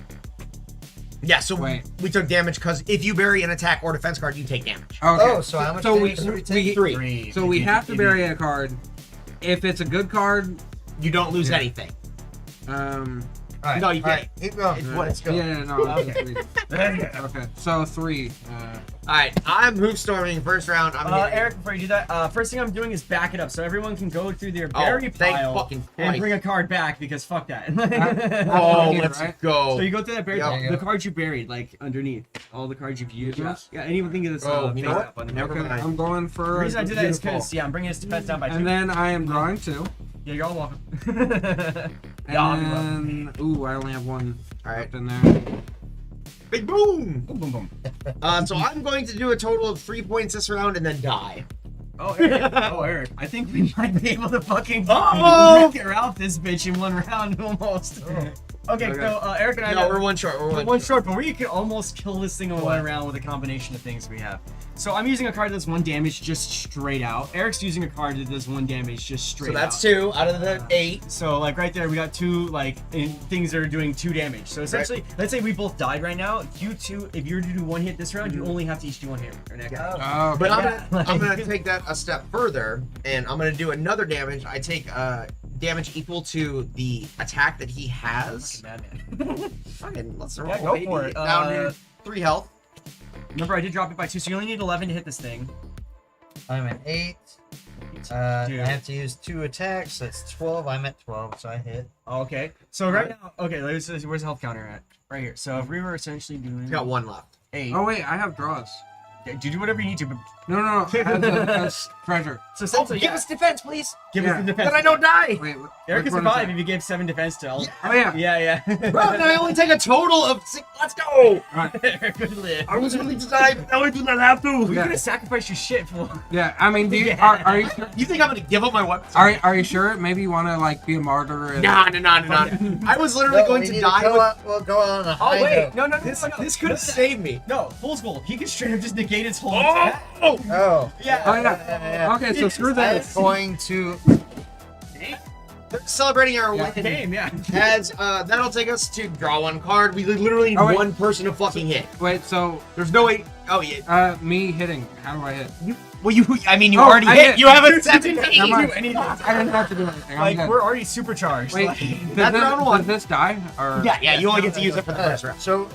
Yeah. So Wait. we took damage because if you bury an attack or defense card, you take damage. Okay. Oh, so how much damage do we take? 3. So we have to bury a card. If it's a good card, You don't lose anything. All right, No, you all right, can't. keep going. It's what it's going. yeah, no. Okay, so 3. All right, I'm move storming first round. I'm hitting. Eric, before you do that, first thing I'm doing is back it up so everyone can go through their Oh, bury thank pile fucking and Christ. bring a card back because fuck that. Oh, Okay, let's right? go. So you go through that bury Yep. pile, the cards you buried, like underneath, all the cards you've used. Yes. Yeah, anything that's Oh, you face know what? up on the Never back. Okay, mind. I'm going The for. reason I did that is beautiful. because I'm bringing his defense down by 2. And then I am drawing 2. Yeah, you're all welcome. And then, ooh, I only have 1 All right. left in there. Big boom. Boom, boom, boom. So I'm going to do a total of 3 points this round and then die. Oh, Eric. Eric. I think we might be able to fucking Oh! wreck out this bitch in 1 round almost. Okay, Okay. so Eric and I No, know- we're 1 short. We're We're 1 one short. short, but we can almost kill this thing in 1 round with a combination of things we have. So I'm using a card that's 1 damage just straight out. Eric's using a card that does 1 damage just straight So out. that's 2 out of the 8. So like right there, we got 2 like things that are doing 2 damage. So essentially, let's say we both died right now. You 2, if you were to do 1 hit this round, you only have to each do 1 hit. Or next round. Oh, But Yeah. I'm gonna take that a step further, and I'm gonna do another damage. I take damage equal to the attack that he has. Madman. Fucking let's roll. Yeah, go baby. for it. Down here, 3 health. Remember, I did drop it by 2, so you only need 11 to hit this thing. I'm at 8. Dude. I have to use 2 attacks. That's 12. I'm at 12, so I hit. Okay, so right now, okay, where's the health counter at? Right here. So if we were essentially doing He's got 1 left. 8. oh wait, I have draws. Okay, do whatever you need to, but No. As treasure. so essentially, Give us defense, please. give yeah. us the defense. Then I don't die. Wait, Eric which can one is survive that? if you gave 7 defense to L. Oh yeah. Yeah. Bro, then I only take a total of 6. Let's go. Eric could live. I was willing to die, but now I do not have to. We Yeah. could have sacrificed your shit for. Yeah, I mean, do you, Yeah. are you sure? You think I'm gonna give up my weapons? Are you sure? Maybe you want to like be a martyr? And... Nah. I was literally going we to need die go with. on, we'll go on a Oh high wait, note. no. This could have saved me. No, fool's gold. He could straight up just negate its whole attack. Oh! Oh. Yeah. Oh yeah. Okay, so screw I'm that. going to. Celebrating our Yeah. win. Game, yeah. As that'll take us to draw 1 card. We literally need Oh, wait. 1 person to fucking hit. Wait, so There's no way. Oh yeah. me hitting. How do I hit? Well, you. I mean, you Oh, already I hit. hit. You have a Never 17. mind. Anything. I didn't have to do anything. I'm Like good. we're already supercharged. Wait, Like, That's round 1. Does this die? Or Yeah. You only get to use it for the first round. So,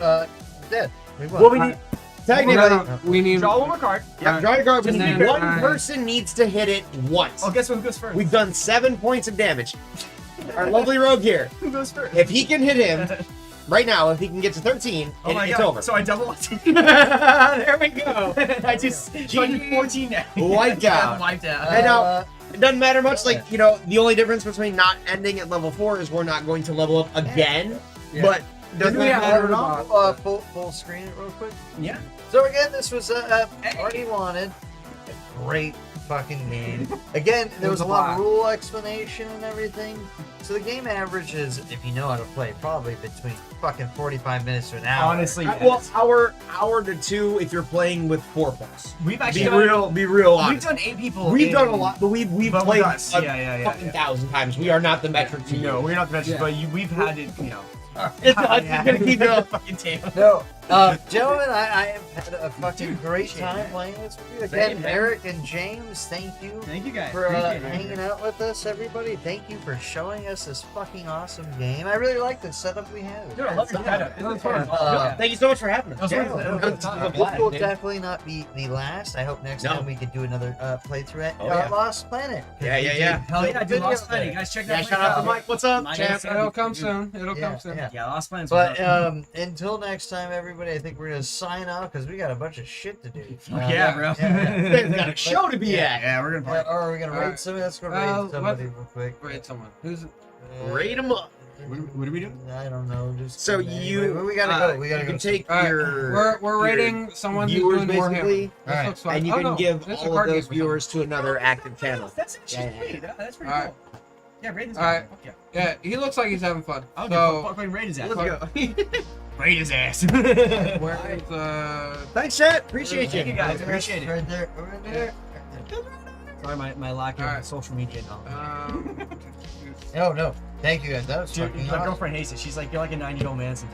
dead. We won. Well, we need. Technically, No, we need. draw 1 more card. yeah, draw your card. We And need then 1 I- person needs to hit it once. Oh, guess what? Who goes first? We've done 7 points of damage. Our lovely rogue here. Who goes first? If he can hit him right now, if he can get to 13, Oh my it's god. over. So I double. There we go. I just cheated 14 now. Wiped out. Wiped out. I know. It doesn't matter much. Like, you know, the only difference between not ending at level 4 is we're not going to level up again. Yeah. But doesn't Yeah, matter at yeah. all. Full screen it real quick. Yeah. So again, this was Already Wanted. A great fucking game. Again, there was a lot of rule explanation and everything. So the game average is, if you know how to play, probably between fucking 45 minutes to an hour. Honestly, Well, hour to 2 if you're playing with 4 plus. we've actually Be done, real we've honest. done 8 people. We've in- done a lot, but we've but played we're not- a yeah. fucking 1,000 times. We are not the metric to No, you. we're not the best, Yeah. but we've had it. You know. It's gonna keep the going. fucking table. No, Gentlemen, I have had a fucking great time playing this with you. Again, Same, man. Eric and James, thank you. Thank you guys. For Appreciate it. hanging out with us, everybody. Thank you for showing us this fucking awesome game. I really like the setup we have. Dude, I love the setup. It was fun. Thank you so much for having us. Yeah, This will definitely not be the last. I hope next No. time we can do another playthrough at Oh, yeah. Lost Planet. Yeah, yeah, yeah. Hell yeah, dude, Video Lost Planet. there. You guys check Yeah, that shout out to out. Mike. What's up, Mike, champ? It'll come soon. It'll Yeah, come soon. yeah. Yeah, Lost Planet's But what's up. until next time, everybody, I think we're gonna sign off because we got a bunch of shit to do. Yeah, bro. We've got a show to be at. Yeah, we're gonna Or party. are we gonna Alright. raid somebody? Let's go raid What- somebody real quick. Wait, someone. Who's? Rate 'em up. What are we doing? I don't know. Just So anyway, we gotta go. We gotta you go. can take All right, your we're rating someone who's viewers doing Warhammer. basically, This Alright. looks fun. and you Oh, can no, give this is a all of card those game for viewers to another active channel. That's actually Yeah, sweet. That's pretty Alright. cool. Yeah, raid this Alright. guy. Fuck yeah. someone. Yeah, he looks like he's having fun. I'll So, fucking raid his ass. Let's go. Raid his ass. where's Thanks, chat. Appreciate Thank you you. guys. Appreciate it. Right there. Right there. Sorry, my lack of Alright. social media knowledge. No, no. Thank you guys. That was Dude, fucking my awesome. girlfriend hates it. She's like, you're like a 90-year-old man sometimes.